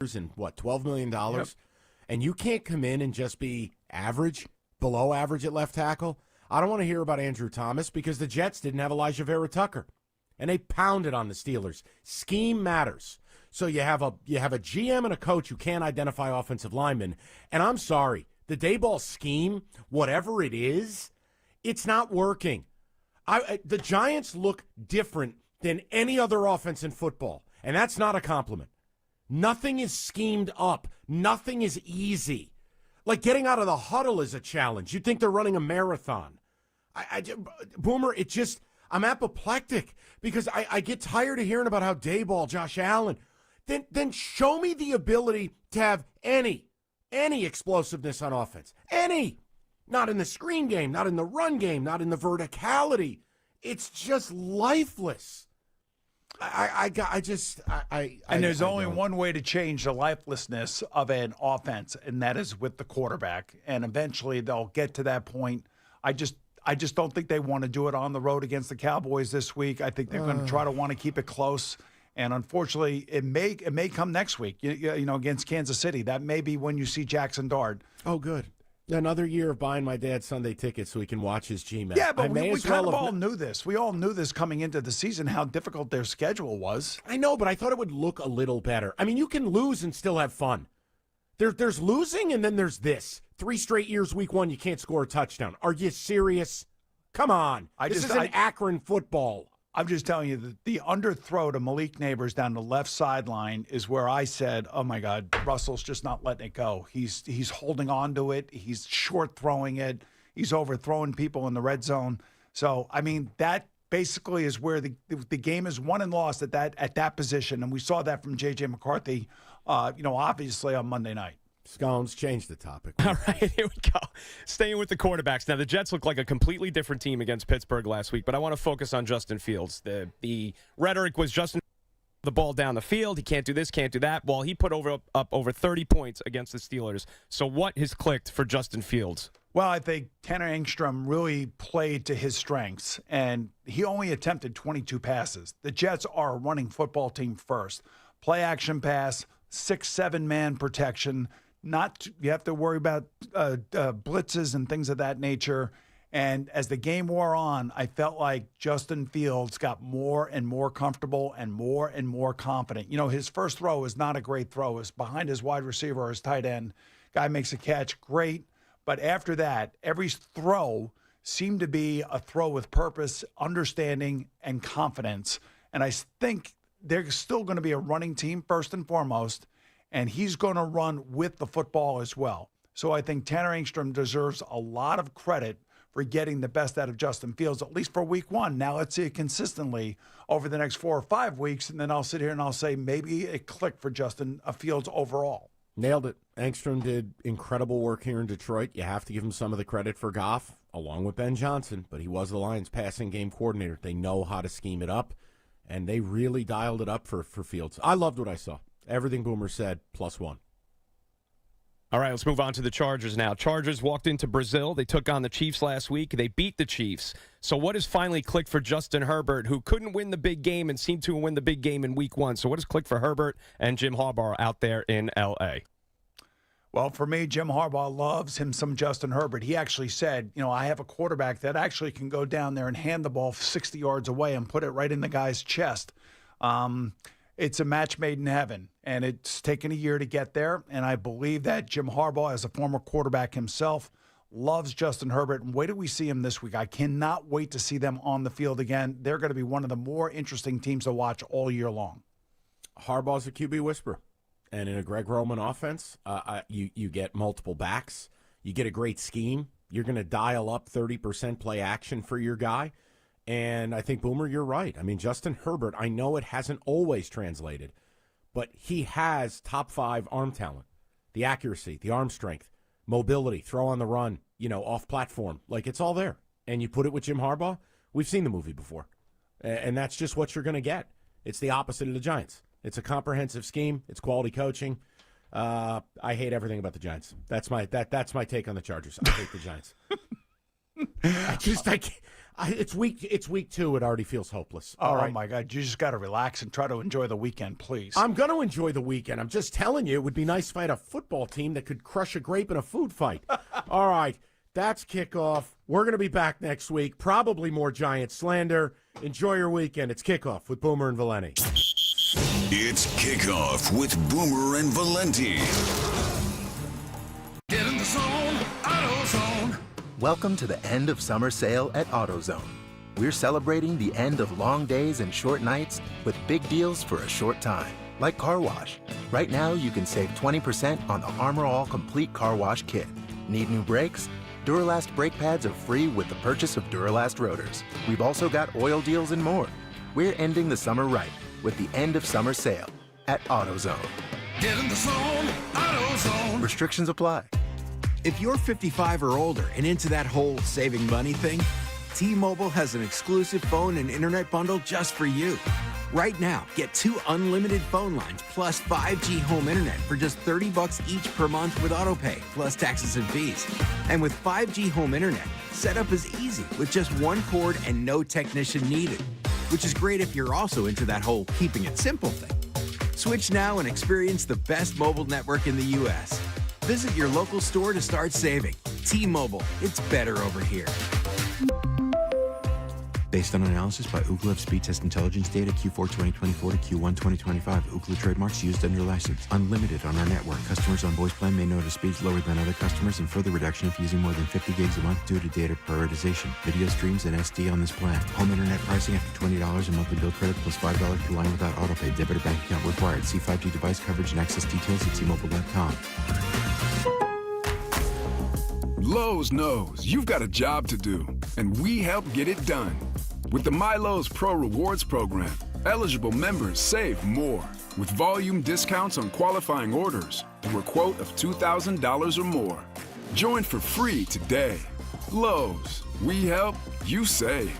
and what, $12 million? Yep. And you can't come in and just be average, below average at left tackle. I don't want to hear about Andrew Thomas because the Jets didn't have Elijah Vera-Tucker, and they pounded on the Steelers. Scheme matters. So you have a GM and a coach who can't identify offensive linemen, and I'm sorry, the Daboll scheme, whatever it is, it's not working. The Giants look different than any other offense in football, and that's not a compliment. Nothing is schemed up. Nothing is easy. Like getting out of the huddle is a challenge. You'd think they're running a marathon. Boomer, I'm apoplectic because I get tired of hearing about how Daboll, Josh Allen. Then show me the ability to have any explosiveness on offense. Any. Not in the screen game, not in the run game, not in the verticality. It's just lifeless. There's only one way to change the lifelessness of an offense, and that is with the quarterback. And eventually they'll get to that point. I just don't think they want to do it on the road against the Cowboys this week. I think they're going to try to want to keep it close. And unfortunately, it may come next week, you know, against Kansas City. That may be when you see Jackson Dart. Oh, good. Another year of buying my dad Sunday tickets so he can watch his G-Man. Yeah, but we kind of all knew this. We all knew this coming into the season, how difficult their schedule was. I know, but I thought it would look a little better. I mean, you can lose and still have fun. There's losing, and then there's this. 3 straight years, week 1, you can't score a touchdown. Are you serious? Come on. This is Akron football. I'm just telling you that the underthrow to Malik Neighbors down the left sideline is where I said, oh, my God, Russell's just not letting it go. He's holding on to it. He's short throwing it. He's overthrowing people in the red zone. So, I mean, that basically is where the game is won and lost at that position. And we saw that from J.J. McCarthy, obviously on Monday night. Scones, change the topic. All right, here we go. Staying with the quarterbacks. Now, the Jets look like a completely different team against Pittsburgh last week, but I want to focus on Justin Fields. The rhetoric was Justin the ball down the field. He can't do this, can't do that. Well, he put up over 30 points against the Steelers. So what has clicked for Justin Fields? Well, I think Tanner Engstrom really played to his strengths, and he only attempted 22 passes. The Jets are a running football team first. Play action pass, 6-7 man protection. You have to worry about blitzes and things of that nature. And as the game wore on, I felt like Justin Fields got more and more comfortable and more confident. You know, his first throw is not a great throw. It's behind his wide receiver or his tight end. Guy makes a catch, great. But after that, every throw seemed to be a throw with purpose, understanding, and confidence. And I think they're still going to be a running team first and foremost. And he's going to run with the football as well. So I think Tanner Engstrom deserves a lot of credit for getting the best out of Justin Fields, at least for week 1. Now let's see it consistently over the next 4 or 5 weeks, and then I'll sit here and I'll say maybe it clicked for Justin Fields overall. Nailed it. Engstrom did incredible work here in Detroit. You have to give him some of the credit for Goff, along with Ben Johnson, but he was the Lions' passing game coordinator. They know how to scheme it up, and they really dialed it up for Fields. I loved what I saw. Everything Boomer said, +1. All right, let's move on to the Chargers now. Chargers walked into Brazil. They took on the Chiefs last week. They beat the Chiefs. So what has finally clicked for Justin Herbert, who couldn't win the big game and seemed to win the big game in week 1? So what has clicked for Herbert and Jim Harbaugh out there in L.A.? Well, for me, Jim Harbaugh loves him some Justin Herbert. He actually said, I have a quarterback that actually can go down there and hand the ball 60 yards away and put it right in the guy's chest. It's a match made in heaven, and it's taken a year to get there. And I believe that Jim Harbaugh, as a former quarterback himself, loves Justin Herbert. And wait till we see him this week. I cannot wait to see them on the field again. They're going to be one of the more interesting teams to watch all year long. Harbaugh's a QB whisperer. And in a Greg Roman offense, you get multiple backs. You get a great scheme. You're going to dial up 30% play action for your guy. And I think, Boomer, you're right. I mean, Justin Herbert, I know it hasn't always translated, but he has top 5 arm talent, the accuracy, the arm strength, mobility, throw on the run, off platform. Like, it's all there. And you put it with Jim Harbaugh, we've seen the movie before. And that's just what you're going to get. It's the opposite of the Giants. It's a comprehensive scheme. It's quality coaching. I hate everything about the Giants. That's my take on the Chargers. I hate the Giants. It's week 2. It already feels hopeless. Oh, All right. my God. You just got to relax and try to enjoy the weekend, please. I'm going to enjoy the weekend. I'm just telling you, it would be nice if I had a football team that could crush a grape in a food fight. All right. That's Kickoff. We're going to be back next week. Probably more Giant slander. Enjoy your weekend. It's Kickoff with Boomer and Valenti. It's Kickoff with Boomer and Valenti. Get in the zone, AutoZone. Welcome to the end of summer sale at AutoZone. We're celebrating the end of long days and short nights with big deals for a short time, like car wash. Right now, you can save 20% on the Armor All Complete Car Wash Kit. Need new brakes? Duralast brake pads are free with the purchase of Duralast rotors. We've also got oil deals and more. We're ending the summer right with the end of summer sale at AutoZone. Get in the zone, AutoZone. Restrictions apply. If you're 55 or older and into that whole saving money thing, T-Mobile has an exclusive phone and internet bundle just for you. Right now, get 2 unlimited phone lines plus 5G home internet for just $30 each per month with AutoPay, plus taxes and fees. And with 5G home internet, setup is easy with just 1 cord and no technician needed, which is great if you're also into that whole keeping it simple thing. Switch now and experience the best mobile network in the U.S. Visit your local store to start saving. T-Mobile, it's better over here. Based on analysis by Ookla of speed test intelligence data Q4 2024 to Q1 2025. Ookla trademarks used under license. Unlimited on our network. Customers on voice plan may notice speeds lower than other customers and further reduction if using more than 50 gigs a month due to data prioritization. Video streams and SD on this plan. Home internet pricing after $20 a monthly bill credit plus $5 per line without autopay. Debit or bank account required. See 5G device coverage and access details at T-Mobile.com. Lowe's knows you've got a job to do, and we help get it done. With the MyLowe's Pro Rewards program, eligible members save more with volume discounts on qualifying orders through a quote of $2,000 or more. Join for free today. Lowe's, we help, you save.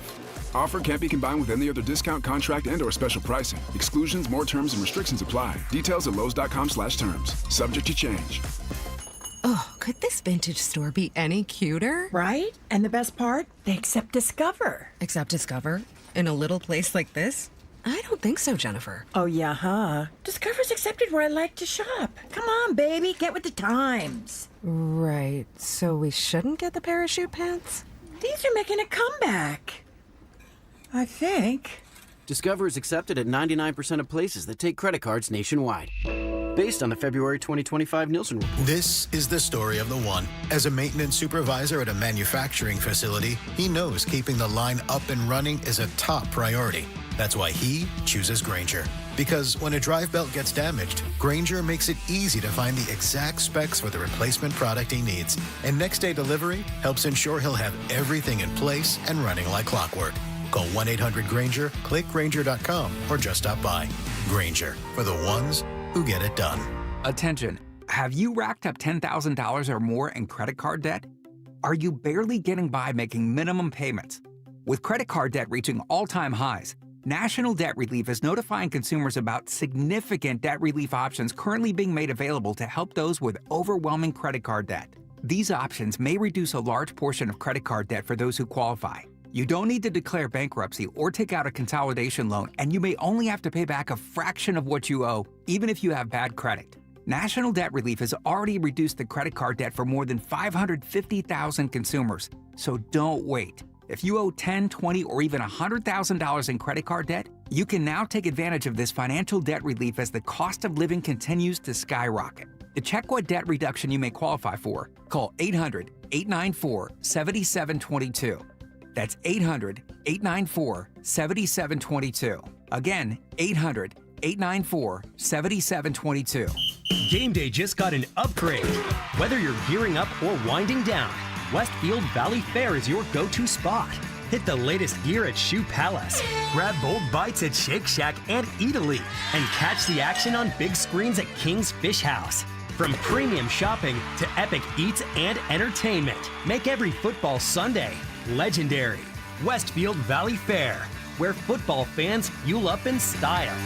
Offer can't be combined with any other discount, contract, and/or special pricing. Exclusions, more terms, and restrictions apply. Details at lowes.com/terms. Subject to change. Oh, could this vintage store be any cuter? Right? And the best part? They accept Discover. Accept Discover? In a little place like this? I don't think so, Jennifer. Oh, yeah, huh? Discover's accepted where I like to shop. Come on, baby, get with the times. Right, so we shouldn't get the parachute pants? These are making a comeback. I think. Discover is accepted at 99% of places that take credit cards nationwide. Based on the February 2025 Nielsen report. This is the story of the one. As a maintenance supervisor at a manufacturing facility, he knows keeping the line up and running is a top priority. That's why he chooses Grainger. Because when a drive belt gets damaged, Grainger makes it easy to find the exact specs for the replacement product he needs. And next day delivery helps ensure he'll have everything in place and running like clockwork. Call 1-800-GRAINGER, click Grainger.com, or just stop by. Grainger, for the ones who get it done. Attention. Have you racked up $10,000 or more in credit card debt? Are you barely getting by making minimum payments? With credit card debt reaching all-time highs, National Debt Relief is notifying consumers about significant debt relief options currently being made available to help those with overwhelming credit card debt. These options may reduce a large portion of credit card debt for those who qualify. You don't need to declare bankruptcy or take out a consolidation loan, and you may only have to pay back a fraction of what you owe, even if you have bad credit. National Debt Relief has already reduced the credit card debt for more than 550,000 consumers, so don't wait. If you owe $10,000, $20,000, or even $100,000 in credit card debt, you can now take advantage of this financial debt relief as the cost of living continues to skyrocket. To check what debt reduction you may qualify for, call 800-894-7722. That's 800-894-7722. Again, 800-894-7722. Game day just got an upgrade. Whether you're gearing up or winding down, Westfield Valley Fair is your go-to spot. Hit the latest gear at Shoe Palace, grab bold bites at Shake Shack and Eataly, and catch the action on big screens at King's Fish House. From premium shopping to epic eats and entertainment, make every football Sunday legendary. Westfield Valley Fair, where football fans fuel up in style.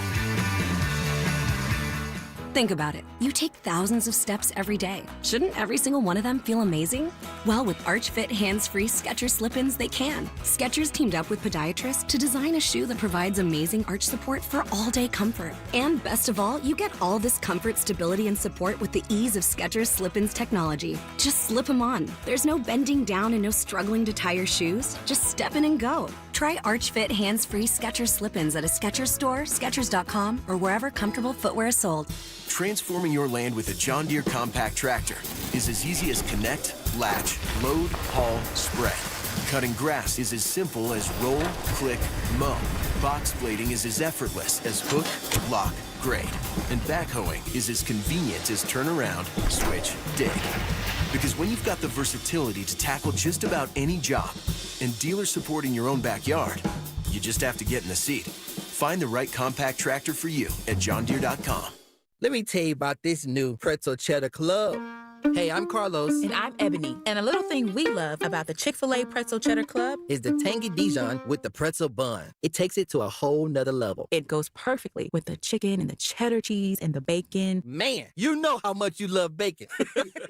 Think about it. You take thousands of steps every day. Shouldn't every single one of them feel amazing? Well, with Arch Fit hands-free Skechers slip-ins, they can. Skechers teamed up with podiatrists to design a shoe that provides amazing arch support for all-day comfort. And best of all, you get all this comfort, stability, and support with the ease of Skechers slip-ins technology. Just slip them on. There's no bending down and no struggling to tie your shoes. Just step in and go. Try Arch Fit hands-free Skechers slip-ins at a Skechers store, Skechers.com, or wherever comfortable footwear is sold. Transforming your land with a John Deere compact tractor is as easy as connect, latch, load, haul, spread. Cutting grass is as simple as roll, click, mow. Box blading is as effortless as hook, lock, grade. And backhoeing is as convenient as turn around, switch, dig. Because when you've got the versatility to tackle just about any job and dealer support in your own backyard, you just have to get in the seat. Find the right compact tractor for you at johndeere.com. Let me tell you about this new Pretzel Cheddar Club. Hey, I'm Carlos. And I'm Ebony. And a little thing we love about the Chick-fil-A Pretzel Cheddar Club is the tangy Dijon with the pretzel bun. It takes it to a whole nother level. It goes perfectly with the chicken and the cheddar cheese and the bacon. Man, you know how much you love bacon.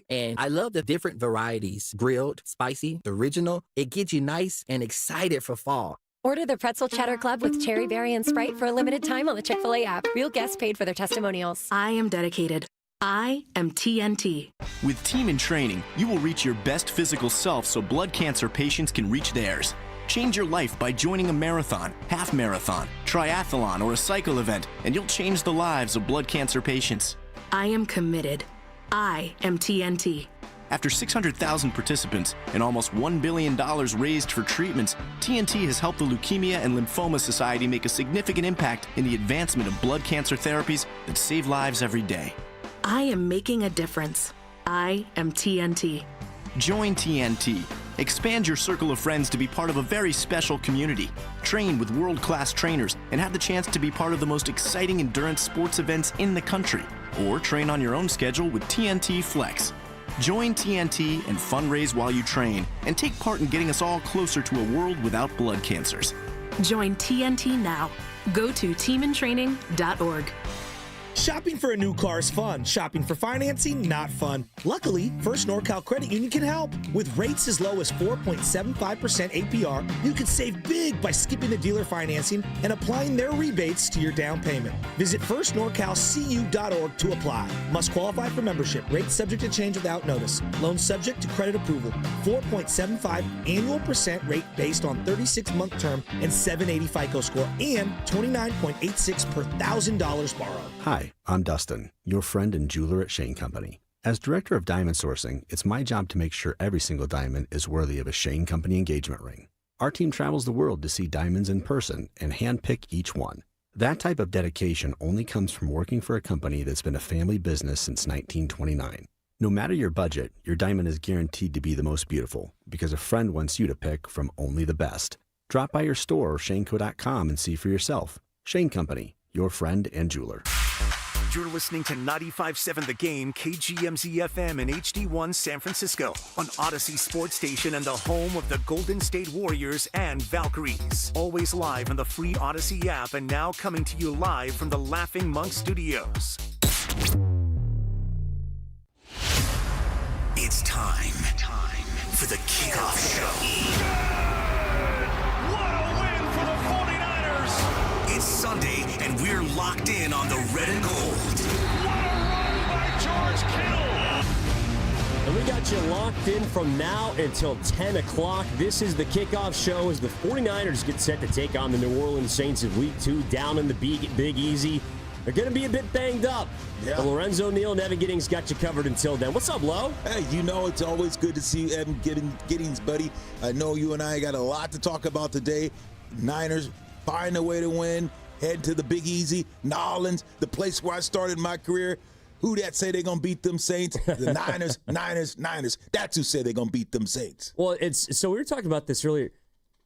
And I love the different varieties. Grilled, spicy, original. It gets you nice and excited for fall. Order the Pretzel Cheddar Club with Cherry Berry and Sprite for a limited time on the Chick-fil-A app. Real guests paid for their testimonials. I am dedicated. I am TNT. With Team in Training, you will reach your best physical self so blood cancer patients can reach theirs. Change your life by joining a marathon, half marathon, triathlon, or a cycle event, and you'll change the lives of blood cancer patients. I am committed. I am TNT. After 600,000 participants and almost $1 billion raised for treatments, TNT has helped the Leukemia and Lymphoma Society make a significant impact in the advancement of blood cancer therapies that save lives every day. I am making a difference. I am TNT. Join TNT. Expand your circle of friends to be part of a very special community. Train with world-class trainers and have the chance to be part of the most exciting endurance sports events in the country. Or train on your own schedule with TNT Flex. Join TNT and fundraise while you train, and take part in getting us all closer to a world without blood cancers. Join TNT now. Go to teamintraining.org. Shopping for a new car is fun. Shopping for financing, not fun. Luckily, First NorCal Credit Union can help. With rates as low as 4.75% APR, you can save big by skipping the dealer financing and applying their rebates to your down payment. Visit firstnorcalcu.org to apply. Must qualify for membership. Rates subject to change without notice. Loan subject to credit approval. 4.75 annual percent rate based on 36-month term and 780 FICO score and 29.86 per $1,000 borrowed. Hi, I'm Dustin, your friend and jeweler at Shane Company. As director of diamond sourcing, it's my job to make sure every single diamond is worthy of a Shane Company engagement ring. Our team travels the world to see diamonds in person and handpick each one. That type of dedication only comes from working for a company that's been a family business since 1929. No matter your budget, your diamond is guaranteed to be the most beautiful because a friend wants you to pick from only the best. Drop by your store or shaneco.com and see for yourself. Shane Company, your friend and jeweler. You're listening to 95.7 The Game, KGMZ-FM and HD1 San Francisco on Odyssey Sports Station and the home of the Golden State Warriors and Valkyries. Always live on the free Odyssey app and now coming to you live from the Laughing Monk Studios. It's time for the Kickoff Show. What a win for the 49ers! It's Sunday, and we're locked in on the red and gold. What a run by George Kittle! And we got you locked in from now until 10 o'clock. This is the Kickoff Show as the 49ers get set to take on the New Orleans Saints in Week 2 down in the Big Easy. They're going to be a bit banged up. Yeah. But Lorenzo Neal and Evan Giddings got you covered until then. What's up, Lo? Hey, you know it's always good to see you, Evan Giddings, buddy. I know you and I got a lot to talk about today. Niners find a way to win, head to the Big Easy, New Orleans, the place where I started my career. Who that say they're going to beat them Saints? The Niners. That's who say they're going to beat them Saints. Well, so we were talking about this earlier.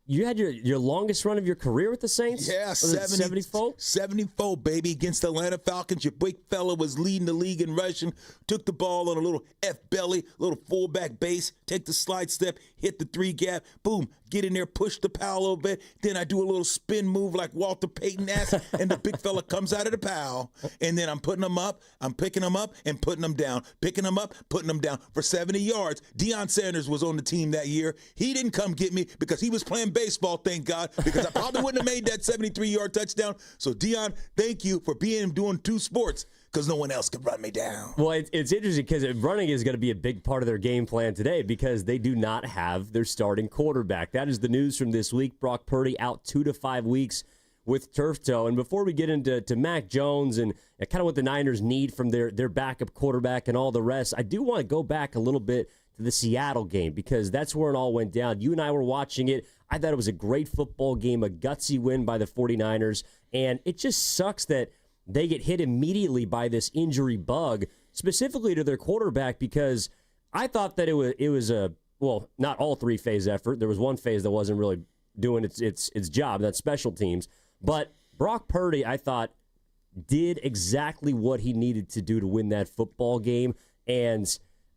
You had your longest run of your career with the Saints? Yeah, 74? 74, baby, against the Atlanta Falcons. Your big fella was leading the league in rushing, took the ball on a little F-belly, little fullback base, take the slide step, hit the 3-gap, boom, get in there, push the pal a little bit. Then I do a little spin move like Walter Payton-esque, and the big fella comes out of the pal, and then I'm putting him up, I'm picking him up, and putting him down, picking him up, putting him down for 70 yards. Deion Sanders was on the team that year. He didn't come get me because he was playing baseball, thank God, because I probably wouldn't have made that 73-yard touchdown. So, Deion, thank you for doing two sports because no one else could run me down. Well, it's interesting because running is going to be a big part of their game plan today because they do not have their starting quarterback. That is the news from this week. Brock Purdy out 2 to 5 weeks with turf toe. And before we get into Mac Jones and kind of what the Niners need from their backup quarterback and all the rest, I do want to go back a little bit to the Seattle game because that's where it all went down. You and I were watching it. I thought it was a great football game, a gutsy win by the 49ers, and it just sucks that they get hit immediately by this injury bug, specifically to their quarterback, because I thought that it was a, well, not all three-phase effort. There was one phase that wasn't really doing its job, that's special teams. But Brock Purdy, I thought, did exactly what he needed to do to win that football game, and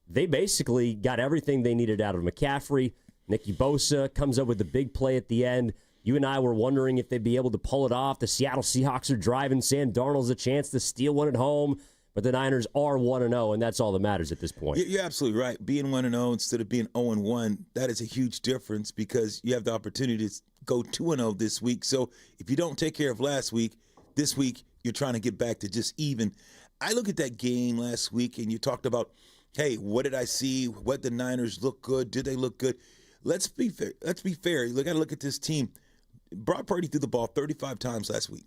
they basically got everything they needed out of McCaffrey. Nicky Bosa comes up with the big play at the end. You and I were wondering if they'd be able to pull it off. The Seattle Seahawks are driving. Sam Darnold's a chance to steal one at home. But the Niners are 1-0, and that's all that matters at this point. You're absolutely right. Being 1-0 instead of being 0-1, that is a huge difference because you have the opportunity to go 2-0 this week. So if you don't take care of last week, this week you're trying to get back to just even. I look at that game last week, and you talked about, hey, what did I see? What the Niners look good? Did they look good? Let's be fair. You got to look at this team. Brock Purdy threw the ball 35 times last week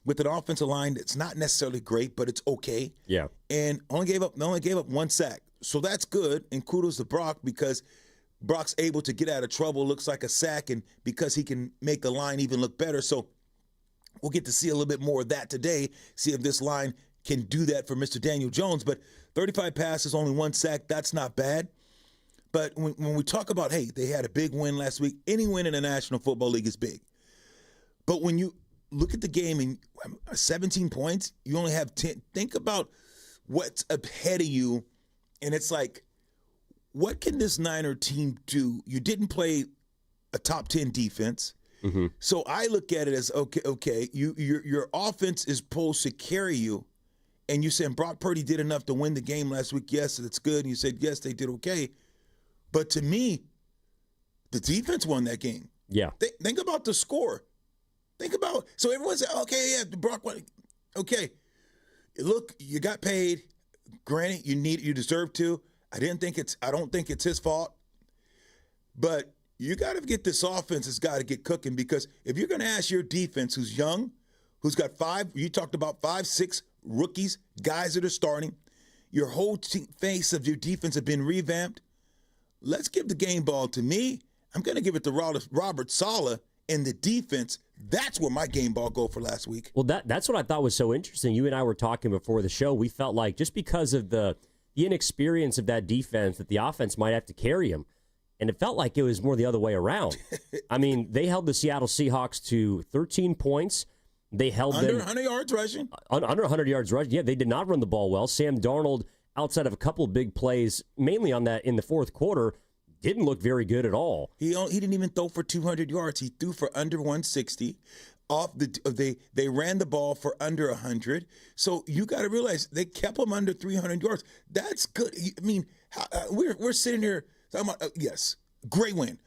with an offensive line that's not necessarily great, but it's okay. Yeah. And only gave up one sack. So that's good, and kudos to Brock because Brock's able to get out of trouble, looks like a sack, and because he can make the line even look better. So we'll get to see a little bit more of that today, see if this line can do that for Mr. Daniel Jones. But 35 passes, only one sack, that's not bad. But when we talk about, hey, they had a big win last week, any win in the National Football League is big. But when you look at the game and 17 points, you only have 10. Think about what's ahead of you, and it's like, what can this Niner team do? You didn't play a top 10 defense. Mm-hmm. So I look at it as, okay, your offense is supposed to carry you, and you said Brock Purdy did enough to win the game last week. Yes, that's good. And you said, yes, they did okay. But to me, the defense won that game. Yeah. Think about the score. So everyone said, okay, yeah, Brock won. Okay, look, you got paid. Granted, you deserve to. I don't think it's his fault. But you got to get this offense has got to get cooking because if you're going to ask your defense, who's young, who's got you talked about 5, 6 rookies, guys that are starting, your whole face of your defense have been revamped. Let's give the game ball to me. I'm going to give it to Robert Saleh and the defense. That's where my game ball go for last week. Well, that's what I thought was so interesting. You and I were talking before the show. We felt like just because of the inexperience of that defense that the offense might have to carry him. And it felt like it was more the other way around. I mean, they held the Seattle Seahawks to 13 points. They held under them 100 yards rushing. Under 100 yards rushing. Yeah, they did not run the ball well. Sam Darnold, outside of a couple of big plays, mainly on that in the fourth quarter, didn't look very good at all. He didn't even throw for 200 yards. He threw for under 160. They ran the ball for under 100. So you got to realize they kept him under 300 yards. That's good. I mean, we're sitting here talking about yes, great win.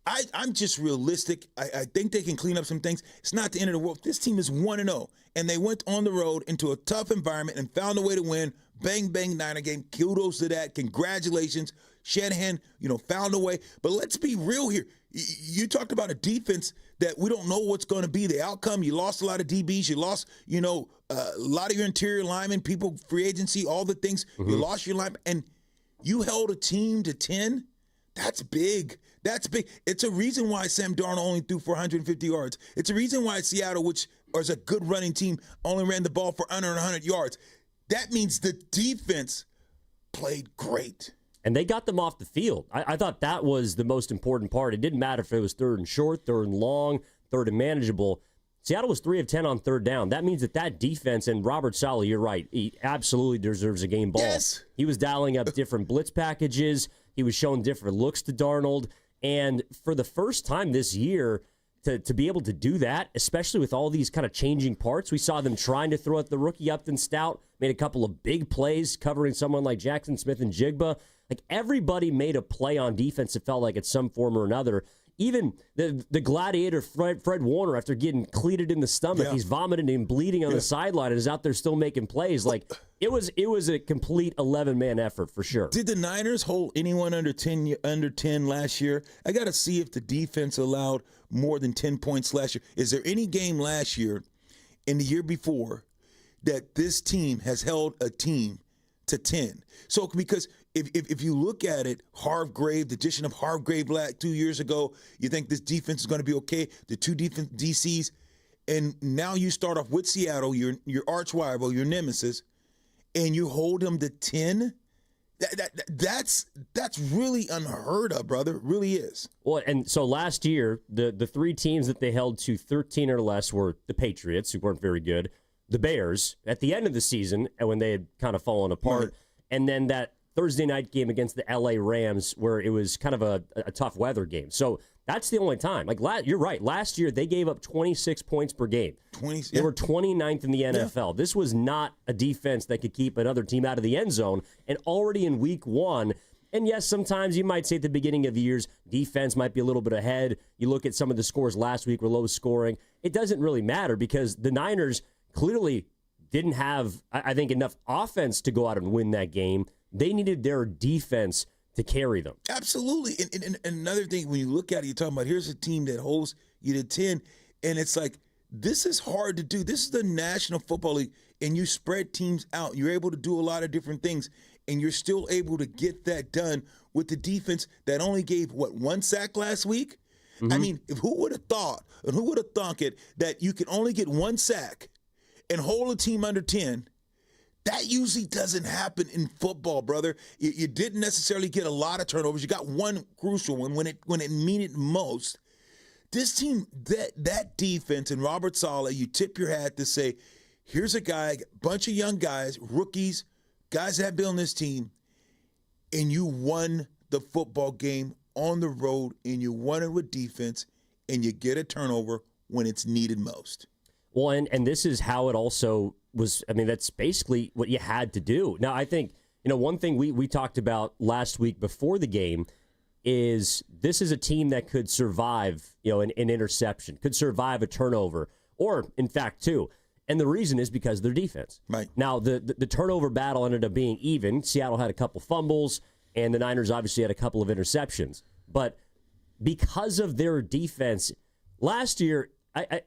I'm just realistic. I think they can clean up some things. It's not the end of the world. This team is 1-0, and they went on the road into a tough environment and found a way to win. Bang, bang, Niner game. Kudos to that. Congratulations. Shanahan, found a way. But let's be real here. You talked about a defense that we don't know what's going to be the outcome. You lost a lot of DBs. You lost, a lot of your interior linemen, people, free agency, all the things. Mm-hmm. You lost your linemen. And you held a team to 10. That's big. That's big. It's a reason why Sam Darnold only threw for 150 yards. It's a reason why Seattle, which is a good running team, only ran the ball for under 100 yards. That means the defense played great. And they got them off the field. I thought that was the most important part. It didn't matter if it was third and short, third and long, third and manageable. Seattle was 3 of 10 on third down. That means that defense, and Robert Saleh, you're right, he absolutely deserves a game ball. Yes. He was dialing up different blitz packages. He was showing different looks to Darnold. And for the first time this year, to be able to do that, especially with all these kind of changing parts, we saw them trying to throw at the rookie Upton Stout, made a couple of big plays covering someone like Jackson Smith and Jigba. Like, everybody made a play on defense, it felt like, at some form or another. Even the gladiator Fred Warner, after getting cleated in the stomach, he's vomiting and bleeding on the sideline and is out there still making plays. Like, it was a complete 11-man effort for sure. Did the Niners hold anyone under 10 last year? I got to see if the defense allowed more than 10 points last year. Is there any game last year and the year before that this team has held a team to 10? So, because if you look at it, Hargrave, the addition of Hargrave 2 years ago, you think this defense is going to be okay? The two defense DCs, and now you start off with Seattle, your arch rival, your nemesis, and you hold them to 10. That's really unheard of, brother. It really is. Well, and so last year, the three teams that they held to 13 or less were the Patriots, who weren't very good, the Bears at the end of the season, when they had kind of fallen apart, and then that Thursday night game against the LA Rams, where it was kind of a tough weather game. So that's the only time. Like, you're right. Last year, they gave up 26 points per game. They were 29th in the NFL. Yeah. This was not a defense that could keep another team out of the end zone. And already in week one, and yes, sometimes you might say at the beginning of the years, defense might be a little bit ahead. You look at some of the scores last week were low scoring. It doesn't really matter because the Niners clearly didn't have, I think, enough offense to go out and win that game. They needed their defense to carry them. Absolutely. And another thing, when you look at it, you're talking about here's a team that holds you to 10, and it's like, this is hard to do. This is the National Football League, and you spread teams out. You're able to do a lot of different things, and you're still able to get that done with the defense that only gave, one sack last week? Mm-hmm. I mean, who would have thought, and who would have thunk it, that you can only get one sack and hold a team under 10? That usually doesn't happen in football, brother. You didn't necessarily get a lot of turnovers. You got one crucial one when it needed most. This team, that defense, and Robert Saleh, you tip your hat to say, here's a guy, bunch of young guys, rookies, guys that have been on this team, and you won the football game on the road, and you won it with defense, and you get a turnover when it's needed most. Well, and this is how it also was. I mean, that's basically what you had to do. Now, I think, one thing we talked about last week before the game is this is a team that could survive, an interception, could survive a turnover, or, in fact, two. And the reason is because of their defense. Right. Now, the turnover battle ended up being even. Seattle had a couple fumbles, and the Niners obviously had a couple of interceptions. But because of their defense, last year,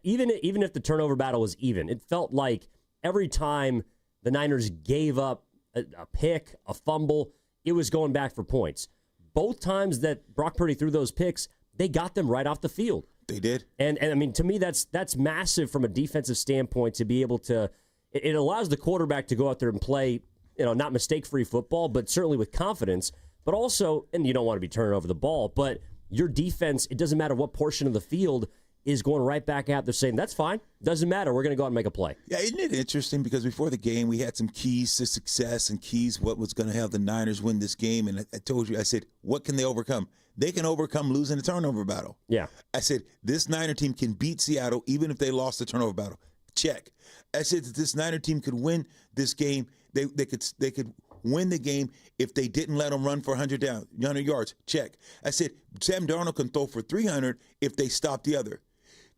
even if the turnover battle was even, it felt like every time the Niners gave up a pick, a fumble, it was going back for points. Both times that Brock Purdy threw those picks, they got them right off the field. They did. And I mean, to me, that's massive from a defensive standpoint to be able to, it allows the quarterback to go out there and play, not mistake-free football, but certainly with confidence, but also, and you don't want to be turning over the ball, but your defense, it doesn't matter what portion of the field is going right back out there saying, that's fine. Doesn't matter. We're going to go out and make a play. Yeah, isn't it interesting? Because before the game, we had some keys to success and keys what was going to have the Niners win this game. And I told you, I said, what can they overcome? They can overcome losing the turnover battle. Yeah. I said, this Niner team can beat Seattle even if they lost the turnover battle. Check. I said that this Niner team could win this game. They could win the game if they didn't let them run for 100 yards. Check. I said, Sam Darnold can throw for 300 if they stop the other.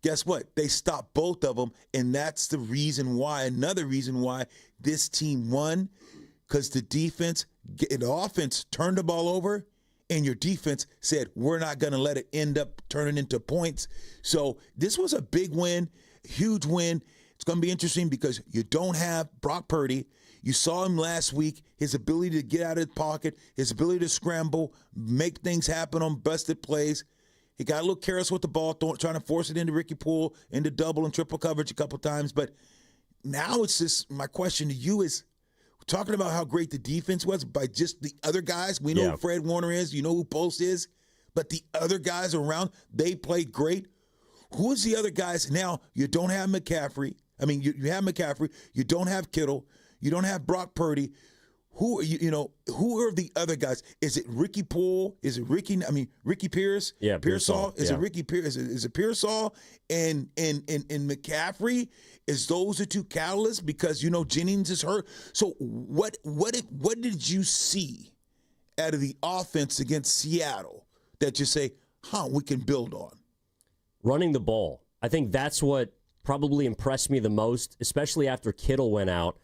Guess what? They stopped both of them, and that's the reason why, another reason why this team won, because the offense turned the ball over, and your defense said, we're not going to let it end up turning into points. So this was a big win, huge win. It's going to be interesting because you don't have Brock Purdy. You saw him last week, his ability to get out of the pocket, his ability to scramble, make things happen on busted plays. He got a little careless with the ball, trying to force it into Ricky Poole, into double and triple coverage a couple times. But now it's just, my question to you is, talking about how great the defense was by just the other guys. We know who Fred Warner is. You know who Post is. But the other guys around, they played great. Who is the other guys? Now, you don't have McCaffrey. I mean, you have McCaffrey. You don't have Kittle. You don't have Brock Purdy. Who who are the other guys? Is it Ricky Poole? Is it Ricky Pierce? Yeah, Pearsall. Is it Ricky Pierce? Is it Pearsall and McCaffrey? Is those the two catalysts? Because Jennings is hurt. So what did you see out of the offense against Seattle that you say, we can build on? Running the ball. I think that's what probably impressed me the most, especially after Kittle went out.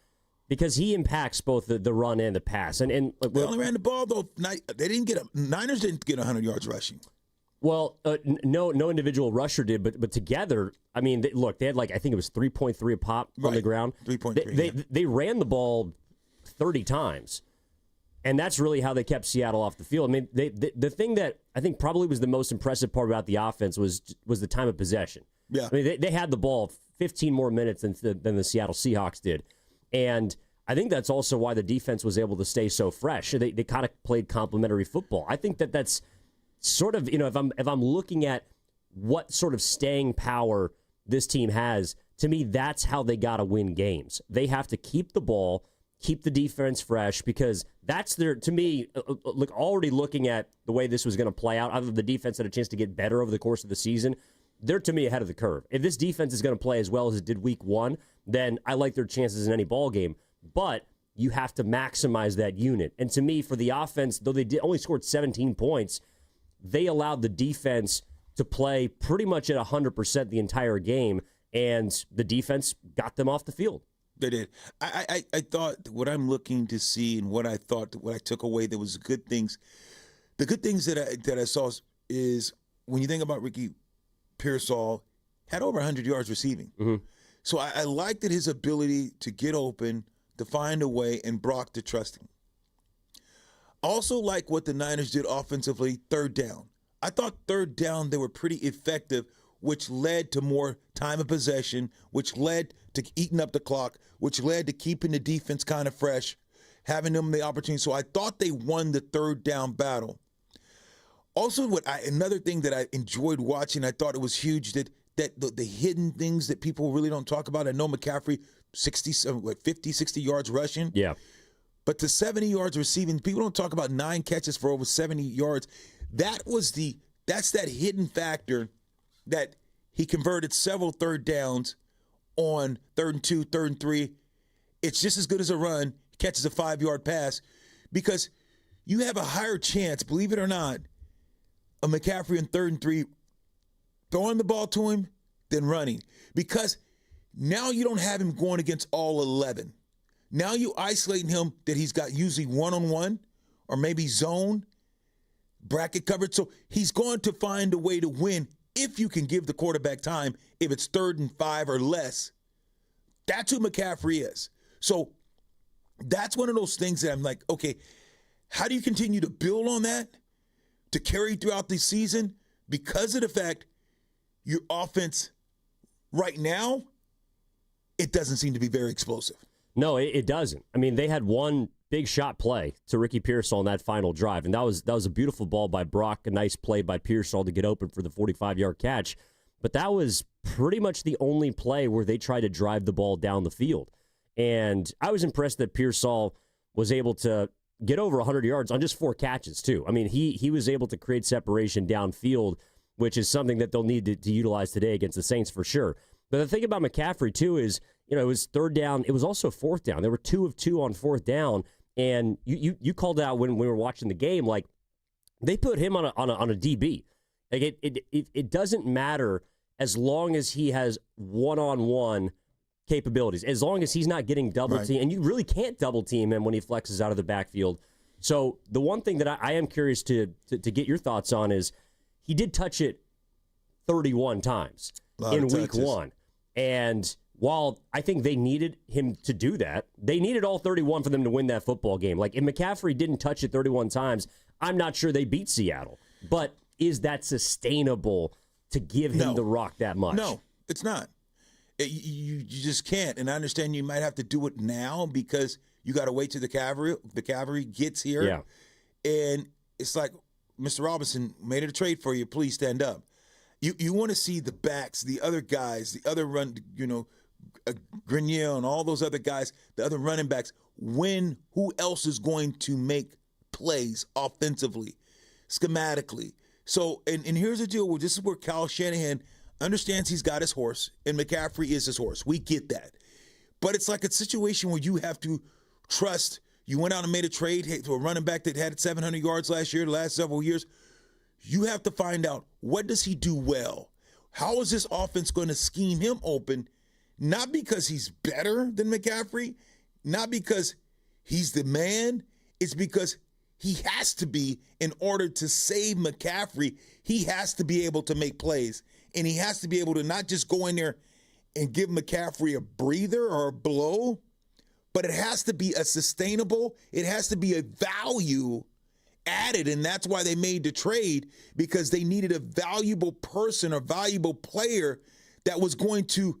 Because he impacts both the run and the pass. And they only ran the ball, though. Niners didn't get 100 yards rushing. Well, no individual rusher did, but together, I mean, they had I think it was 3.3 a pop on the ground. 3.3. They ran the ball 30 times. And that's really how they kept Seattle off the field. I mean, the thing that I think probably was the most impressive part about the offense was the time of possession. Yeah. I mean, they had the ball 15 more minutes than the Seattle Seahawks did. And I think that's also why the defense was able to stay so fresh. They kind of played complementary football. I think that's sort of, if I'm looking at what sort of staying power this team has, to me, that's how they got to win games. They have to keep the ball, keep the defense fresh, because that's to me, already looking at the way this was going to play out, other than the defense had a chance to get better over the course of the season, they're, to me, ahead of the curve. If this defense is going to play as well as it did week one, then I like their chances in any ball game. But you have to maximize that unit. And to me, for the offense, though they only scored 17 points, they allowed the defense to play pretty much at 100% the entire game, and the defense got them off the field. They did. I thought what I'm looking to see and what I took away, there was good things. The good things that I saw is when you think about Ricky Pearsall, had over 100 yards receiving. Mm-hmm. So I liked that his ability to get open, to find a way, and Brock to trust him. Also like what the Niners did offensively, third down. I thought third down they were pretty effective, which led to more time of possession, which led to eating up the clock, which led to keeping the defense kind of fresh, having them the opportunity. So I thought they won the third down battle. Also, another thing that I enjoyed watching, I thought it was huge, that the hidden things that people really don't talk about. I know McCaffrey, 50, 60 yards rushing. Yeah. But the 70 yards receiving, people don't talk about 9 catches for over 70 yards. That's that hidden factor that he converted several third downs on 3rd and 2, 3rd and 3. It's just as good as a run. He catches a 5-yard pass because you have a higher chance, believe it or not, of McCaffrey in 3rd and 3 throwing the ball to him than running, because now you don't have him going against all 11. Now you isolating him that he's got usually one-on-one or maybe zone, bracket coverage. So he's going to find a way to win if you can give the quarterback time, if it's 3rd and 5 or less. That's who McCaffrey is. So that's one of those things that I'm like, okay, how do you continue to build on that to carry throughout the season? Because of the fact your offense right now, it doesn't seem to be very explosive. No, it doesn't. I mean, they had one big shot play to Ricky Pearsall on that final drive, and that was a beautiful ball by Brock, a nice play by Pearsall to get open for the 45-yard catch. But that was pretty much the only play where they tried to drive the ball down the field. And I was impressed that Pearsall was able to get over 100 yards on just 4 catches, too. I mean, he was able to create separation downfield, which is something that they'll need to utilize today against the Saints for sure. But the thing about McCaffrey, too, is, it was 3rd down. It was also 4th down. There were 2 of 2 on 4th down. And you called out when we were watching the game, like, they put him on a DB. Like, it doesn't matter as long as he has one-on-one capabilities, as long as he's not getting double teamed. And you really can't double team him when he flexes out of the backfield. So the one thing that I am curious to get your thoughts on is he did touch it 31 times in week 1. And while I think they needed him to do that, they needed all 31 for them to win that football game. Like, if McCaffrey didn't touch it 31 times, I'm not sure they beat Seattle. But is that sustainable to give him the rock that much? No, it's not. You just can't. And I understand you might have to do it now because you got to wait till the cavalry gets here. Yeah. And it's like, Mr. Robinson made it a trade for you. Please stand up. You want to see the backs, the other guys, the other Grenier and all those other guys, the other running backs, who else is going to make plays offensively, schematically. So, and here's the deal. This is where Kyle Shanahan understands he's got his horse, and McCaffrey is his horse. We get that. But it's like a situation where you have to trust. You went out and made a trade to a running back that had 700 yards last year, the last several years. You have to find out, what does he do well? How is this offense going to scheme him open? Not because he's better than McCaffrey, not because he's the man. It's because he has to be, in order to save McCaffrey, he has to be able to make plays. And he has to be able to not just go in there and give McCaffrey a breather or a blow, but it has to be a sustainable, it has to be a value added. And that's why they made the trade, because they needed a valuable person, a valuable player that was going to,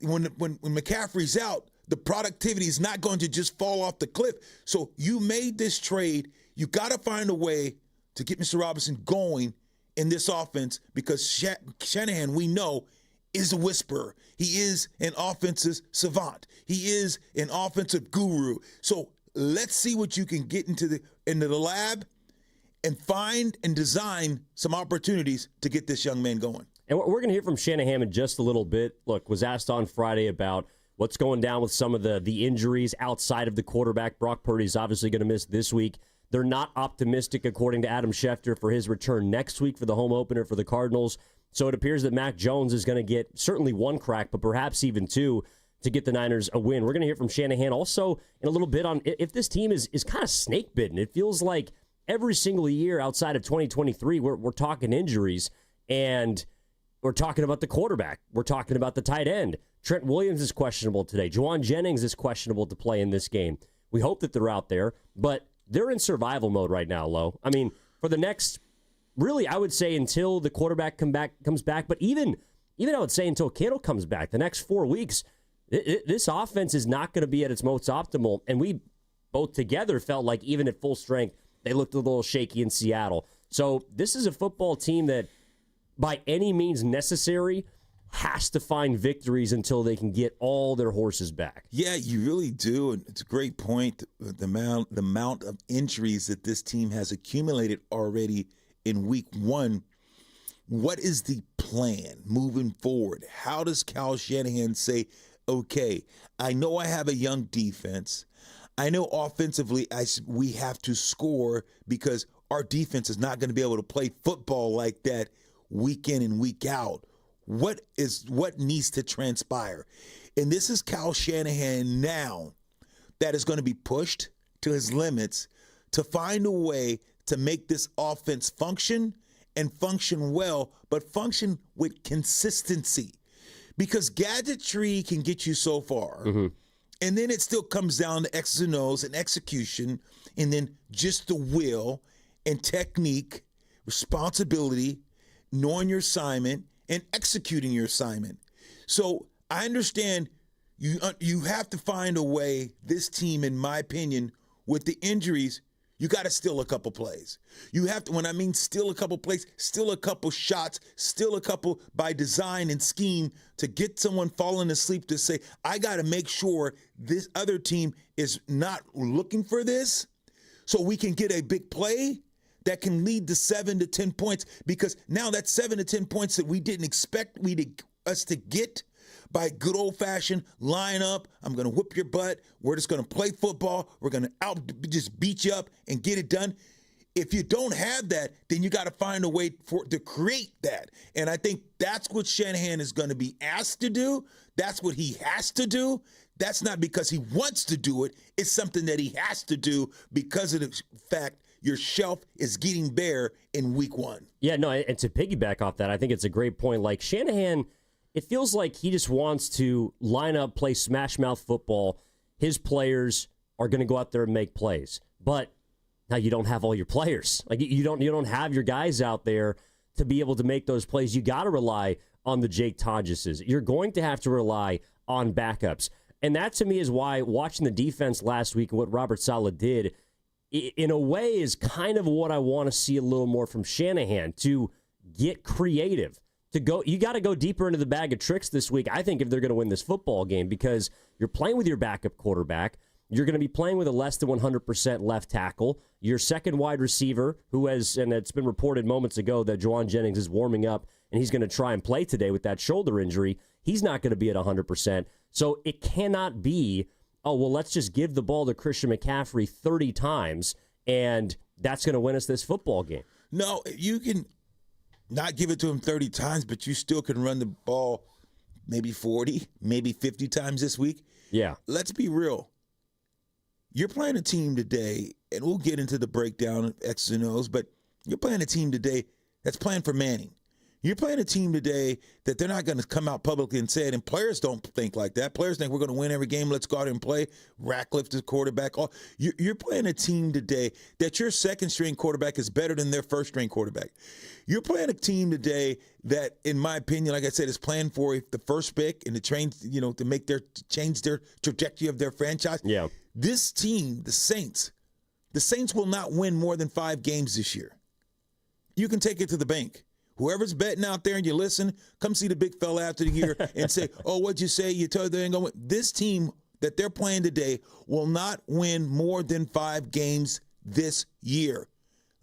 when McCaffrey's out, the productivity is not going to just fall off the cliff. So you made this trade. You got to find a way to get Mr. Robinson going in this offense, because Shanahan, we know, is a whisperer. He is an offensive savant. He is an offensive guru. So let's see what you can get into the lab and find and design some opportunities to get this young man going. And we're going to hear from Shanahan in just a little bit. Look, was asked on Friday about what's going down with some of the injuries outside of the quarterback. Brock Purdy's obviously going to miss this week. They're not optimistic, according to Adam Schefter, for his return next week for the home opener for the Cardinals. So it appears that Mac Jones is going to get certainly one crack, but perhaps even two, to get the Niners a win. We're going to hear from Shanahan also in a little bit on if this team is kind of snake bitten. It feels like every single year outside of 2023, we're talking injuries, and we're talking about the quarterback. We're talking about the tight end. Trent Williams is questionable today. Juwan Jennings is questionable to play in this game. We hope that they're out there, but they're in survival mode right now, Lo. I mean, for the next, really, I would say until the quarterback comes back, but even I would say until Kittle comes back, the next 4 weeks, this offense is not going to be at its most optimal. And we both together felt like even at full strength, they looked a little shaky in Seattle. So this is a football team that, by any means necessary, has to find victories until they can get all their horses back. Yeah, you really do. And it's a great point. The amount of injuries that this team has accumulated already in week one. What is the plan moving forward? How does Kyle Shanahan say, okay, I know I have a young defense. I know offensively we have to score, because our defense is not going to be able to play football like that week in and week out. What needs to transpire? And this is Kyle Shanahan now that is going to be pushed to his limits to find a way to make this offense function and function well, but function with consistency. Because gadgetry can get you so far. Mm-hmm. And then it still comes down to X's and O's and execution, and then just the will and technique, responsibility, knowing your assignment, and executing your assignment. So I understand you have to find a way, this team, in my opinion, with the injuries, you got to steal a couple plays. You have to, when I mean steal a couple plays, steal a couple shots, steal a couple by design and scheme to get someone falling asleep to say, I got to make sure this other team is not looking for this, so we can get a big play that can lead to 7 to 10 points, because now that's 7 to 10 points that we didn't expect us to get by good old-fashioned line up. I'm going to whip your butt. We're just going to play football. We're going to just beat you up and get it done. If you don't have that, then you got to find a way to create that. And I think that's what Shanahan is going to be asked to do. That's what he has to do. That's not because he wants to do it. It's something that he has to do because of the fact your shelf is getting bare in week one. Yeah, no, and to piggyback off that, I think it's a great point. Like, Shanahan, it feels like he just wants to line up, play smash mouth football. His players are going to go out there and make plays. But now you don't have all your players. Like, you don't have your guys out there to be able to make those plays. You got to rely on the Jake Tonjes's. You're going to have to rely on backups. And that to me is why watching the defense last week and what Robert Saleh did, in a way, is kind of what I want to see a little more from Shanahan, to get creative. You got to go deeper into the bag of tricks this week, I think, if they're going to win this football game, because you're playing with your backup quarterback. You're going to be playing with a less than 100% left tackle. Your second wide receiver, who has, and it's been reported moments ago that Juwan Jennings is warming up and he's going to try and play today with that shoulder injury. He's not going to be at 100%. So it cannot be, oh, well, let's just give the ball to Christian McCaffrey 30 times and that's going to win us this football game. No, you can not give it to him 30 times, but you still can run the ball maybe 40, maybe 50 times this week. Yeah. Let's be real. You're playing a team today, and we'll get into the breakdown of X's and O's, but you're playing a team today that's playing for Manning. You're playing a team today that they're not going to come out publicly and say it, and players don't think like that. Players think we're going to win every game. Let's go out and play. Ratcliffe, the quarterback. You're playing a team today that your second-string quarterback is better than their first-string quarterback. You're playing a team today that, in my opinion, like I said, is playing for the first pick and to change their trajectory of their franchise. Yeah. This team, the Saints will not win more than 5 games this year. You can take it to the bank. Whoever's betting out there and you listen, come see the big fella after the year and say, oh, what'd you say? You told they ain't going to win. This team that they're playing today will not win more than 5 games this year.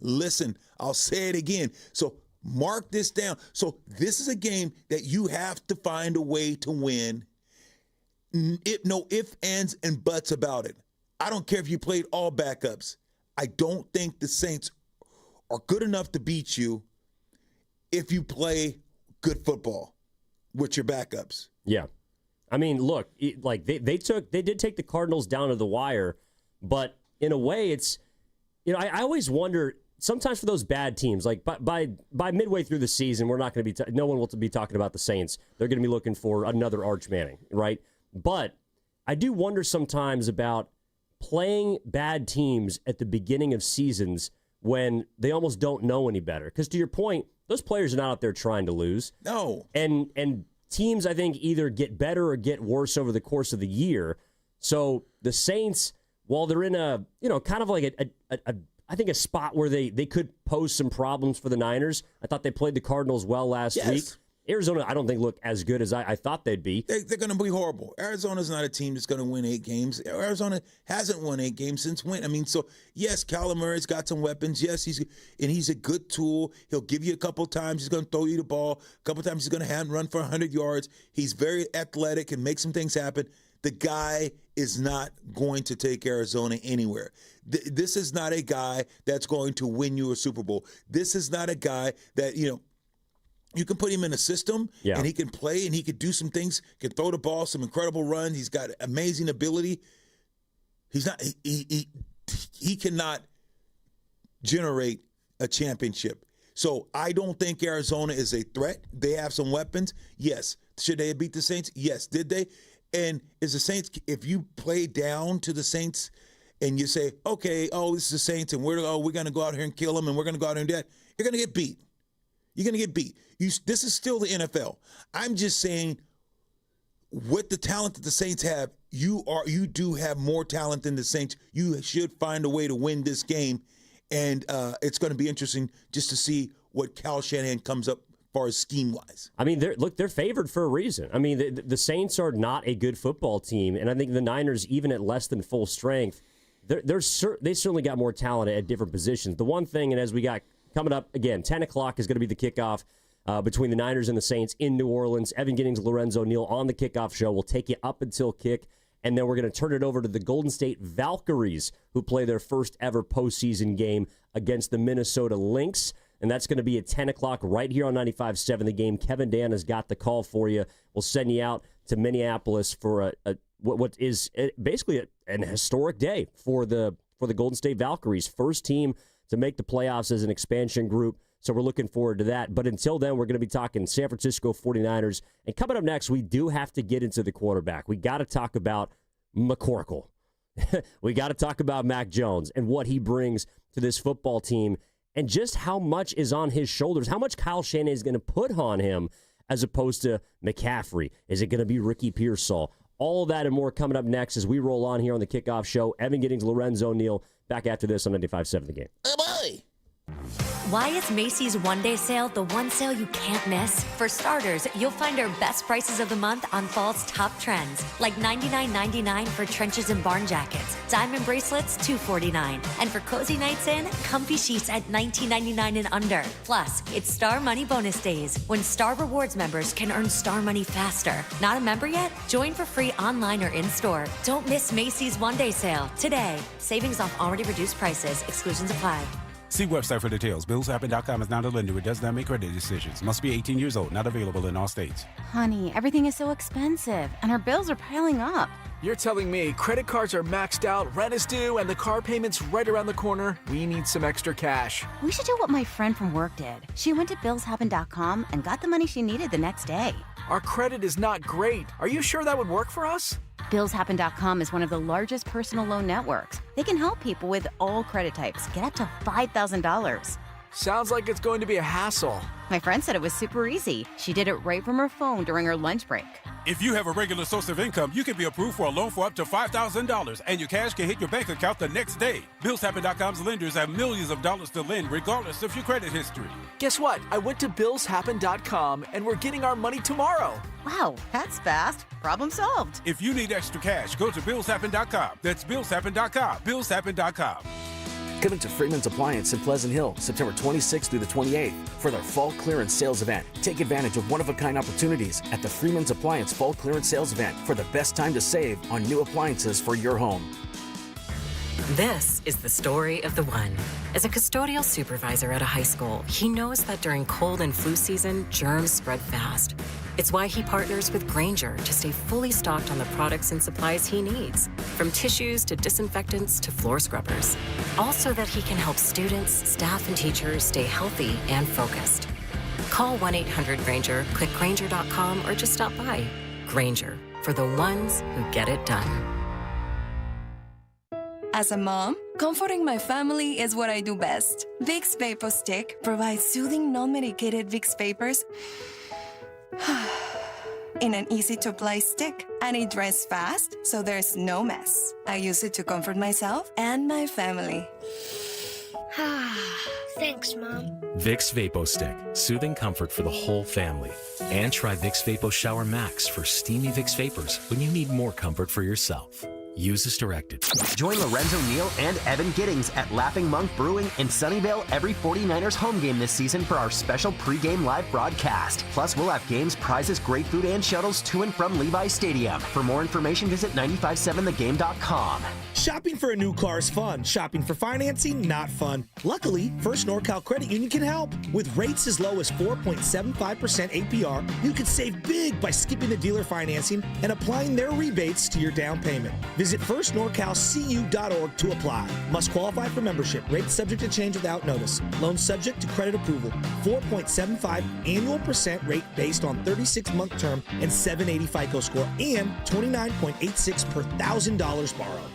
Listen, I'll say it again. So mark this down. So this is a game that you have to find a way to win. No ifs, ands, and buts about it. I don't care if you played all backups. I don't think the Saints are good enough to beat you if you play good football with your backups. Yeah. I mean, look, like they did take the Cardinals down to the wire, but in a way it's, I always wonder sometimes for those bad teams, like by midway through the season, we're not going to be, no one will be talking about the Saints. They're going to be looking for another Arch Manning, right? But I do wonder sometimes about playing bad teams at the beginning of seasons when they almost don't know any better. Because to your point, those players are not out there trying to lose. No. And teams, I think, either get better or get worse over the course of the year. So the Saints, while they're in a, kind of like I think a spot where they could pose some problems for the Niners. I thought they played the Cardinals well last week. Arizona, I don't think look as good as I thought they'd be. They're going to be horrible. Arizona's not a team that's going to win 8 games. Arizona hasn't won 8 games since when? I mean, so, yes, Kyler Murray's got some weapons. Yes, he's a good tool. He'll give you a couple times. He's going to throw you the ball. A couple times he's going to run for 100 yards. He's very athletic and make some things happen. The guy is not going to take Arizona anywhere. This is not a guy that's going to win you a Super Bowl. This is not a guy that, you can put him in a system, and he can play, and he can do some things, can throw the ball, some incredible runs. He's got amazing ability. He's not. He cannot generate a championship. So I don't think Arizona is a threat. They have some weapons. Yes. Should they have beat the Saints? Yes. Did they? And is the Saints? If you play down to the Saints, and you say, okay, this is the Saints, and we're going to go out here and kill them, and we're going to go out here and do that, you're going to get beat. You're going to get beat. This is still the NFL. I'm just saying, with the talent that the Saints have, you do have more talent than the Saints. You should find a way to win this game, and it's going to be interesting just to see what Kyle Shanahan comes up as far as scheme-wise. I mean, they're favored for a reason. I mean, the Saints are not a good football team, and I think the Niners, even at less than full strength, they certainly got more talent at different positions. The one thing, and as we got coming up, again, 10 o'clock is going to be the kickoff between the Niners and the Saints in New Orleans. Evan Giddings, Lorenzo Neal on the kickoff show. We'll take you up until kick, and then we're going to turn it over to the Golden State Valkyries, who play their first ever postseason game against the Minnesota Lynx, and that's going to be at 10 o'clock right here on 95.7 The Game. Kevin Dan has got the call for you. We'll send you out to Minneapolis for what is basically an historic day for the Golden State Valkyries, first team to make the playoffs as an expansion group. So we're looking forward to that. But until then, we're going to be talking San Francisco 49ers. And coming up next, we do have to get into the quarterback. We got to talk about McCorkle. We got to talk about Mac Jones and what he brings to this football team and just how much is on his shoulders, how much Kyle Shanahan is going to put on him as opposed to McCaffrey. Is it going to be Ricky Pearsall? All that and more coming up next as we roll on here on the Kickoff Show. Evan Giddings, Lorenzo Neal, back after this on 95.7 The Game. Oh, boy. Why is Macy's one-day sale the one sale you can't miss? For starters, you'll find our best prices of the month on fall's top trends, like $99.99 for trenches and barn jackets, diamond bracelets $249, and for cozy nights in, comfy sheets at $19.99 and under. Plus, it's Star Money Bonus Days, when Star Rewards members can earn Star Money faster. Not a member yet? Join for free online or in-store. Don't miss Macy's one-day sale today. Savings off already reduced prices. Exclusions apply. See website for details. BillsHappen.com is not a lender. It does not make credit decisions. Must be 18 years old. Not available in all states. Honey, everything is so expensive, and our bills are piling up. You're telling me credit cards are maxed out, rent is due, and the car payment's right around the corner? We need some extra cash. We should do what my friend from work did. She went to BillsHappen.com and got the money she needed the next day. Our credit is not great. Are you sure that would work for us? BillsHappen.com is one of the largest personal loan networks. They can help people with all credit types get up to $5,000. Sounds like it's going to be a hassle. My friend said it was super easy. She did it right from her phone during her lunch break. If you have a regular source of income, you can be approved for a loan for up to $5,000, and your cash can hit your bank account the next day. BillsHappen.com's lenders have millions of dollars to lend, regardless of your credit history. Guess what? I went to BillsHappen.com, and we're getting our money tomorrow. Wow, that's fast. Problem solved. If you need extra cash, go to BillsHappen.com. That's BillsHappen.com. BillsHappen.com. Coming to Freeman's Appliance in Pleasant Hill, September 26th through the 28th for their fall clearance sales event. Take advantage of one-of-a-kind opportunities at the Freeman's Appliance Fall Clearance Sales Event for the best time to save on new appliances for your home. This is the story of the one. As a custodial supervisor at a high school, he knows that during cold and flu season, germs spread fast. It's why he partners with Grainger to stay fully stocked on the products and supplies he needs, from tissues to disinfectants to floor scrubbers. All so that he can help students, staff, and teachers stay healthy and focused. Call 1-800-GRAINGER, click Grainger.com, or just stop by. Grainger, for the ones who get it done. As a mom, comforting my family is what I do best. Vicks Vapor Stick provides soothing, non-medicated Vicks Vapors in an easy-to-apply stick, and it dries fast, so there's no mess. I use it to comfort myself and my family. Thanks, Mom. Vicks Vapo Stick, soothing comfort for the whole family. And try Vicks Vapo Shower Max for steamy Vicks Vapors when you need more comfort for yourself. Use as directed. Join Lorenzo Neal and Evan Giddings at Laughing Monk Brewing in Sunnyvale every 49ers home game this season for our special pregame live broadcast. Plus, we'll have games, prizes, great food, and shuttles to and from Levi Stadium. For more information, visit 957thegame.com. Shopping for a new car is fun. Shopping for financing, not fun. Luckily, First NorCal Credit Union can help. With rates as low as 4.75% APR, you can save big by skipping the dealer financing and applying their rebates to your down payment. Visit firstnorcalcu.org to apply. Must qualify for membership. Rates subject to change without notice. Loan subject to credit approval. 4.75 annual percent rate based on 36-month term and 780 FICO score and 29.86 per $1,000 borrowed.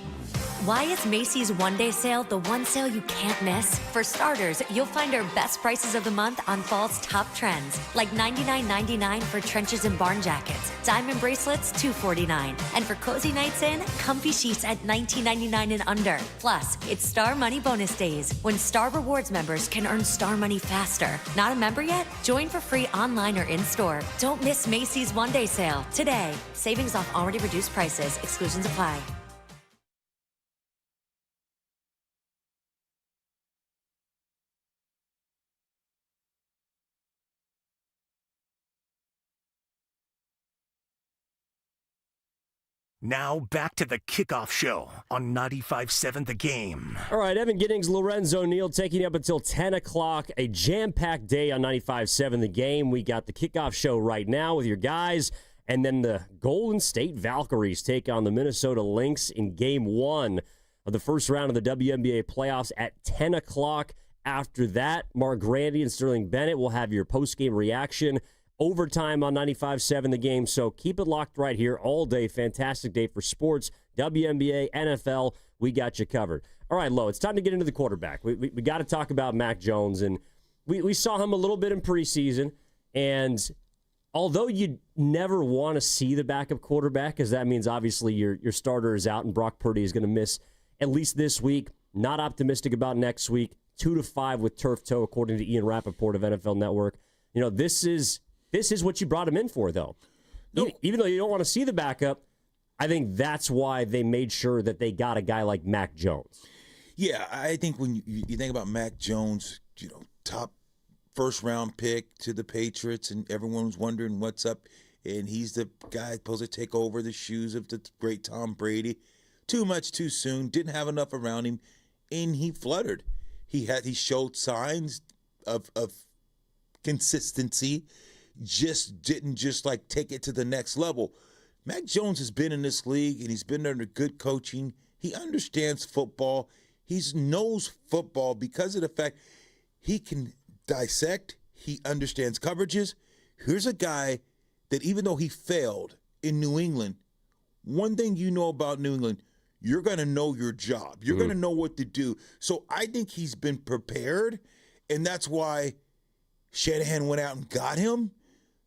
Why is Macy's one-day sale the one sale you can't miss? For starters, you'll find our best prices of the month on fall's top trends, like $99.99 for trenches and barn jackets, diamond bracelets $249, and for cozy nights in, comfy sheets at $19.99 and under. Plus, it's Star Money Bonus Days, when Star Rewards members can earn Star Money faster. Not a member yet? Join for free online or in-store. Don't miss Macy's one-day sale today. Savings off already reduced prices. Exclusions apply. Now back to the Kickoff Show on 95.7 The Game. All right, Evan Giddings, Lorenzo Neal taking you up until 10 o'clock. A jam-packed day on 95.7 The Game. We got the Kickoff Show right now with your guys. And then the Golden State Valkyries take on the Minnesota Lynx in Game 1 of the first round of the WNBA playoffs at 10 o'clock. After that, Mark Grandy and Sterling Bennett will have your post-game reaction. Overtime on 95.7 The Game, so keep it locked right here all day. Fantastic day for sports, WNBA, NFL. We got you covered. All right, Lo, it's time to get into the quarterback. We got to talk about Mac Jones, and we saw him a little bit in preseason, and although you never want to see the backup quarterback because that means obviously your starter is out and Brock Purdy is going to miss at least this week. Not optimistic about next week. 2-5 with turf toe, according to Ian Rappaport of NFL Network. This is what you brought him in for, though. No. Even though you don't want to see the backup, I think that's why they made sure that they got a guy like Mac Jones. Yeah, I think when you think about Mac Jones, top first-round pick to the Patriots, and everyone's wondering what's up, and he's the guy supposed to take over the shoes of the great Tom Brady. Too much too soon, didn't have enough around him, and he fluttered. He showed signs of consistency, didn't take it to the next level. Mac Jones has been in this league, and he's been under good coaching. He understands football. He knows football because of the fact he can dissect. He understands coverages. Here's a guy that even though he failed in New England, one thing you know about New England, you're going to know your job. You're going to know what to do. So I think he's been prepared, and that's why Shanahan went out and got him.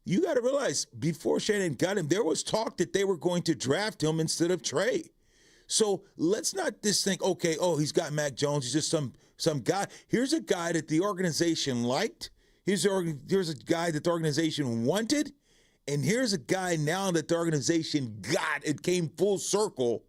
You got to realize, before Shanahan got him, there was talk that they were going to draft him instead of Trey. So let's not just think, okay, he's got Mac Jones. He's just some guy. Here's a guy that the organization liked. Here's a guy that the organization wanted. And here's a guy now that the organization got. It came full circle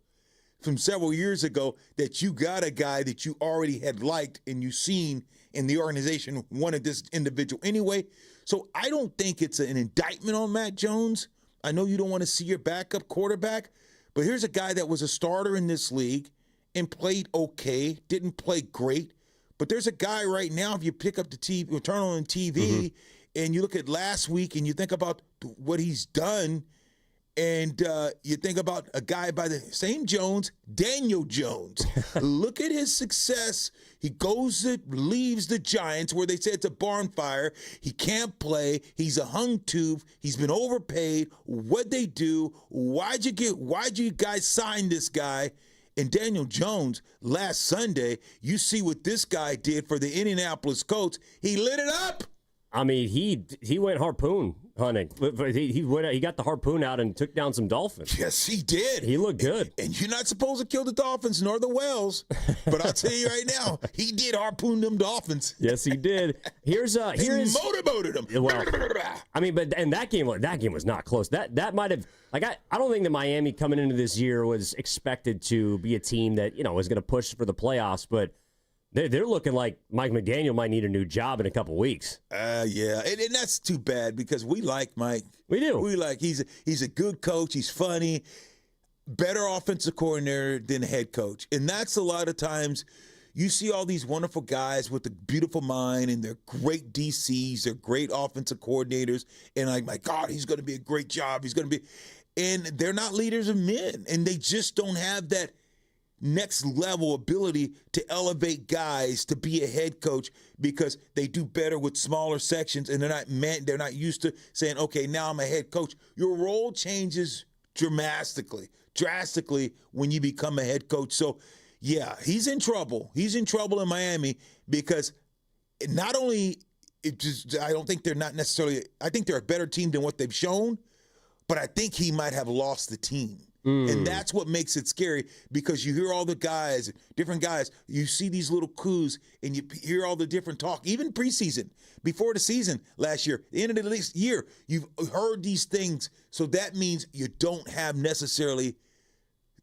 from several years ago that you got a guy that you already had liked and you seen, and the organization wanted this individual anyway. So I don't think it's an indictment on Mac Jones. I know you don't want to see your backup quarterback, but here's a guy that was a starter in this league and played okay, didn't play great. But there's a guy right now, if you pick up the TV, turn on TV, and you look at last week and you think about what he's done, and you think about a guy by the same Jones, Daniel Jones. Look at his success. He leaves the Giants where they say it's a barn fire. He can't play. He's a hung tooth. He's been overpaid. What'd they do? Why'd you guys sign this guy? And Daniel Jones, last Sunday, you see what this guy did for the Indianapolis Colts. He lit it up. I mean, he went harpoon hunting. He got the harpoon out and took down some dolphins. Yes, he did. He looked good. And you're not supposed to kill the dolphins nor the whales, but I'll tell you right now, he did harpoon them dolphins. Yes, he did. He motorboated them. Well, I mean, that game was not close. That might have I don't think that Miami coming into this year was expected to be a team that was going to push for the playoffs, but. They're looking like Mike McDaniel might need a new job in a couple weeks. Yeah, and that's too bad because we like Mike. We do. We like he's a good coach. He's funny, better offensive coordinator than head coach, and that's a lot of times you see all these wonderful guys with a beautiful mind and they're great DCs, they're great offensive coordinators, and like my God, he's going to be a great job. He's going to be, and they're not leaders of men, and they just don't have that next level ability to elevate guys to be a head coach because they do better with smaller sections and they're not used to saying, okay, now I'm a head coach. Your role changes drastically when you become a head coach. So yeah, he's in trouble. He's in trouble in Miami because not only I think they're a better team than what they've shown, but I think he might have lost the team. And that's what makes it scary because you hear all the guys, different guys, you see these little coups and you hear all the different talk, even preseason, before the season last year, the end of the year, you've heard these things. So that means you don't have necessarily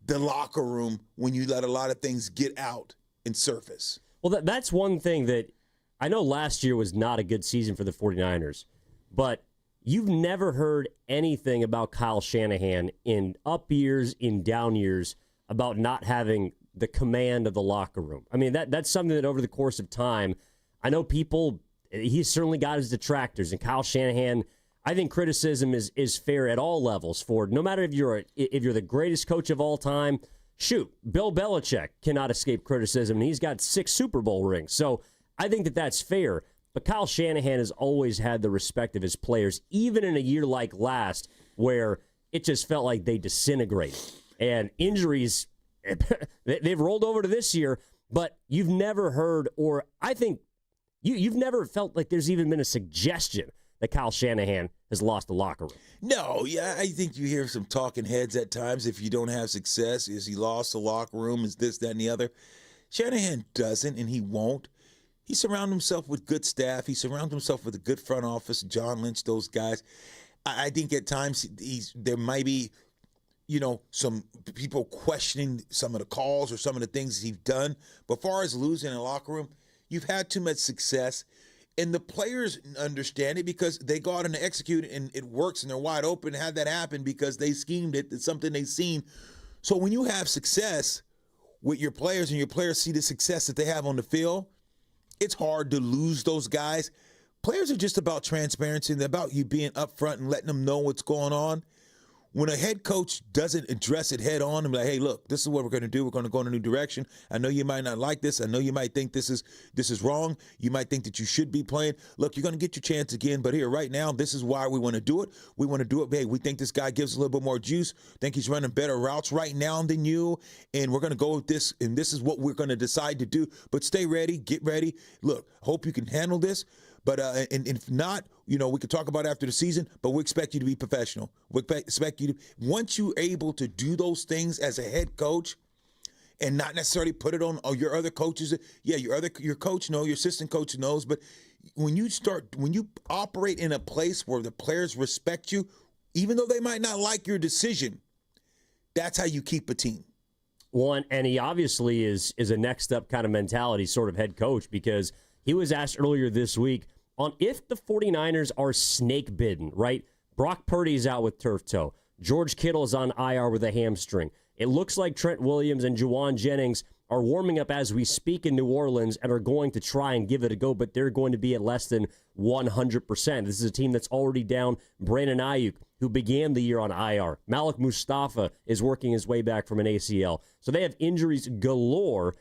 the locker room when you let a lot of things get out and surface. Well, that's one thing that I know last year was not a good season for the 49ers, but you've never heard anything about Kyle Shanahan in up years, in down years, about not having the command of the locker room. I mean, that's something that over the course of time, I know he's certainly got his detractors, and Kyle Shanahan, I think criticism is fair at all levels for no matter if you're the greatest coach of all time. Shoot, Bill Belichick cannot escape criticism, and he's got 6 Super Bowl rings. So I think that's fair. But Kyle Shanahan has always had the respect of his players, even in a year like last, where it just felt like they disintegrated. And injuries, they've rolled over to this year, but you've never heard, or I think you've never felt like there's even been a suggestion that Kyle Shanahan has lost the locker room. No, yeah, I think you hear some talking heads at times. If you don't have success, is he lost the locker room? Is this, that, and the other? Shanahan doesn't, and he won't. He surrounded himself with good staff. He surrounded himself with a good front office, John Lynch, those guys. I think at times there might be, some people questioning some of the calls or some of the things he's done. But as far as losing in the locker room, you've had too much success. And the players understand it because they go out and execute it, and it works, and they're wide open. Had that happen because they schemed it. It's something they've seen. So when you have success with your players and your players see the success that they have on the field, it's hard to lose those guys. Players are just about transparency, and they're about you being upfront and letting them know what's going on. When a head coach doesn't address it head on and be like, hey, look, this is what we're going to do. We're going to go in a new direction. I know you might not like this. I know you might think this is wrong. You might think that you should be playing. Look, you're going to get your chance again, but here, right now, this is why we want to do it. We want to do it. Hey, we think this guy gives a little bit more juice. Think he's running better routes right now than you, and we're going to go with this, and this is what we're going to decide to do. But stay ready. Get ready. Look, hope you can handle this. But and if not, we could talk about it after the season, but we expect you to be professional. We expect you to, once you're able to do those things as a head coach and not necessarily put it on your other coaches. Yeah, your coach knows, your assistant coach knows, but when you operate in a place where the players respect you, even though they might not like your decision, that's how you keep a team. One, and he obviously is a next up kind of mentality sort of head coach, because he was asked earlier this week on if the 49ers are snake bitten, right? Brock Purdy's out with turf toe. George Kittle's on IR with a hamstring. It looks like Trent Williams and Juwan Jennings are warming up as we speak in New Orleans and are going to try and give it a go, but they're going to be at less than 100%. This is a team that's already down Brandon Ayuk, who began the year on IR. Malik Mustafa is working his way back from an ACL. So they have injuries galore.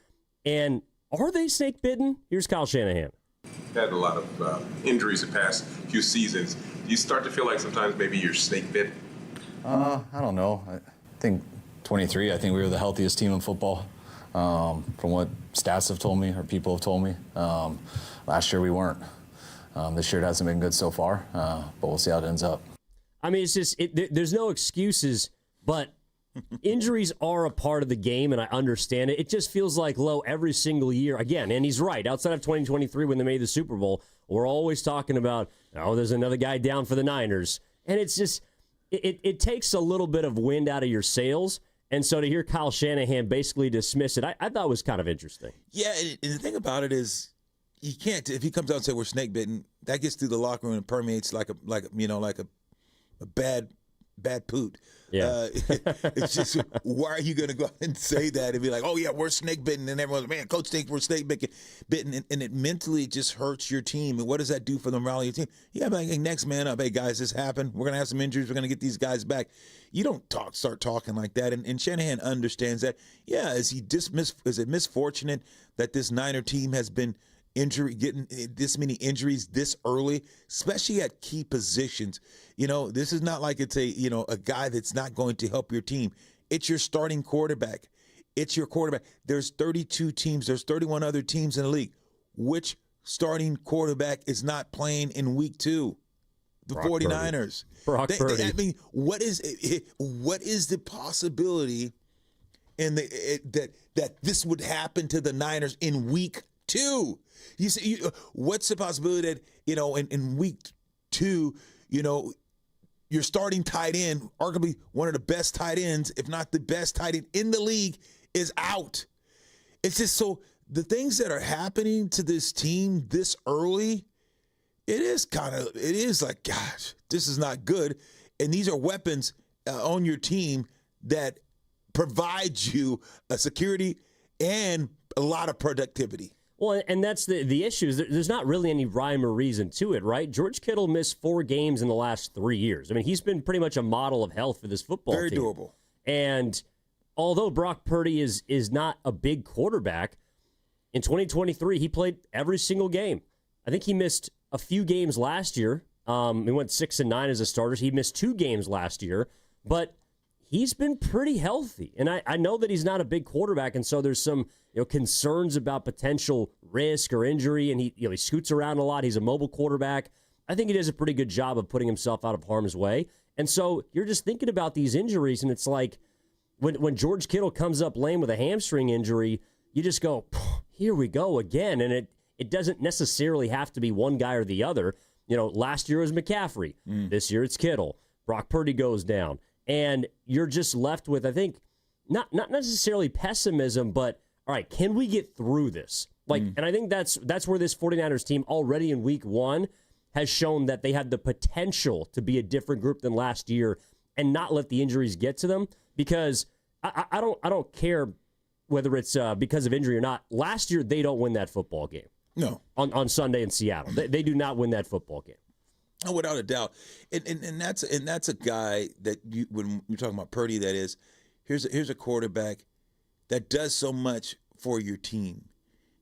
And are they snake bitten? Here's Kyle Shanahan. Had a lot of injuries the past few seasons. Do you start to feel like sometimes maybe you're snake bitten? I don't know. I think 23, I think we were the healthiest team in football. From what stats have told me or people have told me. Last year we weren't. This year it hasn't been good so far, but we'll see how it ends up. I mean, it's just, there's no excuses, but injuries are a part of the game, and I understand it. It just feels like low every single year. Again, and he's right. Outside of 2023 when they made the Super Bowl, we're always talking about, there's another guy down for the Niners. And it's just, it takes a little bit of wind out of your sails. And so to hear Kyle Shanahan basically dismiss it, I thought was kind of interesting. Yeah, and the thing about it is, you can't, if he comes out and says we're snake bitten, that gets through the locker room and permeates like a bad poot. Yeah. It's just, why are you going to go out and say that and be like, oh, yeah, we're snake bitten, and everyone's, man, coach thinks we're snake bitten, and it mentally just hurts your team. And what does that do for the morale of your team? Yeah, like, hey, next man up. Hey, guys, this happened. We're going to have some injuries. We're going to get these guys back. You don't start talking like that. And Shanahan understands that. Yeah, is it misfortunate that this Niner team has been getting this many injuries this early, especially at key positions? This is not like it's a guy that's not going to help your team. It's your starting quarterback. It's your quarterback. There's 32 teams. There's 31 other teams in the league. Which starting quarterback is not playing in week 2? The Brock 49ers. Purdy. I mean, what is the possibility that this would happen to the Niners in week 2? You see, what's the possibility that in week 2, your starting tight end, arguably one of the best tight ends, if not the best tight end in the league, is out? It's just so the things that are happening to this team this early, it is like, gosh, this is not good. And these are weapons on your team that provide you a security and a lot of productivity. Well, and that's the issue. Is there's not really any rhyme or reason to it, right? George Kittle missed 4 games in the last 3 years. I mean, he's been pretty much a model of health for this football team. Very durable. And although Brock Purdy is not a big quarterback, in 2023, he played every single game. I think he missed a few games last year. He went 6-9 as a starter. He missed 2 games last year, but he's been pretty healthy. And I know that he's not a big quarterback, and so there's some concerns about potential risk or injury, and he scoots around a lot. He's a mobile quarterback. I think he does a pretty good job of putting himself out of harm's way. And so you're just thinking about these injuries, and it's like when George Kittle comes up lame with a hamstring injury, you just go, here we go again. And it doesn't necessarily have to be one guy or the other. Last year was McCaffrey. This year it's Kittle. Brock Purdy goes down. And you're just left with, I think, not necessarily pessimism, but, all right, can we get through this? And I think that's where this 49ers team already in week 1 has shown that they have the potential to be a different group than last year and not let the injuries get to them, because I don't care whether it's because of injury or not. Last year, they don't win that football game. No. On Sunday in Seattle. They do not win that football game. Oh, without a doubt. And that's a guy that when you're talking about Purdy, that is, here's a quarterback that does so much for your team.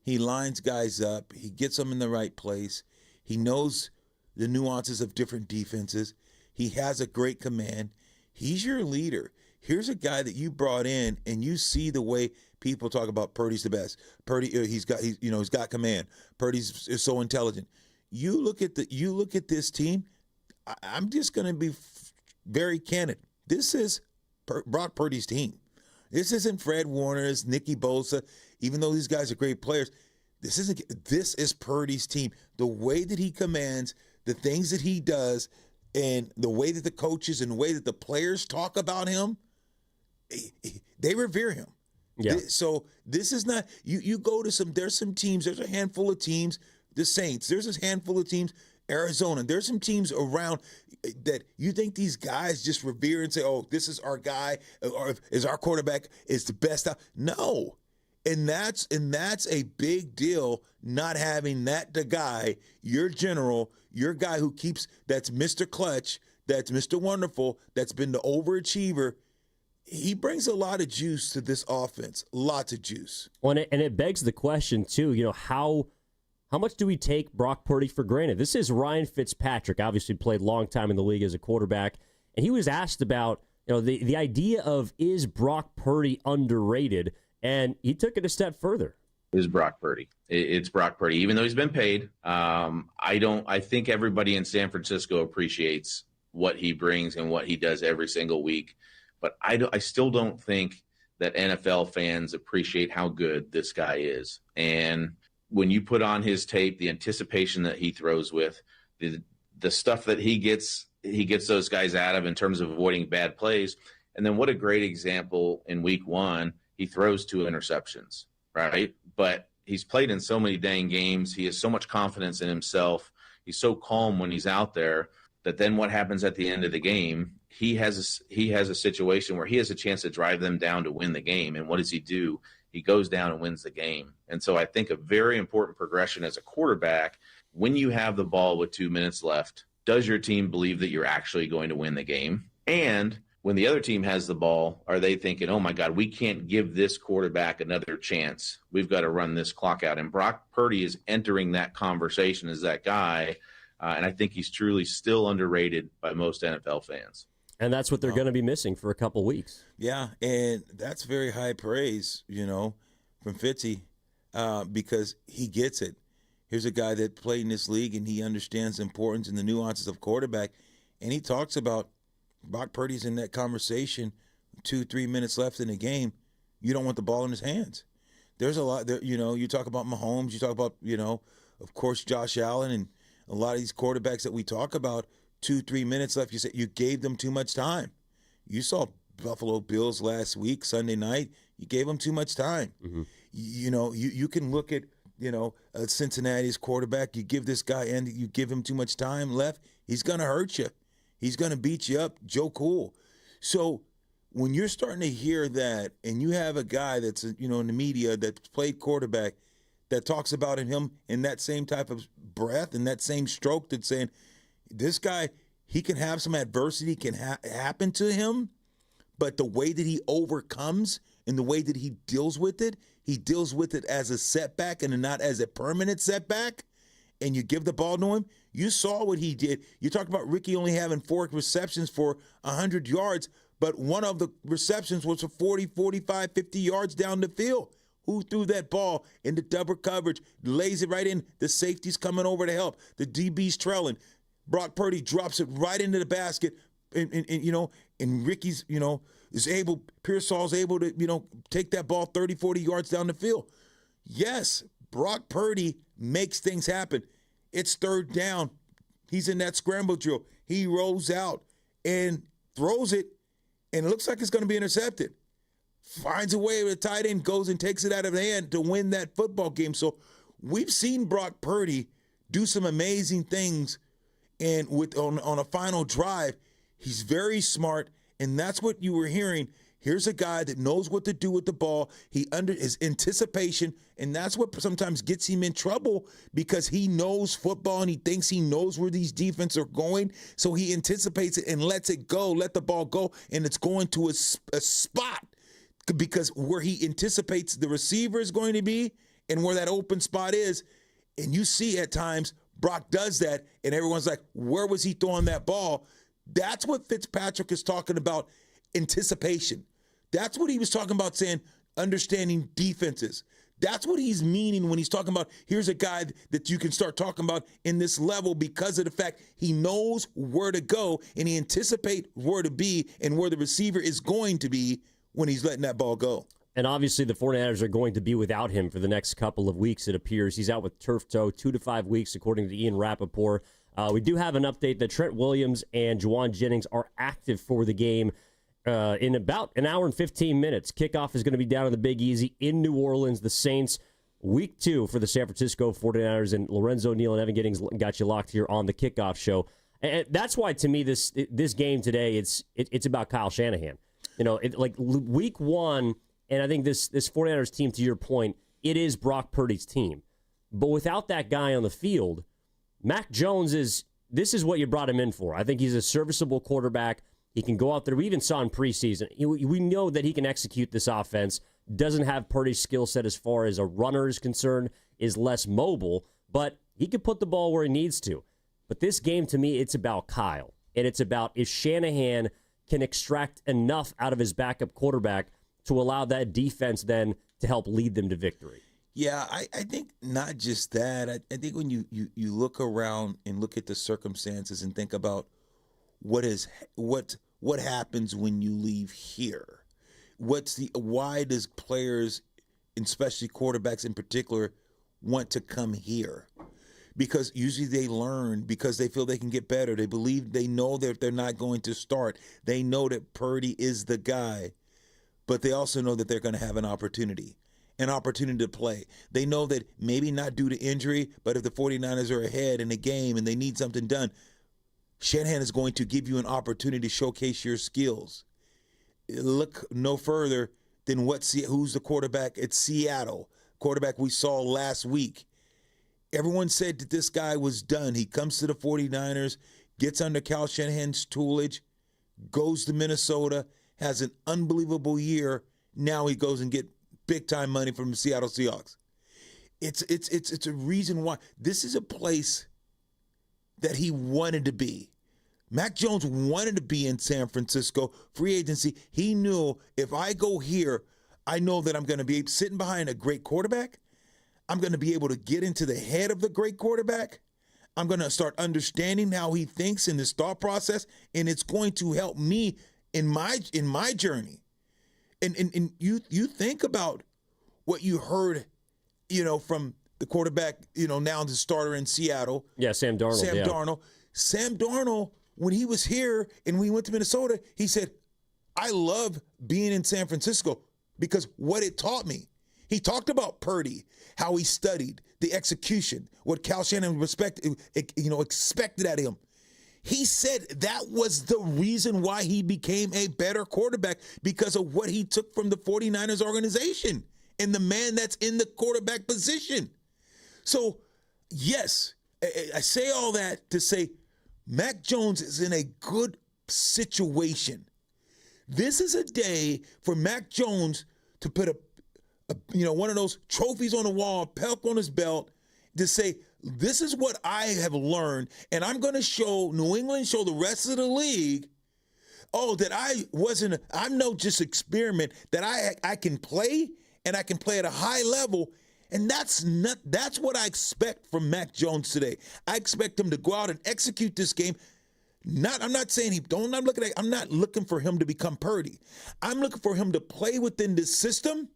He lines guys up. He gets them in the right place. He knows the nuances of different defenses. He has a great command. He's your leader. Here's a guy that you brought in, and you see the way people talk about Purdy's the best. Purdy, he's got command. Purdy's is so intelligent. You look at this team. I'm just going to be very candid. This is Brock Purdy's team. This isn't Fred Warner's, Nicky Bosa. Even though these guys are great players, this is Purdy's team. The way that he commands, the things that he does, and the way that the coaches and the way that the players talk about him, they revere him. Yeah. So this is not, you go to there's some teams, there's a handful of teams, the Saints, there's a handful of teams, Arizona, there's some teams around that you think these guys just revere and say, oh, this is our guy, or is our quarterback is the best out. No. And that's a big deal, not having the guy, your general, your guy who that's Mr. Clutch, that's Mr. Wonderful, that's been the overachiever. He brings a lot of juice to this offense, lots of juice. Well, and it begs the question, too, how much do we take Brock Purdy for granted? This is Ryan Fitzpatrick, obviously played a long time in the league as a quarterback, and he was asked about the idea of, is Brock Purdy underrated? And he took it a step further. Is Brock Purdy. It's Brock Purdy. Even though he's been paid, I think everybody in San Francisco appreciates what he brings and what he does every single week. But I still don't think that NFL fans appreciate how good this guy is. And when you put on his tape, the anticipation that he throws with, the stuff that he gets those guys out of in terms of avoiding bad plays. And then what a great example in week 1. He throws 2 interceptions, right? But he's played in so many dang games. He has so much confidence in himself. He's so calm when he's out there that then what happens at the end of the game, he has a situation where he has a chance to drive them down to win the game. And what does he do? He goes down and wins the game. And so I think a very important progression as a quarterback, when you have the ball with 2 minutes left, does your team believe that you're actually going to win the game? And when the other team has the ball, are they thinking, oh, my God, we can't give this quarterback another chance. We've got to run this clock out. And Brock Purdy is entering that conversation as that guy, and I think he's truly still underrated by most NFL fans. And that's what they're going to be missing for a couple weeks. Yeah, and that's very high praise, from Fitzy, because he gets it. Here's a guy that played in this league, and he understands the importance and the nuances of quarterback, and he talks about Brock Purdy's in that conversation, 2-3 minutes left in the game. You don't want the ball in his hands. There's a lot there, you talk about Mahomes, you talk about, of course, Josh Allen, and a lot of these quarterbacks that we talk about, 2-3 minutes left. You said you gave them too much time. You saw Buffalo Bills last week, Sunday night. You gave them too much time. Mm-hmm. You can look at, Cincinnati's quarterback. You give this guy and you give him too much time left, he's going to hurt you. He's going to beat you up, Joe Cool. So when you're starting to hear that and you have a guy that's, in the media that's played quarterback that talks about him in that same type of breath and that same stroke that's saying, this guy, he can have some adversity can happen to him, but the way that he overcomes and the way that he deals with it as a setback and not as a permanent setback, and you give the ball to him. You saw what he did. You talked about Ricky only having 4 receptions for 100 yards, but one of the receptions was for 40, 45, 50 yards down the field. Who threw that ball into double coverage, lays it right in? The safety's coming over to help. The DB's trailing. Brock Purdy drops it right into the basket, and Ricky's, Pearsall's able to, take that ball 30, 40 yards down the field. Yes, Brock Purdy makes things happen. It's third down. He's in that scramble drill. He rolls out and throws it, and it looks like it's going to be intercepted. Finds a way with a tight end, goes and takes it out of the hand to win that football game. So we've seen Brock Purdy do some amazing things, and on a final drive, he's very smart, and that's what you were hearing. Here's a guy that knows what to do with the ball. His anticipation, and that's what sometimes gets him in trouble because he knows football and he thinks he knows where these defenses are going. So he anticipates it and lets it go, let the ball go, and it's going to a spot because where he anticipates the receiver is going to be and where that open spot is. And you see at times Brock does that, and everyone's like, where was he throwing that ball? That's what Fitzpatrick is talking about, anticipation. That's what he was talking about saying, understanding defenses. That's what he's meaning when he's talking about here's a guy that you can start talking about in this level because of the fact he knows where to go and he anticipates where to be and where the receiver is going to be when he's letting that ball go. And obviously the 49ers are going to be without him for the next couple of weeks, it appears. He's out with turf toe, 2 to 5 weeks, according to Ian Rappaport. We do have an update that Trent Williams and Juwan Jennings are active for the game in about an hour and 15 minutes. Kickoff is going to be down in the Big Easy in New Orleans. The Saints, week 2 for the San Francisco 49ers, and Lorenzo Neal and Evan Giddings got you locked here on the Kickoff show. And that's why, to me, this game today, it's about Kyle Shanahan. Like week 1, and I think this 49ers team, to your point, it is Brock Purdy's team. But without that guy on the field, Mac Jones this is what you brought him in for. I think he's a serviceable quarterback. He can go out there. We even saw in preseason. We know that he can execute this offense. Doesn't have Purdy's skill set as far as a runner is concerned, is less mobile, but he can put the ball where he needs to. But this game, to me, it's about Kyle. And it's about if Shanahan can extract enough out of his backup quarterback to allow that defense then to help lead them to victory. Yeah, I think not just that. I think when you look around and look at the circumstances and think about what happens when you leave here, why does players, especially quarterbacks in particular, want to come here? Because usually they learn because they feel they can get better. They know that they're not going to start. They know that Purdy is the guy, but they also know that they're going to have an opportunity to play. They know that maybe not due to injury, but if the 49ers are ahead in the game and they need something done, Shanahan is going to give you an opportunity to showcase your skills. Look no further than who's the quarterback at Seattle, quarterback we saw last week. Everyone said that this guy was done. He comes to the 49ers, gets under Kyle Shanahan's tutelage, goes to Minnesota, has an unbelievable year. Now he goes and get big-time money from the Seattle Seahawks. It's a reason why. This is a place that he wanted to be. Mac Jones wanted to be in San Francisco, free agency. He knew if I go here, I know that I'm going to be sitting behind a great quarterback. I'm going to be able to get into the head of the great quarterback. I'm going to start understanding how he thinks in his thought process, and it's going to help me in my journey. And you think about what you heard, from the quarterback, now the starter in Seattle. Yeah, Sam Darnold. Sam Darnold, when he was here and we went to Minnesota, he said, I love being in San Francisco because what it taught me. He talked about Purdy, how he studied, the execution, what Kyle Shanahan expected at him. He said that was the reason why he became a better quarterback because of what he took from the 49ers organization and the man that's in the quarterback position. So, yes, I say all that to say Mac Jones is in a good situation. This is a day for Mac Jones to put one of those trophies on the wall, pelt on his belt, to say, this is what I have learned, and I'm going to show New England, show the rest of the league, that I'm no just experiment, that I can play, and I can play at a high level, And that's what I expect from Mac Jones today. I expect him to go out and execute this game. I'm not looking for him to become Purdy. I'm looking for him to play within this system.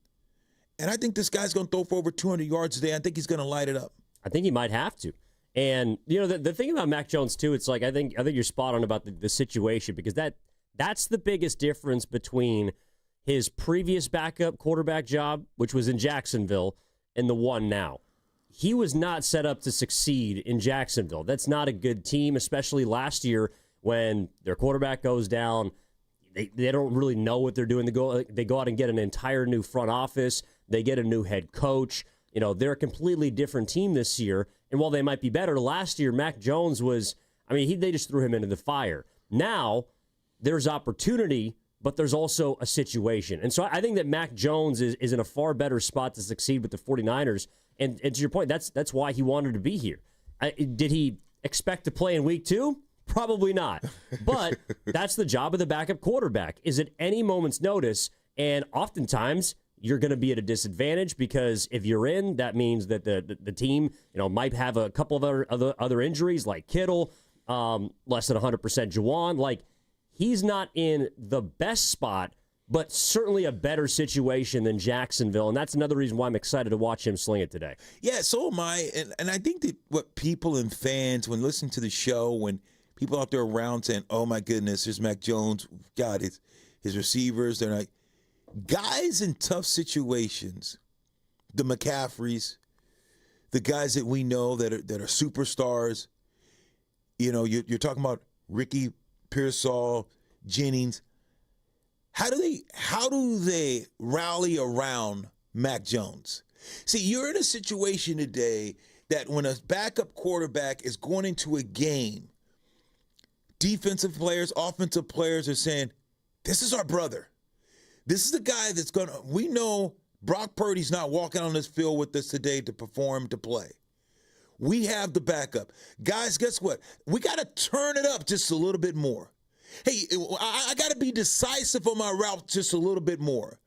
And I think this guy's going to throw for over 200 yards today. I think he's going to light it up. I think he might have to. And, the thing about Mac Jones, too, it's like I think you're spot on about the situation, because that's the biggest difference between his previous backup quarterback job, which was in Jacksonville, and the one now. He was not set up to succeed in Jacksonville. That's not a good team, especially last year when their quarterback goes down. They don't really know what they're doing. They go out and get an entire new front office. They get a new head coach. They're a completely different team this year. And while they might be better, last year Mac Jones they just threw him into the fire. Now there's opportunity, but there's also a situation. And so I think that Mac Jones is in a far better spot to succeed with the 49ers. And to your point, that's why he wanted to be here. Did he expect to play in week 2? Probably not. But that's the job of the backup quarterback, is at any moment's notice. And oftentimes you're going to be at a disadvantage, because if you're in, that means that the team might have a couple of other injuries, like Kittle, less than 100% Juwan. Like, he's not in the best spot, but certainly a better situation than Jacksonville. And that's another reason why I'm excited to watch him sling it today. Yeah, so am I. And I think that what people and fans, when listening to the show, when people out there around saying, oh, my goodness, there's Mac Jones, God, his receivers, they're like, guys in tough situations, the McCaffreys, the guys that we know that are superstars, you're talking about Ricky Pearsall, Jennings. How do they rally around Mac Jones? See, you're in a situation today that when a backup quarterback is going into a game, defensive players, offensive players are saying, this is our brother. This is the guy that's we know Brock Purdy's not walking on this field with us today to perform, to play. We have the backup. Guys, guess what? We got to turn it up just a little bit more. Hey, I got to be decisive on my route just a little bit more.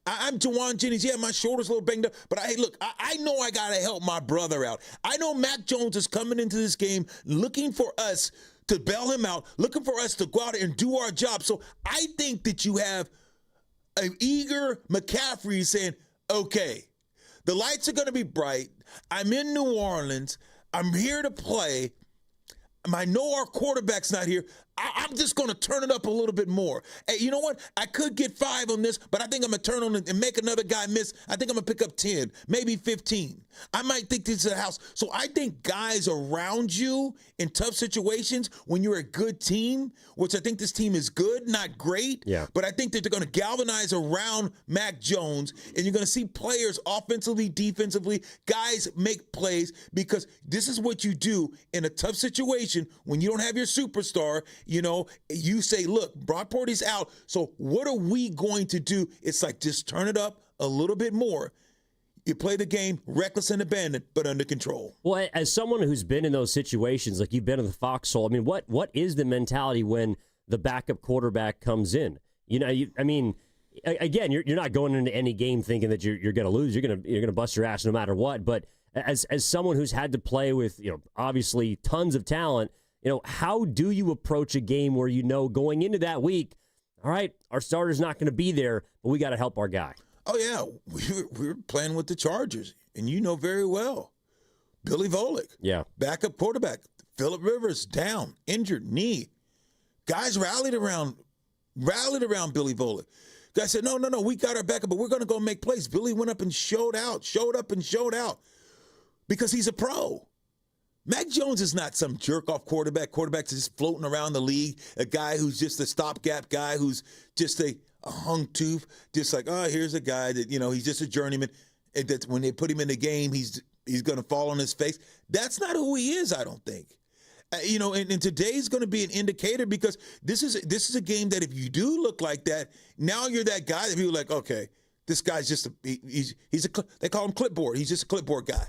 I'm Juwan Jennings. Yeah, my shoulder's a little banged up. But hey, look, I know I got to help my brother out. I know Mac Jones is coming into this game looking for us to bail him out, looking for us to go out and do our job. So I think that you have an eager McCaffrey saying, okay, the lights are going to be bright. I'm in New Orleans. I'm here to play. I know our quarterback's not here. I'm just going to turn it up a little bit more. Hey, you know what? I could get 5 on this, but I think I'm going to turn on it and make another guy miss. I think I'm going to pick up 10, maybe 15. I might think this is a house. So I think guys around you in tough situations, when you're a good team, which I think this team is good, not great, but I think that they're going to galvanize around Mac Jones, and you're going to see players offensively, defensively, guys make plays, because this is what you do in a tough situation when you don't have your superstar. You say, look, Brock Purdy's out, so what are we going to do? It's like, just turn it up a little bit more. You play the game reckless and abandoned, but under control. Well, as someone who's been in those situations, like you've been in the foxhole, I mean, what is the mentality when the backup quarterback comes in? Again, you're not going into any game thinking that you're going to lose. You're going to bust your ass no matter what. But as someone who's had to play with, obviously tons of talent, how do you approach a game where going into that week, all right, our starter's not going to be there, but we got to help our guy? Oh, yeah. We were playing with the Chargers, and you know very well. Billy Volek, backup quarterback. Phillip Rivers, down, injured, knee. Guys rallied around Billy Volek. Guys said, no, we got our backup, but we're going to go make plays. Billy went up and showed out because he's a pro. Mac Jones is not some jerk-off quarterback that's just floating around the league, a guy who's just a stopgap guy who's just a hung tooth, just like, oh, here's a guy that, he's just a journeyman, and that when they put him in the game, he's going to fall on his face. That's not who he is, I don't think. And today's going to be an indicator, because this is a game that if you do look like that, now you're that guy that people are like, okay, this guy's just they call him clipboard. He's just a clipboard guy.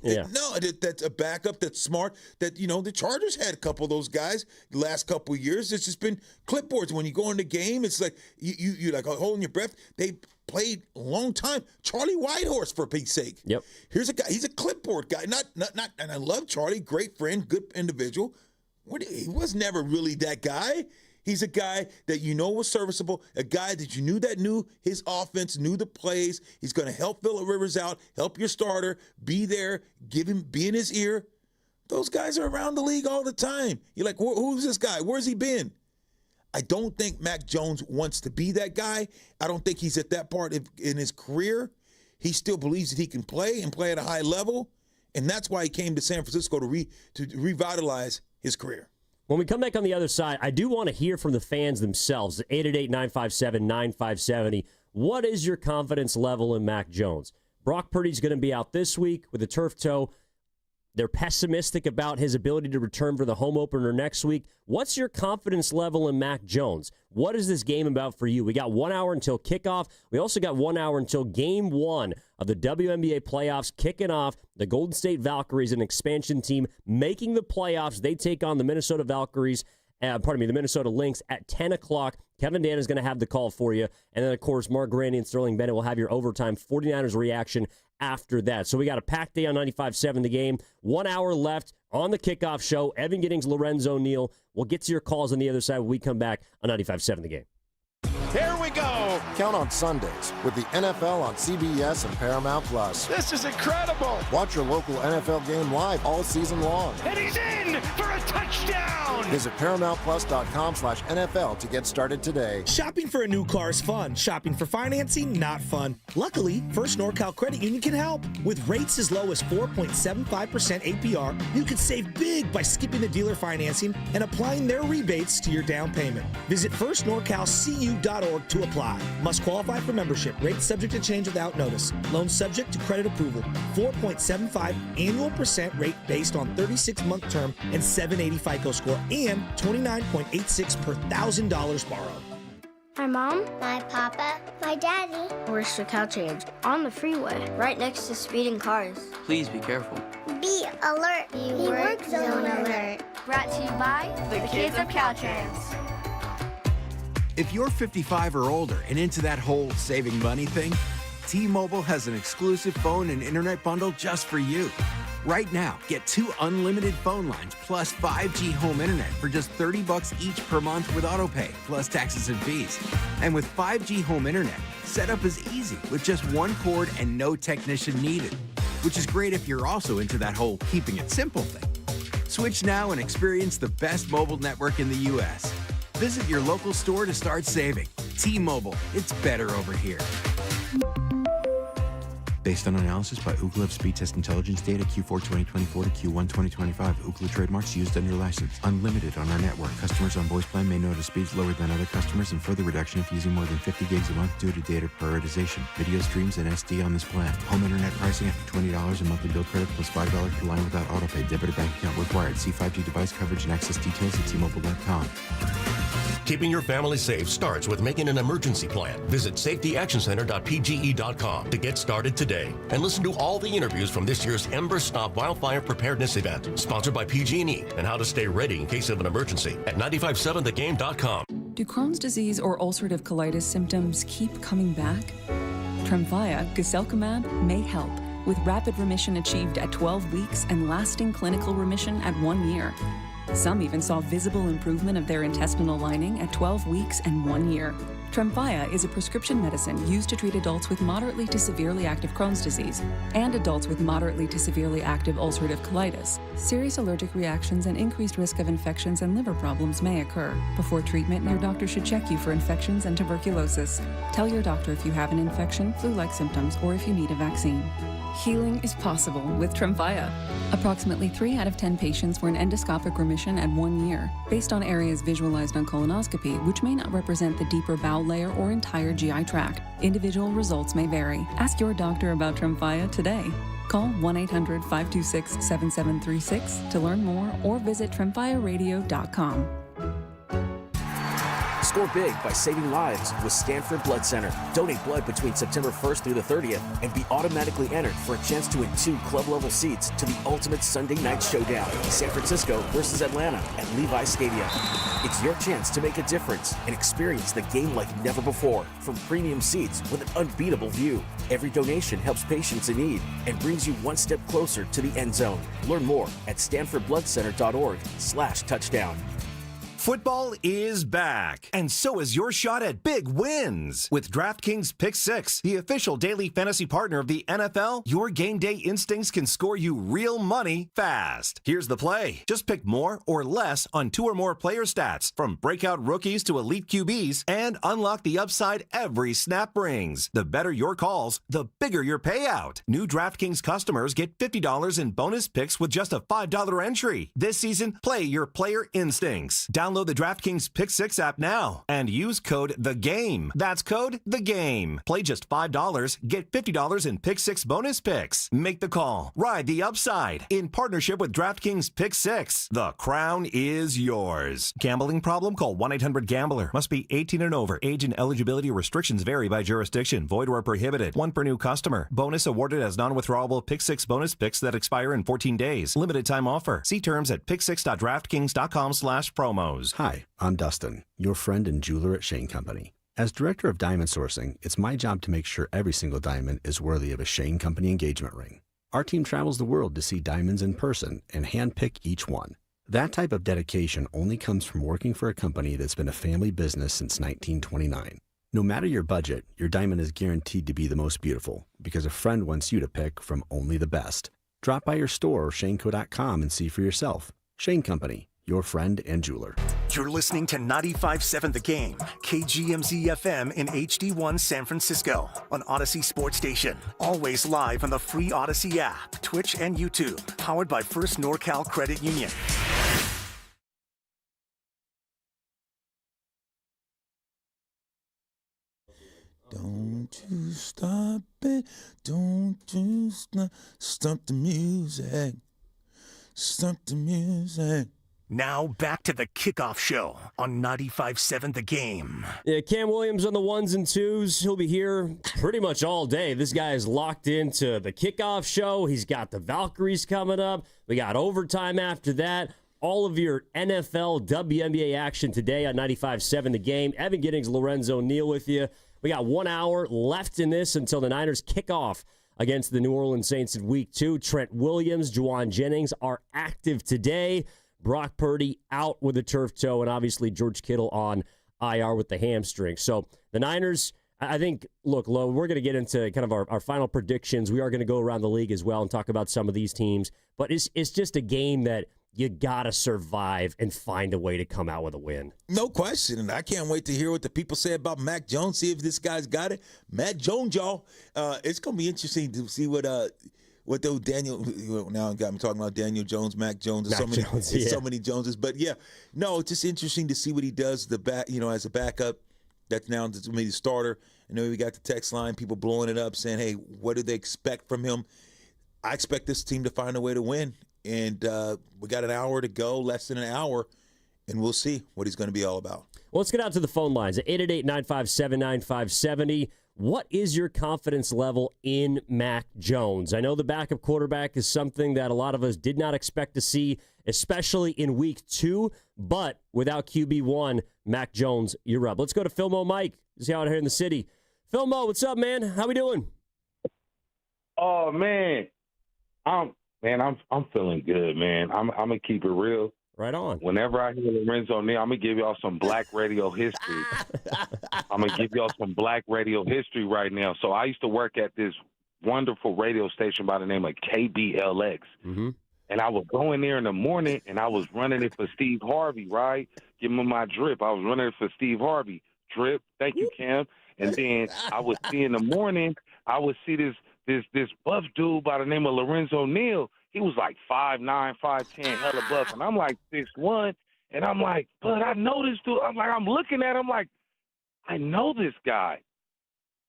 Yeah. No, that's a backup that's smart. That, the Chargers had a couple of those guys the last couple of years. It's just been clipboards. When you go in the game, it's like you're like holding your breath. They played a long time. Charlie Whitehorse, for Pete's sake. Yep. Here's a guy. He's a clipboard guy. Not. And I love Charlie. Great friend. Good individual. He was never really that guy. He's a guy that was serviceable, a guy that knew his offense, knew the plays. He's going to help Phillip Rivers out, help your starter, be there, be in his ear. Those guys are around the league all the time. You're like, who's this guy? Where's he been? I don't think Mac Jones wants to be that guy. I don't think he's at that part in his career. He still believes that he can play and play at a high level, and that's why he came to San Francisco to revitalize his career. When we come back on the other side, I do want to hear from the fans themselves. 888-957-9570. What is your confidence level in Mac Jones? Brock Purdy's going to be out this week with a turf toe. They're pessimistic about his ability to return for the home opener next week. What's your confidence level in Mac Jones? What is this game about for you? We got 1 hour until kickoff. We also got 1 hour until game 1 of the WNBA playoffs kicking off. The Golden State Valkyries, an expansion team, making the playoffs. They take on the Minnesota Valkyries, the Minnesota Lynx at 10 o'clock. Kevin Dan is going to have the call for you. And then, of course, Mark Grandy and Sterling Bennett will have your overtime 49ers reaction after that. So we got a packed day on 95.7 The Game. 1 hour left on the kickoff show. Evan Giddings, Lorenzo Neal. We'll get to your calls on the other side when we come back on 95.7 The Game. Here we go. Count on Sundays with the NFL on CBS and Paramount Plus. This is incredible. Watch your local NFL game live all season long. And he's in for a touchdown. Visit ParamountPlus.com/NFL to get started today. Shopping for a new car is fun. Shopping for financing, not fun. Luckily, First NorCal Credit Union can help. With rates as low as 4.75% APR, you can save big by skipping the dealer financing and applying their rebates to your down payment. Visit firstnorcalcu.org to apply. Must qualify for membership. Rates subject to change without notice. Loan subject to credit approval. 4.75 annual percent rate based on 36-month term and 780 FICO score and 29.86 per $1,000 borrowed. My mom, my papa, my daddy. Where's the Caltrans? On the freeway, right next to speeding cars. Please be careful. Be alert. Be work zone alert. Brought to you by the kids of Caltrans. If you're 55 or older and into that whole saving money thing, T-Mobile has an exclusive phone and internet bundle just for you. Right now, get 2 unlimited phone lines plus 5G home internet for just $30 each per month with autopay, plus taxes and fees. And with 5G home internet, setup is easy with just 1 cord and no technician needed, which is great if you're also into that whole keeping it simple thing. Switch now and experience the best mobile network in the U.S. Visit your local store to start saving. T-Mobile, it's better over here. Based on analysis by Ookla Speed Test Intelligence data Q4 2024 to Q1 2025. Ookla trademarks used under license. Unlimited on our network. Customers on voice plan may notice speeds lower than other customers and further reduction if using more than 50 gigs a month due to data prioritization. Video streams and SD on this plan. Home internet pricing after $20 in monthly bill credit plus $5 per line without autopay. Debit or bank account required. See 5G device coverage and access details at T-Mobile.com. Keeping your family safe starts with making an emergency plan. Visit safetyactioncenter.pge.com to get started today. And listen to all the interviews from this year's Ember Stop Wildfire Preparedness event, sponsored by PG&E, and how to stay ready in case of an emergency at 957thegame.com. Do Crohn's disease or ulcerative colitis symptoms keep coming back? Tremfya, guselkumab, may help, with rapid remission achieved at 12 weeks and lasting clinical remission at 1 year. Some even saw visible improvement of their intestinal lining at 12 weeks and 1 year. Tremfya is a prescription medicine used to treat adults with moderately to severely active Crohn's disease and adults with moderately to severely active ulcerative colitis. Serious allergic reactions and increased risk of infections and liver problems may occur. Before treatment, your doctor should check you for infections and tuberculosis. Tell your doctor if you have an infection, flu-like symptoms, or if you need a vaccine. Healing is possible with Tremfya. Approximately 3 out of 10 patients were in endoscopic remission at 1 year, based on areas visualized on colonoscopy, which may not represent the deeper bowel layer or entire GI tract. Individual results may vary. Ask your doctor about Tremfya today. Call 1-800-526-7736 to learn more or visit tremfyaradio.com. Score big by saving lives with Stanford Blood Center. Donate blood between September 1st through the 30th and be automatically entered for a chance to win 2 club-level seats to the ultimate Sunday night showdown, San Francisco versus Atlanta at Levi Stadium. It's your chance to make a difference and experience the game like never before from premium seats with an unbeatable view. Every donation helps patients in need and brings you one step closer to the end zone. Learn more at stanfordbloodcenter.org/touchdown. Football is back, and so is your shot at big wins. With DraftKings Pick 6, the official daily fantasy partner of the NFL, your game day instincts can score you real money fast. Here's the play. Just pick more or less on 2 or more player stats, from breakout rookies to elite QBs, and unlock the upside every snap brings. The better your calls, the bigger your payout. New DraftKings customers get $50 in bonus picks with just a $5 entry. This season, play your player instincts. Download the DraftKings Pick 6 app now and use code THEGAME. That's code THEGAME. Play just $5, get $50 in Pick 6 bonus picks. Make the call. Ride the upside. In partnership with DraftKings Pick 6. The crown is yours. Gambling problem? Call 1-800-GAMBLER. Must be 18 and over. Age and eligibility restrictions vary by jurisdiction. Void where prohibited. 1 per new customer. Bonus awarded as non-withdrawable Pick 6 bonus picks that expire in 14 days. Limited time offer. See terms at pick6.draftkings.com/promos. Hi, I'm Dustin, your friend and jeweler at Shane Company. As director of diamond sourcing, it's my job to make sure every single diamond is worthy of a Shane Company engagement ring. Our team travels the world to see diamonds in person and handpick each one. That type of dedication only comes from working for a company that's been a family business since 1929. No matter your budget, your diamond is guaranteed to be the most beautiful because a friend wants you to pick from only the best. Drop by your store or shaneco.com and see for yourself. Shane Company, your friend and jeweler. You're listening to 95.7 The Game, KGMZ FM in HD1 San Francisco on Odyssey Sports Station. Always live on the free Odyssey app, Twitch, and YouTube. Powered by First NorCal Credit Union. Don't you stop it. Don't you stop the music. Stop the music. Now back to the Kickoff Show on 95.7 The Game. Yeah, Cam Williams on the 1s and 2s. He'll be here pretty much all day. This guy is locked into the Kickoff Show. He's got the Valkyries coming up. We got overtime after that. All of your NFL, WNBA action today on 95.7 The Game. Evan Giddings, Lorenzo Neal with you. We got 1 hour left in this until the Niners kick off against the New Orleans Saints in Week 2. Trent Williams, Juwan Jennings are active today. Brock Purdy out with a turf toe, and obviously George Kittle on IR with the hamstring. So the Niners, I think, look, Lo, we're going to get into kind of our final predictions. We are going to go around the league as well and talk about some of these teams. But it's just a game that you got to survive and find a way to come out with a win. No question. And I can't wait to hear what the people say about Mac Jones, see if this guy's got it. Mac Jones, y'all. It's going to be interesting to see what those Daniel, now got me talking about Daniel Jones, Mac Jones, so many Joneses. But yeah, no, it's just interesting to see what he does as a backup. That's now maybe the starter. And then we got the text line, people blowing it up, saying, hey, what do they expect from him? I expect this team to find a way to win. And we got an hour to go, less than an hour, and we'll see what he's going to be all about. Well, let's get out to the phone lines at 888-957-9570. What is your confidence level in Mac Jones? I know the backup quarterback is something that a lot of us did not expect to see, especially in Week 2. But without QB1, Mac Jones, you're up. Let's go to Philmo Mike. He's out here in the city. Philmo, what's up, man? How we doing? Oh, man. I'm feeling good, man. I'm going to keep it real. Right on. Whenever I hear Lorenzo Neal, I'm going to give y'all some black radio history. I'm going to give y'all some black radio history right now. So I used to work at this wonderful radio station by the name of KBLX. Mm-hmm. And I would go in there in the morning, and I was running it for Steve Harvey, right? Give him my drip. I was running it for Steve Harvey. Drip. Thank you, Cam. And then I would see in the morning, I would see this buff dude by the name of Lorenzo Neal. He was like 5'9", 5'10", hella buff. And I'm like 6'1", and I'm like, but I know this dude. I'm looking at him like, I know this guy.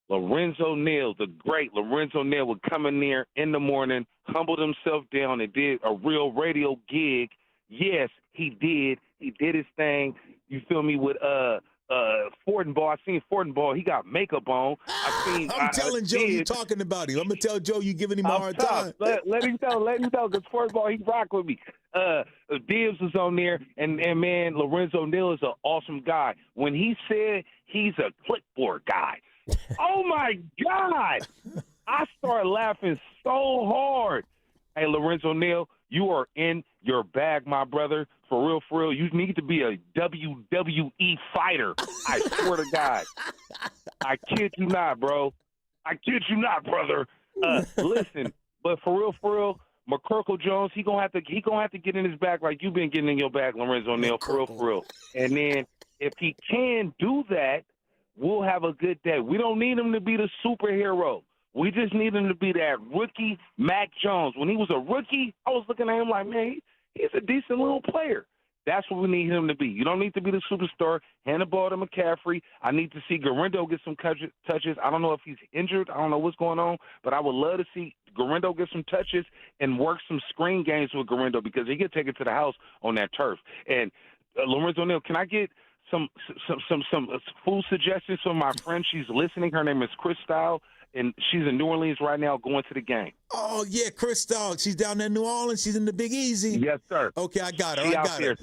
Lorenzo Neal, the great Lorenzo Neal, would come in there in the morning, humbled himself down, and did a real radio gig. Yes, he did. He did his thing. You feel me, with Fortenbaugh. I seen Fortenbaugh. He got makeup on. I'm telling Joe you talking about him. I'm going to tell Joe you giving him a hard time. Let him know, because Fortenbaugh, he rock with me. Dibs was on there, and man, Lorenzo Neal is an awesome guy. When he said he's a clipboard guy, oh, my God. I started laughing so hard. Hey, Lorenzo Neal, you are in your bag, my brother. For real, you need to be a WWE fighter. I swear to God. I kid you not, bro. I kid you not, brother. Listen, but for real, McCorkle Jones, he gonna have to get in his bag like you've been getting in your bag, Lorenzo Neal. For real. And then if he can do that, we'll have a good day. We don't need him to be the superhero. We just need him to be that rookie Mac Jones. When he was a rookie, I was looking at him like, man, he's a decent little player. That's what we need him to be. You don't need to be the superstar. Hand the ball to McCaffrey. I need to see Garendo get some touches. I don't know if he's injured. I don't know what's going on, but I would love to see Garendo get some touches and work some screen games with Garendo because he can take it to the house on that turf. And Lorenzo Neal, can I get some food suggestions from my friend? She's listening. Her name is Chris Style, and she's in New Orleans right now going to the game. Oh, yeah, Chris Style. She's down there in New Orleans. She's in the Big Easy. Yes, sir. Okay, I got her.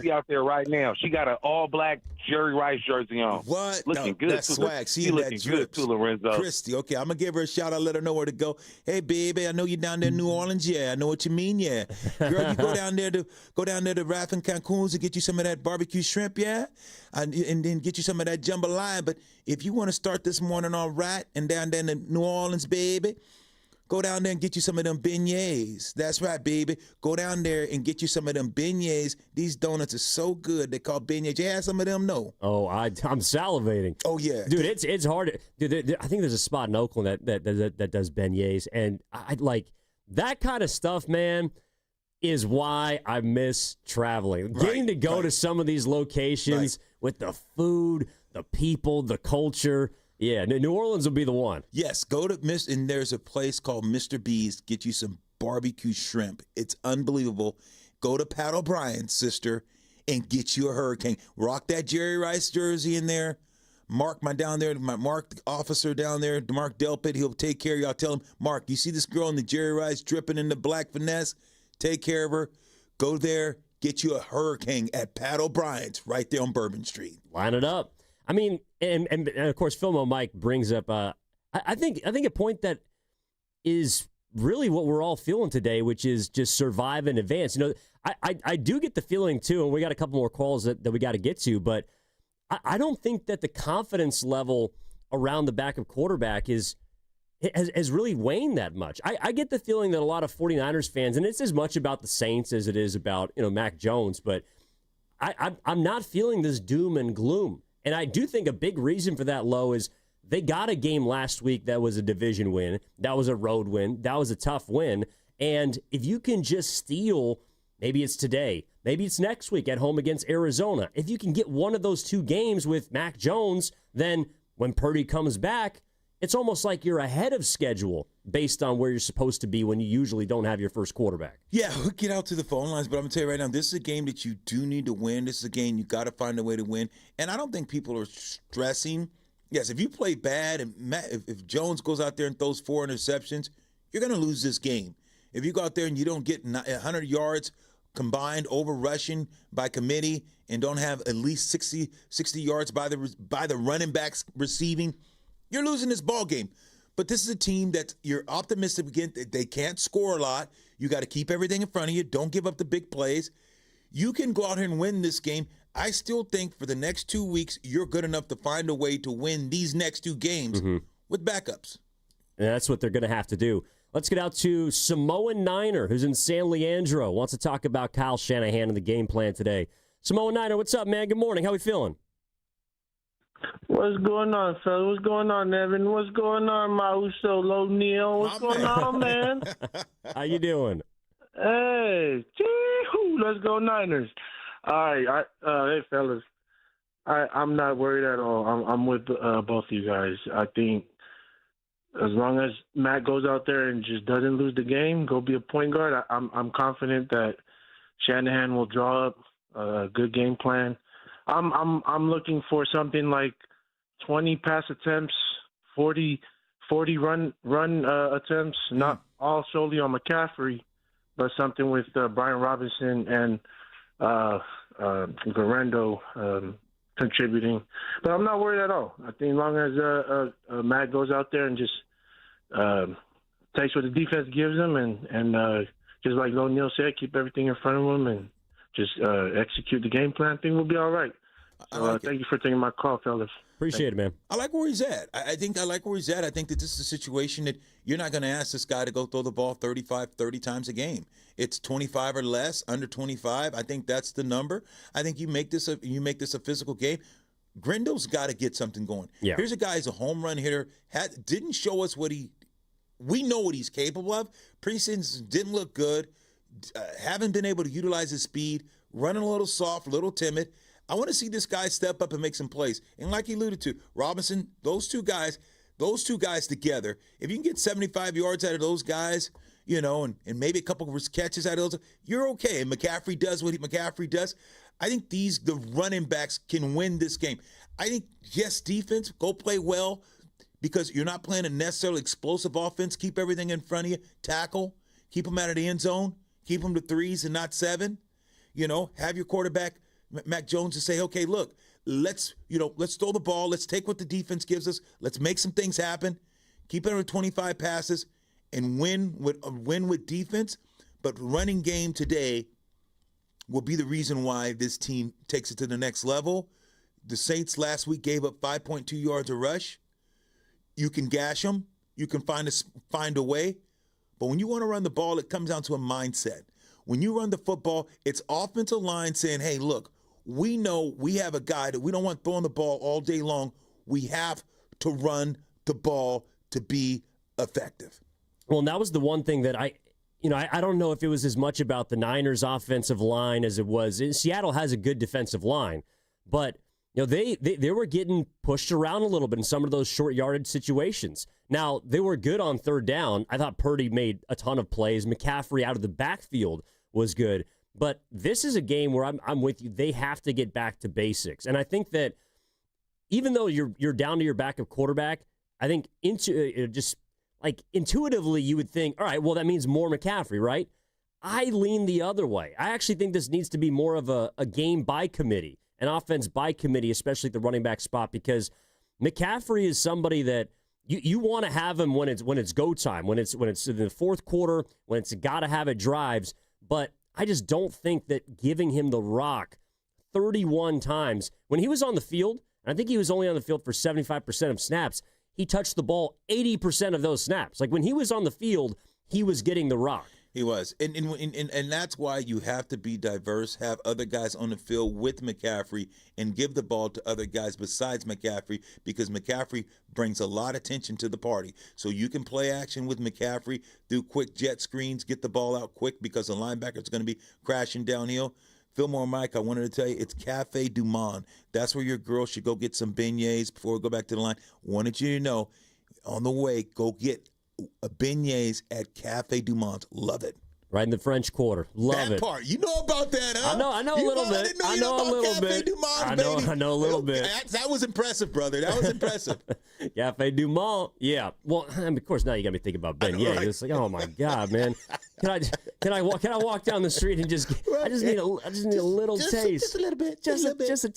She out there right now. She got an all-black Jerry Rice jersey on. What? Looking good. That's swag. She looking good, too, Lorenzo. Christy. Okay, I'm going to give her a shout out, let her know where to go. Hey, baby, I know you're down there in New Orleans. Yeah, I know what you mean, yeah. Girl, you go down there to Ralph and Cancun's and get you some of that barbecue shrimp, yeah? And then get you some of that jambalaya. But if you want to start this morning all right and down there in New Orleans, baby, go down there and get you some of them beignets. That's right, baby. Go down there and get you some of them beignets. These donuts are so good. They call beignets. You had some of them? No. Oh, I'm salivating. Oh, yeah. Dude, it's hard. Dude, I think there's a spot in Oakland that does beignets. And I like that kind of stuff, man, is why I miss traveling. Getting to go to some of these locations with the food, the people, the culture. Yeah, New Orleans will be the one. Yes, go to and there's a place called Mr. B's. Get you some barbecue shrimp. It's unbelievable. Go to Pat O'Brien's, sister, and get you a hurricane. Rock that Jerry Rice jersey in there. Mark my officer down there, Mark Delpit, he'll take care of you. I'll tell him, Mark, you see this girl in the Jerry Rice dripping in the black finesse? Take care of her. Go there, get you a hurricane at Pat O'Brien's right there on Bourbon Street. Line it up. I mean, and of course, Filmo Mike brings up, I think a point that is really what we're all feeling today, which is just survive and advance. You know, I do get the feeling, too, and we got a couple more calls that we got to get to, but I don't think that the confidence level around the backup quarterback has really waned that much. I get the feeling that a lot of 49ers fans, and it's as much about the Saints as it is about, Mac Jones, but I'm not feeling this doom and gloom. And I do think a big reason for that, Low, is they got a game last week that was a division win. That was a road win. That was a tough win. And if you can just steal, maybe it's today, maybe it's next week at home against Arizona. If you can get one of those two games with Mac Jones, then when Purdy comes back, it's almost like you're ahead of schedule based on where you're supposed to be when you usually don't have your first quarterback. Yeah, we'll get out to the phone lines, but I'm going to tell you right now, this is a game that you do need to win. This is a game you got to find a way to win. And I don't think people are stressing. Yes, if you play bad and if Jones goes out there and throws 4 interceptions, you're going to lose this game. If you go out there and you don't get 100 yards combined over rushing by committee and don't have at least 60 yards by the running backs receiving, you're losing this ball game. But this is a team that you're optimistic again. They can't score a lot. You got to keep everything in front of you. Don't give up the big plays. You can go out here and win this game. I still think for the next 2 weeks, you're good enough to find a way to win these next 2 games with backups. And that's what they're going to have to do. Let's get out to Samoan Niner, who's in San Leandro. Wants to talk about Kyle Shanahan and the game plan today. Samoan Niner, what's up, man? Good morning. How we feeling? What's going on, fella? What's going on, Evan? What's going on, Mauso Neal? What's going on, man? How you doing? Hey, gee-hoo, let's go Niners. All right, hey, fellas. I'm not worried at all. I'm with both of you guys. I think as long as Matt goes out there and just doesn't lose the game, go be a point guard, I'm confident that Shanahan will draw up a good game plan. I'm looking for something like 20 pass attempts, 40 run attempts, not all solely on McCaffrey, but something with Brian Robinson and Garendo contributing. But I'm not worried at all. I think as long as Matt goes out there and just takes what the defense gives him and just like O'Neal said, keep everything in front of him and just execute the game plan, I think we'll be all right. So thank you for taking my call, fellas. Appreciate it, man. I like where he's at. I think I like where he's at. I think that this is a situation that you're not going to ask this guy to go throw the ball 30 times a game. It's 25 or less, under 25. I think that's the number. I think you make this a physical game. Grendel's got to get something going. Yeah. Here's a guy who's a home run hitter. Didn't show us we know what he's capable of. Preseason didn't look good. Haven't been able to utilize his speed. Running a little soft, a little timid. I want to see this guy step up and make some plays. And like he alluded to, Robinson, those two guys together, if you can get 75 yards out of those guys, and maybe a couple of catches out of those, you're okay. And McCaffrey does what McCaffrey does. I think the running backs can win this game. I think, yes, defense, go play well because you're not playing a necessarily explosive offense. Keep everything in front of you. Tackle. Keep them out of the end zone. Keep them to 3s and not 7. Have your quarterback, Mac Jones, to say, okay, look, let's throw the ball. Let's take what the defense gives us. Let's make some things happen. Keep it under 25 passes and win with defense. But running game today will be the reason why this team takes it to the next level. The Saints last week gave up 5.2 yards a rush. You can gash them. You can find a way. But when you want to run the ball, it comes down to a mindset. When you run the football, it's offensive line saying, hey, look, we know we have a guy that we don't want throwing the ball all day long. We have to run the ball to be effective. Well, and that was the one thing that I don't know if it was as much about the Niners' offensive line as it was. Seattle has a good defensive line, but they were getting pushed around a little bit in some of those short yardage situations. Now, they were good on third down. I thought Purdy made a ton of plays. McCaffrey out of the backfield was good. But this is a game where I'm with you. They have to get back to basics. And I think that even though you're down to your backup quarterback, I think intuitively you would think, all right, well, that means more McCaffrey, right? I lean the other way. I actually think this needs to be more of a game by committee, an offense by committee, especially at the running back spot, because McCaffrey is somebody that you want to have him when it's go time, when it's in the fourth quarter, when it's got to have it drives. But I just don't think that giving him the rock 31 times when he was on the field, and I think he was only on the field for 75% of snaps, he touched the ball 80% of those snaps. Like when he was on the field, he was getting the rock. He was. And that's why you have to be diverse, have other guys on the field with McCaffrey, and give the ball to other guys besides McCaffrey, because McCaffrey brings a lot of attention to the party. So you can play action with McCaffrey, do quick jet screens, get the ball out quick because the linebacker is going to be crashing downhill. Fillmore Mike, I wanted to tell you, it's Cafe Du Monde. That's where your girl should go get some beignets before we go back to the line. Wanted you to know, on the way, go get beignets at Cafe Du Monde. Love it. Right in the French Quarter. Love that it. part. You know about that, huh? I know a little bit. I know a little bit. I know a little bit. That was impressive, brother. That was impressive. Cafe Du Monde. Yeah. Well, of course, now you got me thinking about beignets. Right? It's like, oh my God, man. Can I walk down the street and just I just need a little taste. Just a little bit. Just a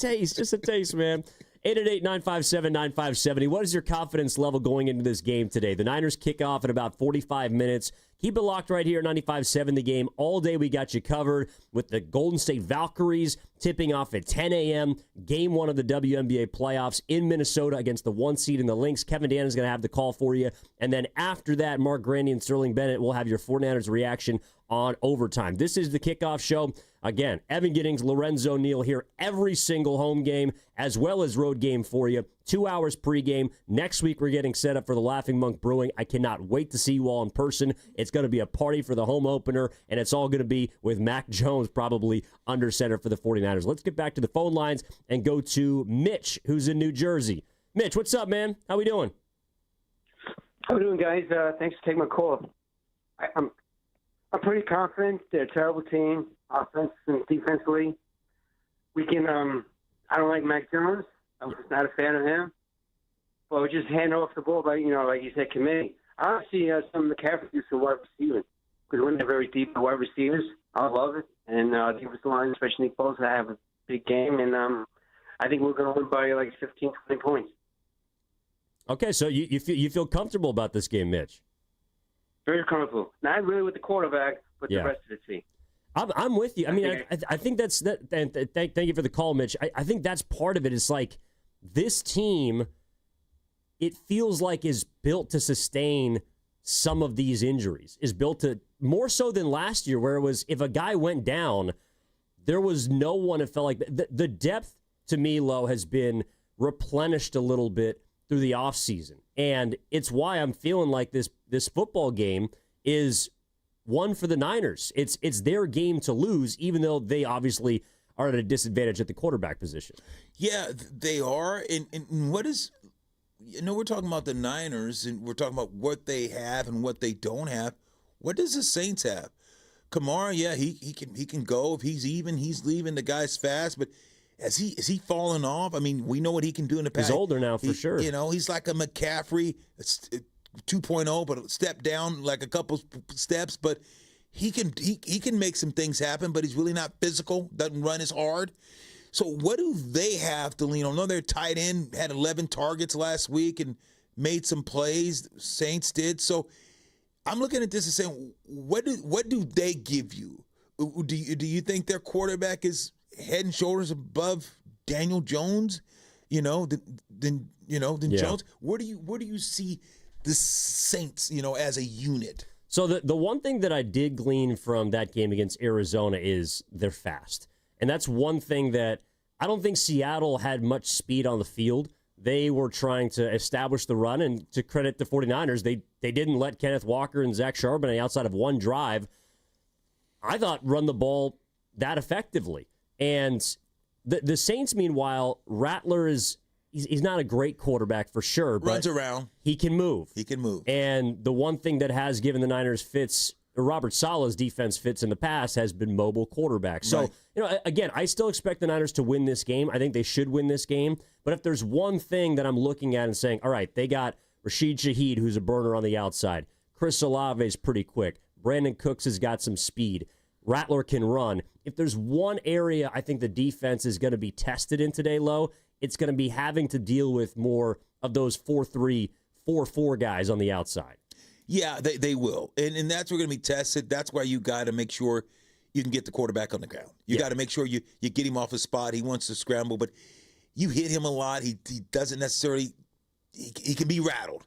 taste, man. 888-957-9570. What is your confidence level going into this game today? The Niners kick off in about 45 minutes. Keep it locked right here at 95.7 The Game. All day we got you covered with the Golden State Valkyries tipping off at 10 a.m. Game 1 of the WNBA playoffs in Minnesota against the 1 seed in the Lynx. Kevin Dan is going to have the call for you. And then after that, Mark Grandy and Sterling Bennett will have your 49ers reaction on overtime. This is the kickoff show. Again, Evan Giddings, Lorenzo Neal here every single home game as well as road game for you. 2 hours pregame. Next week, we're getting set up for the Laughing Monk Brewing. I cannot wait to see you all in person. It's going to be a party for the home opener, and it's all going to be with Mac Jones probably under center for the 49ers. Let's get back to the phone lines and go to Mitch, who's in New Jersey. Mitch, what's up, man? How we doing? How we doing, guys? Thanks for taking my call. I'm pretty confident. They're a terrible team, offense and defensively. We can I don't like Mac Jones. I'm just not a fan of him. But we're just handing off the ball by, like you said, committee. I don't see some McCaffrey do some wide receivers. Because when they're very deep at wide receivers, I love it. And I think it's the line, especially Nick Bosa, have a big game. And I think we're going to win by like 15, 20 points. Okay, so you feel comfortable about this game, Mitch? Very comfortable. Not really with the quarterback, but the rest of the team. I'm with you. I mean, I think that's that. And thank you for the call, Mitch. I think that's part of it. It's like this team, it feels like is built to sustain some of these injuries. Is built to more so than last year, where it was if a guy went down, there was no one. It felt like the depth to me, Lo, has been replenished a little bit through the offseason. And it's why I'm feeling like this football game is one for the Niners. It's their game to lose, even though they obviously are at a disadvantage at the quarterback position. Yeah, they are. And what is, we're talking about the Niners, and we're talking about what they have and what they don't have. What does the Saints have? Kamara, yeah, he can go. If he's even, he's leaving. The guy's fast, but is he falling off? I mean, we know what he can do in the past. He's older now, for sure. He's like a McCaffrey 2.0, but a step down, like a couple steps. But he can make some things happen, but he's really not physical, doesn't run as hard. So what do they have to lean on? No, their tight end had 11 targets last week and made some plays. The Saints did. So I'm looking at this and saying, what do they give you? Do you think their quarterback is head and shoulders above Daniel Jones? Than Jones. Where do you see the Saints? As a unit. So the one thing that I did glean from that game against Arizona is they're fast. And that's one thing that I don't think Seattle had much speed on the field. They were trying to establish the run, and to credit the 49ers, they didn't let Kenneth Walker and Zach Charbonnet outside of one drive, I thought, run the ball that effectively. And the Saints, meanwhile, Rattler he's not a great quarterback for sure, but runs around. He can move. And the one thing that has given the Niners fits, Robert Saleh's defense fits in the past, has been mobile quarterbacks. So, again, I still expect the Niners to win this game. I think they should win this game. But if there's one thing that I'm looking at and saying, all right, they got Rashid Shaheed, who's a burner on the outside. Chris Olave is pretty quick. Brandon Cooks has got some speed. Rattler can run. If there's one area I think the defense is going to be tested in today, Lo, it's going to be having to deal with more of those 4-3, 4-4 guys on the outside. Yeah, they will. And that's where we're going to be tested. That's why you got to make sure you can get the quarterback on the ground. You got to make sure you get him off his spot. He wants to scramble, but you hit him a lot. He doesn't necessarily – he can be rattled.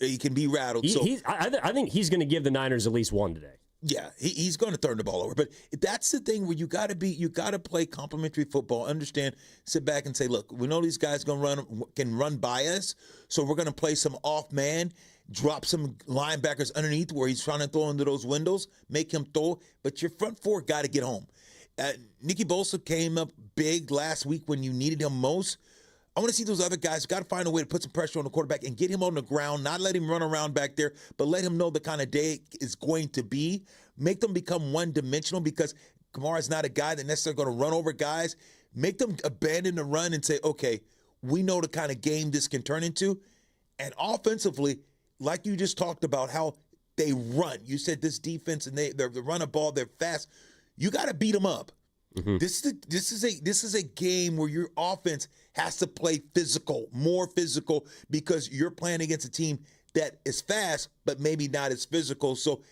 He can be rattled. I think he's going to give the Niners at least one today. Yeah, he's going to turn the ball over. But that's the thing where you got to play complementary football. Understand, sit back and say, look, we know these guys can run by us, so we're going to play some off man, drop some linebackers underneath where he's trying to throw into those windows, make him throw. But your front four got to get home. Nicky Bosa came up big last week when you needed him most. I want to see those other guys. Got to find a way to put some pressure on the quarterback and get him on the ground, not let him run around back there, but let him know the kind of day it's going to be. Make them become one-dimensional, because Kamara's not a guy that necessarily going to run over guys. Make them abandon the run and say, okay, we know the kind of game this can turn into. And offensively, like you just talked about how they run. You said this defense, and they run a ball, they're fast. You got to beat them up. Mm-hmm. This is a game where your offense has to play physical, more physical, because you're playing against a team that is fast but maybe not as physical. So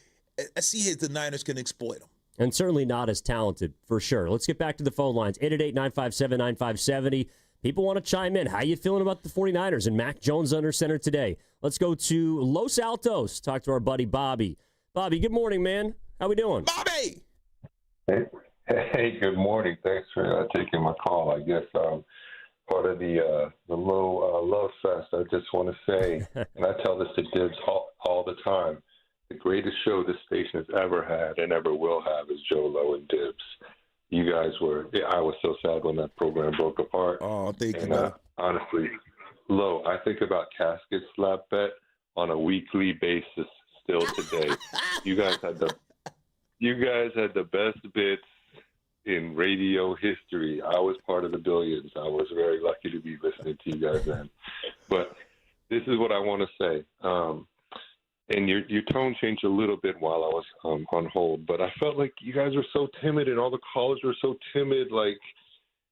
I see if the Niners can exploit them. And certainly not as talented, for sure. Let's get back to the phone lines. 888-957-9570. People want to chime in. How you feeling about the 49ers and Mac Jones under center today? Let's go to Los Altos. Talk to our buddy Bobby. Bobby, good morning, man. How we doing? Bobby! Hey, good morning. Thanks for taking my call. I guess part of the love fest. I just want to say, and I tell this to Dibs all the time, the greatest show this station has ever had and ever will have is Joe Lowe and Dibs. You guys I was so sad when that program broke apart. Oh, thank you. Honestly, Lowe, I think about Casket Slap Bet on a weekly basis still today. You guys had the best bits. in radio history. I was part of the billions. I was very lucky to be listening to you guys then. But this is what I want to say. And your tone changed a little bit while I was on hold, but I felt like you guys were so timid and all the callers were so timid. Like,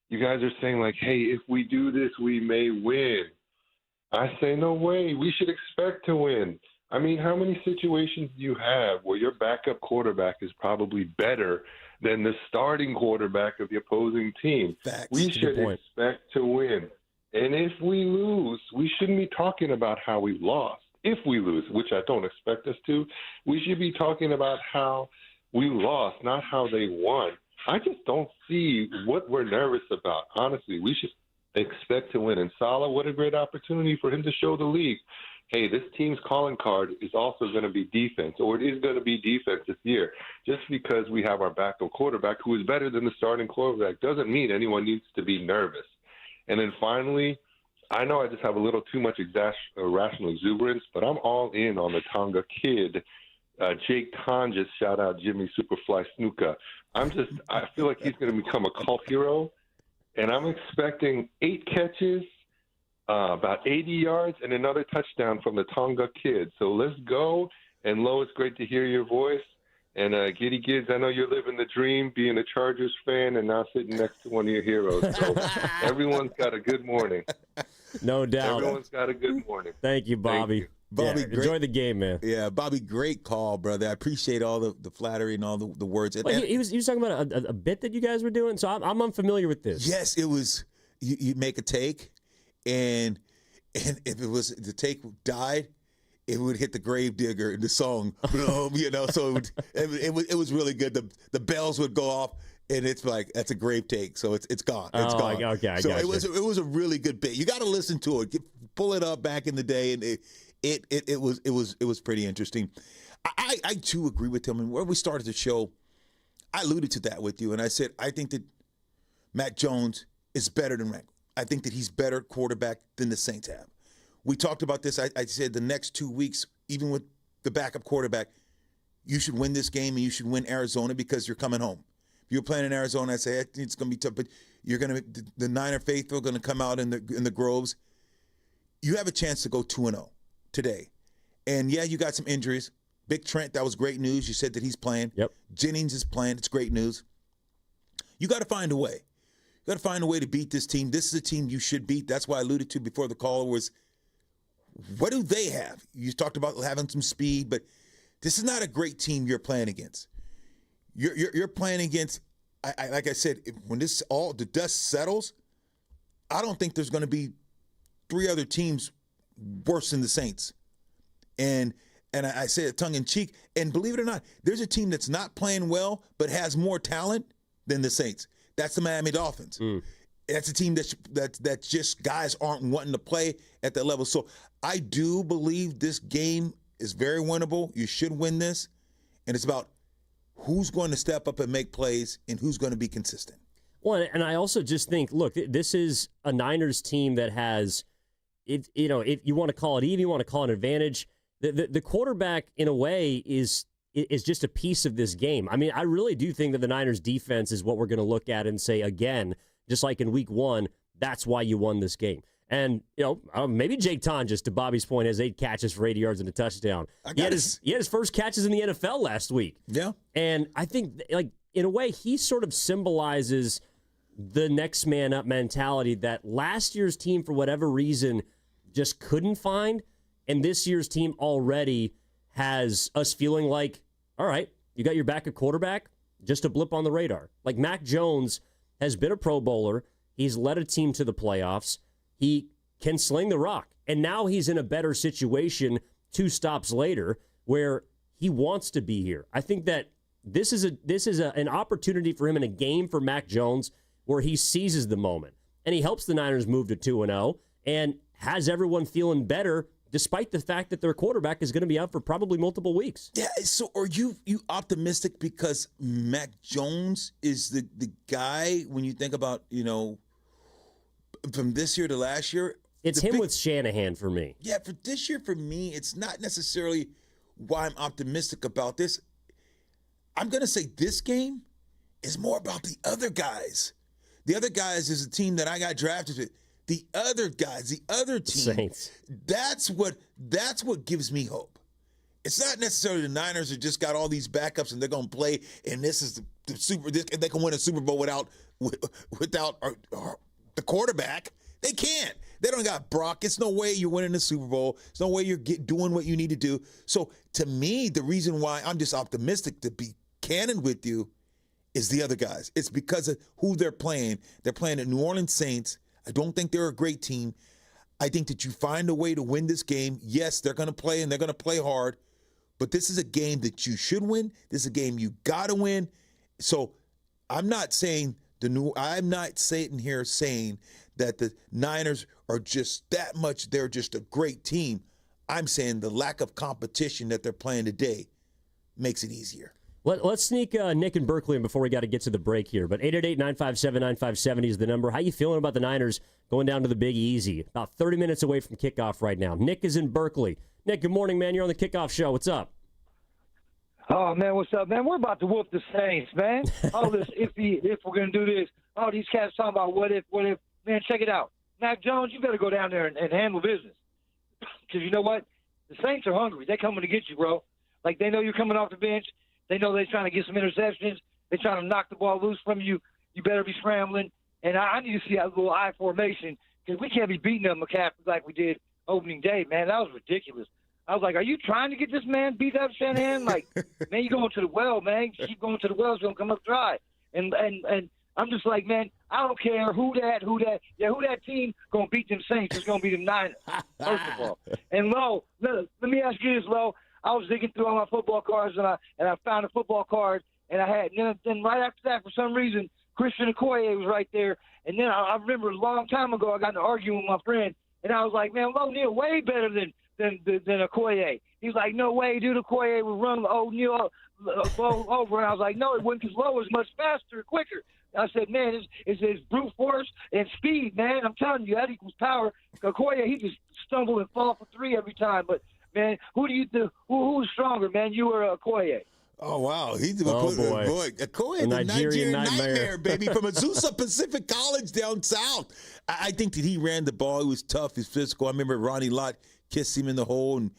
you guys are saying, like, hey, if we do this, we may win. I say, no way. We should expect to win. I mean, how many situations do you have where your backup quarterback is probably better than the starting quarterback of the opposing team? Facts. We should expect to win. And if we lose, we shouldn't be talking about how we lost. If we lose, which I don't expect us to, we should be talking about how we lost, not how they won. I just don't see what we're nervous about. Honestly, we should expect to win. And Salah, what a great opportunity for him to show the league, hey, this team's calling card is also going to be defense, or it is going to be defense this year. Just because we have our backup quarterback who is better than the starting quarterback doesn't mean anyone needs to be nervous. And then finally, I know I just have a little too much irrational exuberance, but I'm all in on the Tonga kid. Jake Tonjes, shout out Jimmy Superfly Snuka. I feel like he's going to become a cult hero, and I'm expecting 8 catches, about 80 yards, and another touchdown from the Tonga kid. So let's go. And Lo, it's great to hear your voice. And Giddy Gids, I know you're living the dream, being a Chargers fan and now sitting next to one of your heroes. So everyone's got a good morning. No doubt. Everyone's got a good morning. Thank you, Bobby. Thank you. Bobby, yeah, enjoy the game, man. Yeah, Bobby, great call, brother. I appreciate all the flattery and all the words. Well, he was talking about a bit that you guys were doing, so I'm unfamiliar with this. Yes, it was. You make a take, and if it was the take died, it would hit the grave digger in the song, you know. So it was really good. The bells would go off, and it's like that's a grave take, so it's gone. It's gone. Okay, so it was a really good bit. You got to listen to it. Pull it up back in the day, and it was pretty interesting. I too agree with him. And where we started the show, I alluded to that with you, and I said I think that Mac Jones is better than Mac. I think that he's better quarterback than the Saints have. We talked about this. I said the next 2 weeks, even with the backup quarterback, you should win this game and you should win Arizona because you're coming home. If you're playing in Arizona, I say it's going to be tough, but you're going to the Niner faithful are going to come out in the groves. You have a chance to go 2-0 today, and yeah, you got some injuries. Big Trent, that was great news. You said that he's playing. Yep. Jennings is playing. It's great news. You got to find a way. You got to find a way to beat this team. This is a team you should beat. That's why I alluded to before the caller was. What do they have? You talked about having some speed, but this is not a great team you're playing against. You're playing against, like I said, when the dust settles, I don't think there's going to be 3 other teams worse than the Saints. And I say it tongue in cheek. And believe it or not, there's a team that's not playing well but has more talent than the Saints. That's the Miami Dolphins. That's a team that just guys aren't wanting to play at that level. So I do believe this game is very winnable. You should win this. And it's about who's going to step up and make plays and who's going to be consistent. Well, and I also just think, look, this is a Niners team that has, if you want to call it even, you want to call it an advantage. The quarterback, in a way, is just a piece of this game. I mean, I really do think that the Niners defense is what we're going to look at and say, again, just like in week 1, that's why you won this game. And, maybe Jake Tonjes, to Bobby's point, has 8 catches for 80 yards and a touchdown. He had his first catches in the NFL last week. Yeah. And I think, in a way, he sort of symbolizes the next man up mentality that last year's team, for whatever reason, just couldn't find. And this year's team already has us feeling like, all right, you got your backup quarterback, just a blip on the radar. Like Mac Jones has been a Pro Bowler. He's led a team to the playoffs. He can sling the rock. And now he's in a better situation 2 stops later where he wants to be here. I think that this is an opportunity for him in a game for Mac Jones where he seizes the moment. And he helps the Niners move to 2-0 and has everyone feeling better despite the fact that their quarterback is going to be out for probably multiple weeks. Yeah, so are you optimistic because Mac Jones is the guy when you think about, from this year to last year? It's him with Shanahan for me. Yeah, for this year, for me, it's not necessarily why I'm optimistic about this. I'm going to say this game It's more about the other guys. The other guys is a team that I got drafted with. The other guys, the other team. Saints. That's what gives me hope. It's not necessarily the Niners who just got all these backups and they're going to play, and this is the super. They can win a Super Bowl without the quarterback. They can't. They don't got Brock. It's no way you're winning the Super Bowl. It's no way you're doing what you need to do. So to me, the reason why I'm just optimistic to be candid with you is the other guys. It's because of who they're playing. They're playing the New Orleans Saints. I don't think they're a great team. I think that you find a way to win this game. Yes, they're going to play, and they're going to play hard. But this is a game that you should win. This is a game you got to win. So I'm not saying I'm not sitting here saying that the Niners are just that much. They're just a great team. I'm saying the lack of competition that they're playing today makes it easier. Let's sneak Nick and Berkeley in before we got to get to the break here. But 888-957-9570 is the number. How you feeling about the Niners going down to the Big Easy? About 30 minutes away from kickoff right now. Nick is in Berkeley. Nick, good morning, man. You're on the Kickoff Show. What's up? Oh, man, what's up, man? We're about to whoop the Saints, man. All this if we're going to do this. Oh, these cats talking about what if. Man, check it out. Mac Jones, you better go down there and handle business. Because you know what? The Saints are hungry. They're coming to get you, bro. Like, they know you're coming off the bench. They know they're trying to get some interceptions. They're trying to knock the ball loose from you. You better be scrambling. And I need to see that little I formation because we can't be beating up McCaffrey like we did opening day, man. That was ridiculous. I was like, are you trying to get this man beat up, Shanahan? Like, man, you going to the well, man. You keep going to the well, it's going to come up dry. And I'm just like, man, I don't care who that team going to beat them Saints. It's going to be them Niners, first of all. And, Lo, let me ask you this, Lo. I was digging through all my football cards, and I found a football card, and then right after that, for some reason, Christian Okoye was right there. And then I remember a long time ago, I got in an argument with my friend, and I was like, man, O'Neal way better than Okoye. He's like, no way, dude, Okoye would run O'Neal over. And I was like, no, it wouldn't, because Lowe is much faster and quicker. I said, man, it's brute force and speed, man. I'm telling you, that equals power. Okoye, he just stumble and fall for three every time, but man, who do you think? Who's stronger, man? You or Okoye? Oh, wow. He's boy. Okoye, the Nigerian nightmare, baby, from Azusa Pacific College down south. I think that he ran the ball. He was tough. He's physical. I remember Ronnie Lott kissed him in the hole and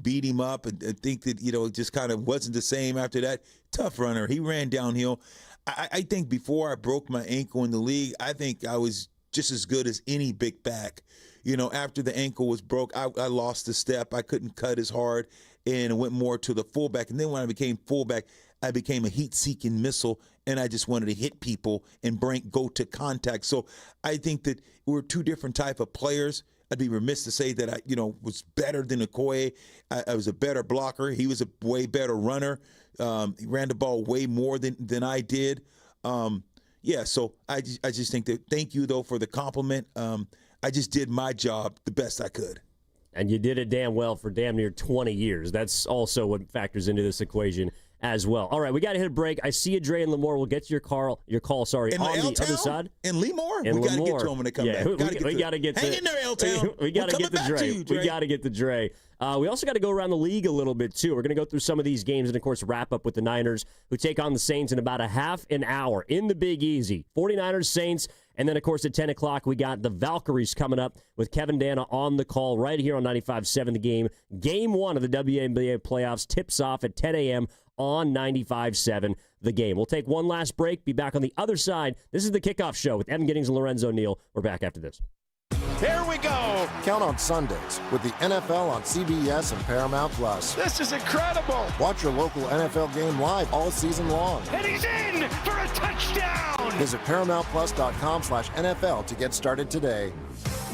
beat him up. And I think that, it just kind of wasn't the same after that. Tough runner. He ran downhill. I think before I broke my ankle in the league, I think I was just as good as any big back. After the ankle was broke, I lost a step. I couldn't cut as hard and went more to the fullback. And then when I became fullback, I became a heat-seeking missile, and I just wanted to hit people and go to contact. So I think that we're two different type of players. I'd be remiss to say that I, was better than Okoye. I was a better blocker. He was a way better runner. He ran the ball way more than I did. So I just think that thank you, though, for the compliment. I just did my job the best I could. And you did it damn well for damn near 20 years. That's also what factors into this equation as well. All right, we got to hit a break. I see you, Dre and Lamore. We'll get to your call, on the other side. In Lemoore? We got to get to him when they come back. We got to get hang in there, L-Town. We got to get the Dre. We got to get the Dre. We also got to go around the league a little bit, too. We're going to go through some of these games and, of course, wrap up with the Niners, who take on the Saints in about a half an hour in the Big Easy. 49ers, Saints. And then, of course, at 10 o'clock, we got the Valkyries coming up with Kevin Dana on the call right here on 95.7 The Game. Game 1 of the WNBA playoffs tips off at 10 a.m. on 95.7 The Game. We'll take one last break, be back on the other side. This is the Kickoff Show with Evan Giddings and Lorenzo Neal. We're back after this. Here we go. Count on Sundays with the NFL on CBS and Paramount+. This is incredible. Watch your local NFL game live all season long. And he's in for a touchdown. Visit ParamountPlus.com/NFL to get started today.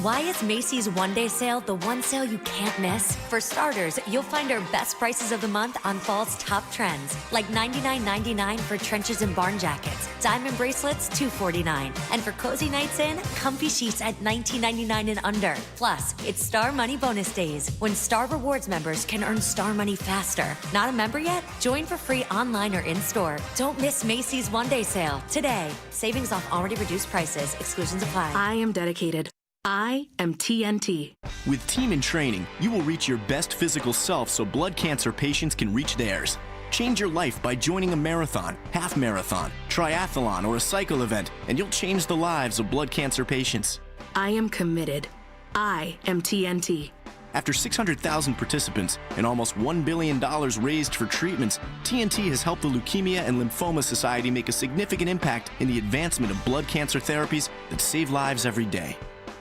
Why is Macy's one-day sale the one sale you can't miss? For starters, you'll find our best prices of the month on fall's top trends, like $99.99 for trenches and barn jackets, diamond bracelets $249, and for cozy nights in, comfy sheets at $19.99 and under. Plus, it's Star Money bonus days, when Star Rewards members can earn Star Money faster. Not a member yet? Join for free online or in-store. Don't miss Macy's one-day sale today. Savings off already reduced prices. Exclusions apply. I am dedicated. I am TNT. With Team in Training, you will reach your best physical self so blood cancer patients can reach theirs. Change your life by joining a marathon, half marathon, triathlon, or a cycle event, and you'll change the lives of blood cancer patients. I am committed. I am TNT. After 600,000 participants and almost $1 billion raised for treatments, TNT has helped the Leukemia and Lymphoma Society make a significant impact in the advancement of blood cancer therapies that save lives every day.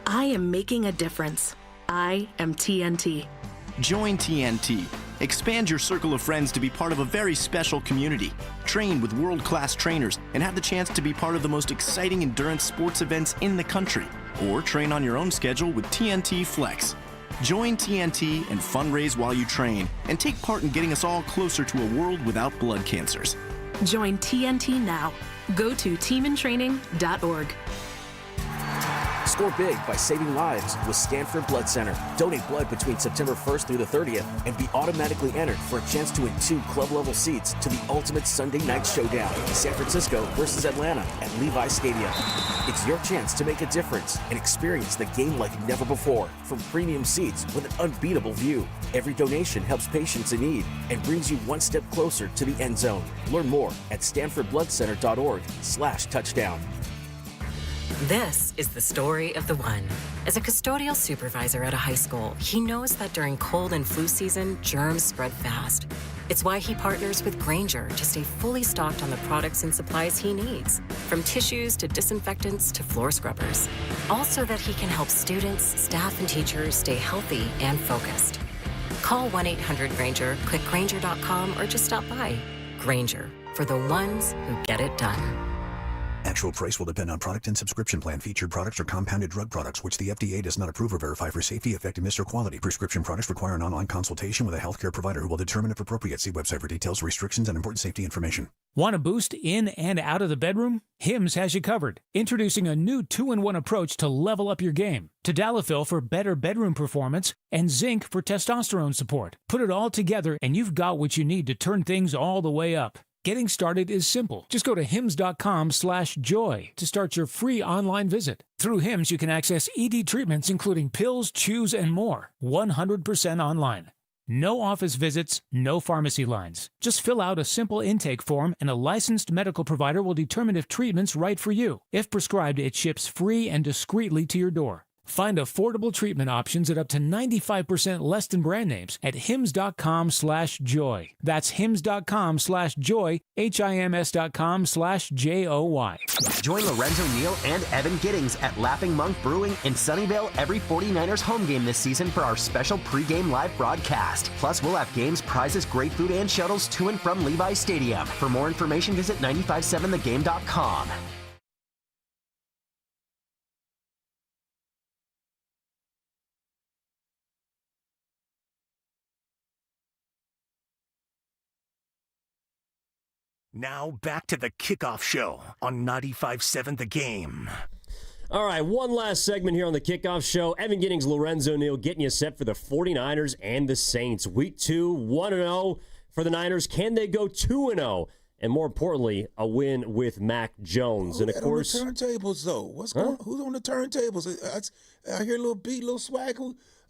I am making a difference. I am TNT. Join TNT. Expand your circle of friends to be part of a very special community. Train with world-class trainers and have the chance to be part of the most exciting endurance sports events in the country. Or train on your own schedule with TNT Flex. Join TNT and fundraise while you train and take part in getting us all closer to a world without blood cancers. Join TNT now. Go to teamintraining.org. Score big by saving lives with Stanford Blood Center. Donate blood between September 1st through the 30th and be automatically entered for a chance to win 2 club-level seats to the ultimate Sunday night showdown, San Francisco versus Atlanta at Levi Stadium. It's your chance to make a difference and experience the game like never before from premium seats with an unbeatable view. Every donation helps patients in need and brings you one step closer to the end zone. Learn more at stanfordbloodcenter.org/touchdown. This is the story of the one. As a custodial supervisor at a high school, he knows that during cold and flu season, germs spread fast. It's why he partners with Grainger to stay fully stocked on the products and supplies he needs, from tissues to disinfectants to floor scrubbers. All so that he can help students, staff, and teachers stay healthy and focused. Call 1-800-GRAINGER, click Grainger.com, or just stop by. Grainger, for the ones who get it done. Actual price will depend on product and subscription plan. Featured products are compounded drug products, which the FDA does not approve or verify for safety, effectiveness, or quality. Prescription products require an online consultation with a healthcare provider who will determine if appropriate. See website for details, restrictions, and important safety information. Want a boost in and out of the bedroom? Hims has you covered. Introducing a new 2-in-1 approach to level up your game. Tadalafil for better bedroom performance and zinc for testosterone support. Put it all together and you've got what you need to turn things all the way up. Getting started is simple. Just go to hims.com/joy to start your free online visit. Through Hims, you can access ED treatments including pills, chews, and more. 100% online. No office visits, no pharmacy lines. Just fill out a simple intake form and a licensed medical provider will determine if treatment's right for you. If prescribed, it ships free and discreetly to your door. Find affordable treatment options at up to 95% less than brand names at hims.com/joy. That's hims.com/joy, HIMS.com/JOY. Join Lorenzo Neal and Evan Giddings at Laughing Monk Brewing in Sunnyvale every 49ers home game this season for our special pregame live broadcast. Plus, we'll have games, prizes, great food, and shuttles to and from Levi Stadium. For more information, visit 957thegame.com. Now back to the Kickoff Show on 95.7 The Game. All right, one last segment here on the Kickoff Show. Evan Giddings, Lorenzo Neal getting you set for the 49ers and the Saints. Week 2, 1-0 for the Niners. Can they go 2-0? And more importantly, a win with Mac Jones. And of course, on the turntables though. What's going on? Who's on the turntables? I hear a little beat, a little swag.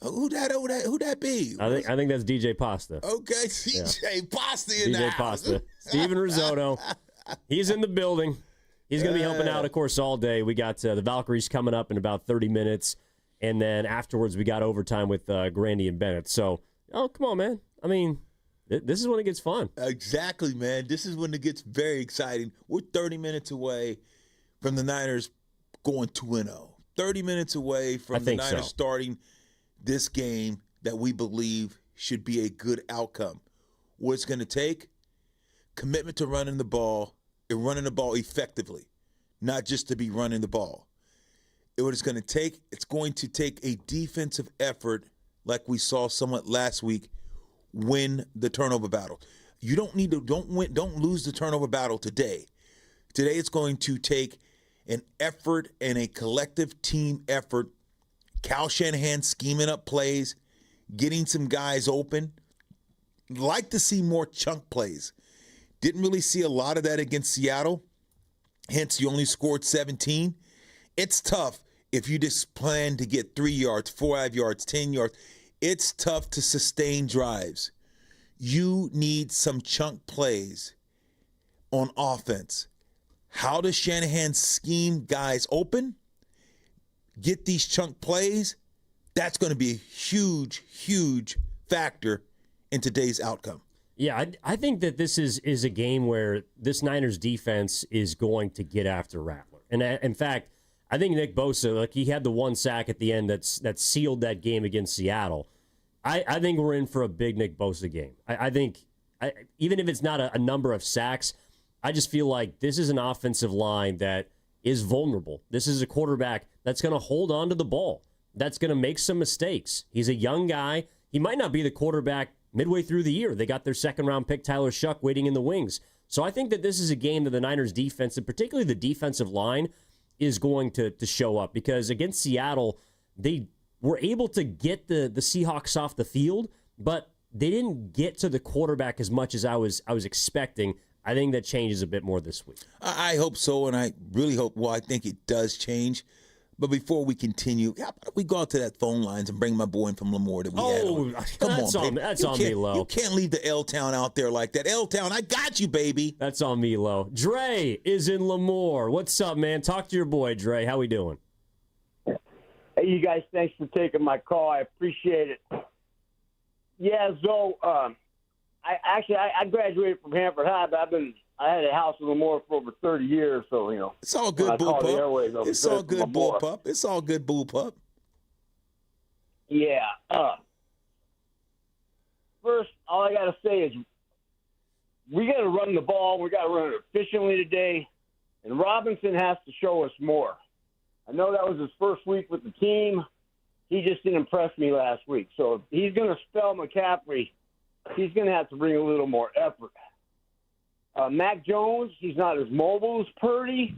Who that be? I think that's DJ Pasta. Okay, DJ Pasta in the DJ house. Pasta. Steven Risotto. He's in the building. He's going to be helping out, of course, all day. We got the Valkyries coming up in about 30 minutes. And then afterwards, we got overtime with Grandy and Bennett. So, come on, man. I mean, this is when it gets fun. Exactly, man. This is when it gets very exciting. We're 30 minutes away from the Niners going 2-0. 30 minutes away from the Niners starting this game that we believe should be a good outcome. What it's going to take, commitment to running the ball and running the ball effectively, not just to be running the ball. It's going to take a defensive effort like we saw somewhat last week, win the turnover battle. You don't lose the turnover battle today. Today it's going to take an effort and a collective team effort. Kyle Shanahan scheming up plays, getting some guys open. Like to see more chunk plays. Didn't really see a lot of that against Seattle. Hence, you only scored 17. It's tough if you just plan to get 3 yards, 5 yards, 10 yards. It's tough to sustain drives. you need some chunk plays on offense. How does Shanahan scheme guys open? Get these chunk plays. That's going to be a huge, huge factor in today's outcome. Yeah, I think that this is a game where this Niners defense is going to get after Rattler. And in fact, I think Nick Bosa, like, he had the one sack at the end that sealed that game against Seattle. I think we're in for a big Nick Bosa game. I think even if it's not a number of sacks, I just feel like this is an offensive line that is vulnerable. This is a quarterback that's going to hold on to the ball, that's going to make some mistakes. He's a young guy. He might not be the quarterback midway through the year. They got their second-round pick, Tyler Shuck, waiting in the wings. So I think that this is a game that the Niners defense, and particularly the defensive line, is going to show up. Because against Seattle, they were able to get the Seahawks off the field, but they didn't get to the quarterback as much as I was expecting. I think that changes a bit more this week. I hope so, and I really hope, I think it does change. But before we continue, how about we go out to that phone lines and bring my boy in from Lemoore that we had on. Come on, baby. That's on me, Lo. You can't leave the L-Town out there like that. L-Town, I got you, baby. That's on me, Lo. Dre is in Lemoore. What's up, man? Talk to your boy, Dre. How we doing? Hey, you guys, thanks for taking my call. I appreciate it. Yeah, so I graduated from Hanford High, but I had a house in Lemoore for over 30 years, so, you know. It's all good, Bull Pup. It's all good, Bull Pup. It's all good, Bull Pup. Yeah. First, all I got to say is we got to run the ball. We got to run it efficiently today, and Robinson has to show us more. I know that was his first week with the team. He just didn't impress me last week. So if he's going to spell McCaffrey, he's going to have to bring a little more effort. Mac Jones, he's not as mobile as Purdy.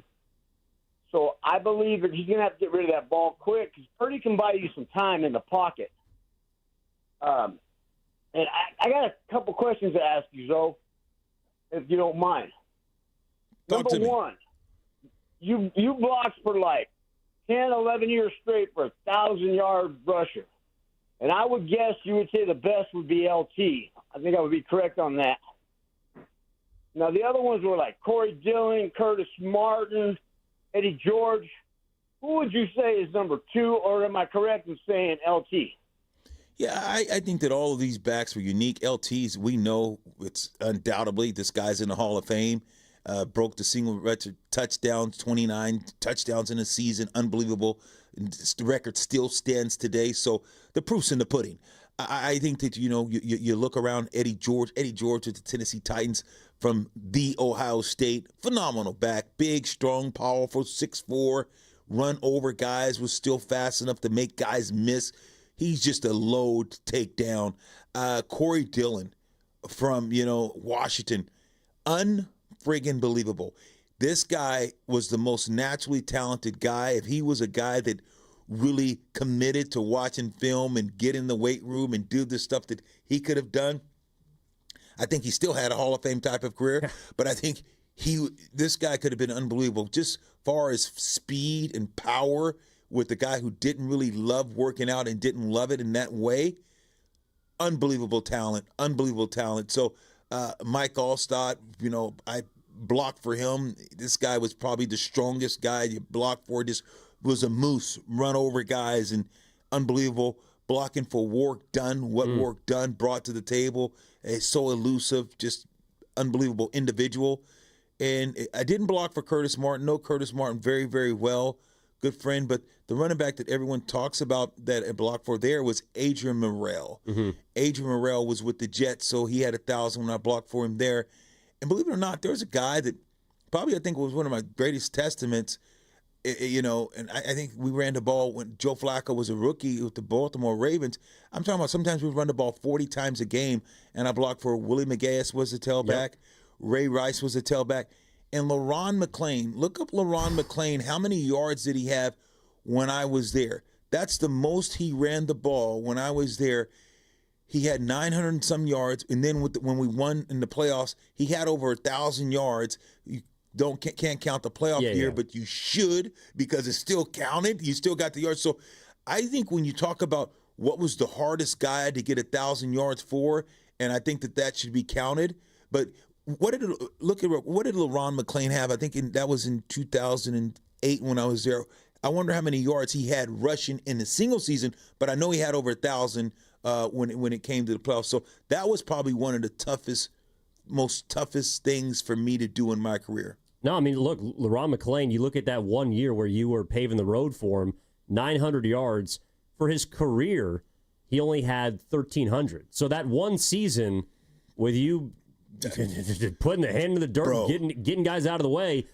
So I believe that he's going to have to get rid of that ball quick because Purdy can buy you some time in the pocket. And I got a couple questions to ask you, Zoe, if you don't mind. Number one, you blocked for like 10, 11 years straight for 1,000-yard rusher. And I would guess you would say the best would be LT. I think I would be correct on that. Now, the other ones were like Corey Dillon, Curtis Martin, Eddie George. Who would you say is number two, or am I correct in saying LT? Yeah, I think that all of these backs were unique. LTs, we know it's undoubtedly this guy's in the Hall of Fame. Broke the single record touchdowns, 29 touchdowns in a season. Unbelievable. The record still stands today. So the proof's in the pudding. I think that, you look around Eddie George with the Tennessee Titans from the Ohio State. Phenomenal back. Big, strong, powerful, 6'4", run over guys, was still fast enough to make guys miss. He's just a load to take down. Corey Dillon from, Washington. Unfriggin' believable. This guy was the most naturally talented guy. If he was a guy that really committed to watching film and get in the weight room and do the stuff that he could have done, I think he still had a Hall of Fame type of career. But I think this guy could have been unbelievable. Just far as speed and power with the guy who didn't really love working out and didn't love it in that way. Unbelievable talent. So Mike Allstott, I blocked for him. This guy was probably the strongest guy you blocked for. Just was a moose, run over guys, and unbelievable. Blocking for Wark Dunn, Wark Dunn brought to the table. So elusive, just unbelievable individual. And I didn't block for Curtis Martin. No, Curtis Martin very, very well. Good friend. But the running back that everyone talks about that I blocked for there was Adrian Morrell. Mm-hmm. Adrian Morrell was with the Jets, so he had 1,000 when I blocked for him there. And believe it or not, there's a guy that probably I think was one of my greatest testaments, and I think we ran the ball when Joe Flacco was a rookie with the Baltimore Ravens. I'm talking about sometimes we run the ball 40 times a game, and I blocked for Willie McGass was the tailback. Yep. Ray Rice was the tailback. And LaRon McClain, look up LaRon McClain. How many yards did he have when I was there? That's the most he ran the ball when I was there. He had 900 and some yards, and then when we won in the playoffs, he had over 1,000 yards. You can't count the playoff year, but you should because it still counted. You still got the yards. So I think when you talk about what was the hardest guy to get 1,000 yards for, and I think that should be counted. But what did LaRon McClain have? I think that was in 2008 when I was there. I wonder how many yards he had rushing in the single season, but I know he had over 1,000 when it came to the playoffs. So that was probably one of the most toughest things for me to do in my career. No, I mean, look, LaRon McClain, you look at that one year where you were paving the road for him, 900 yards. For his career, he only had 1,300. So that one season with you putting the hand in the dirt, getting guys out of the way,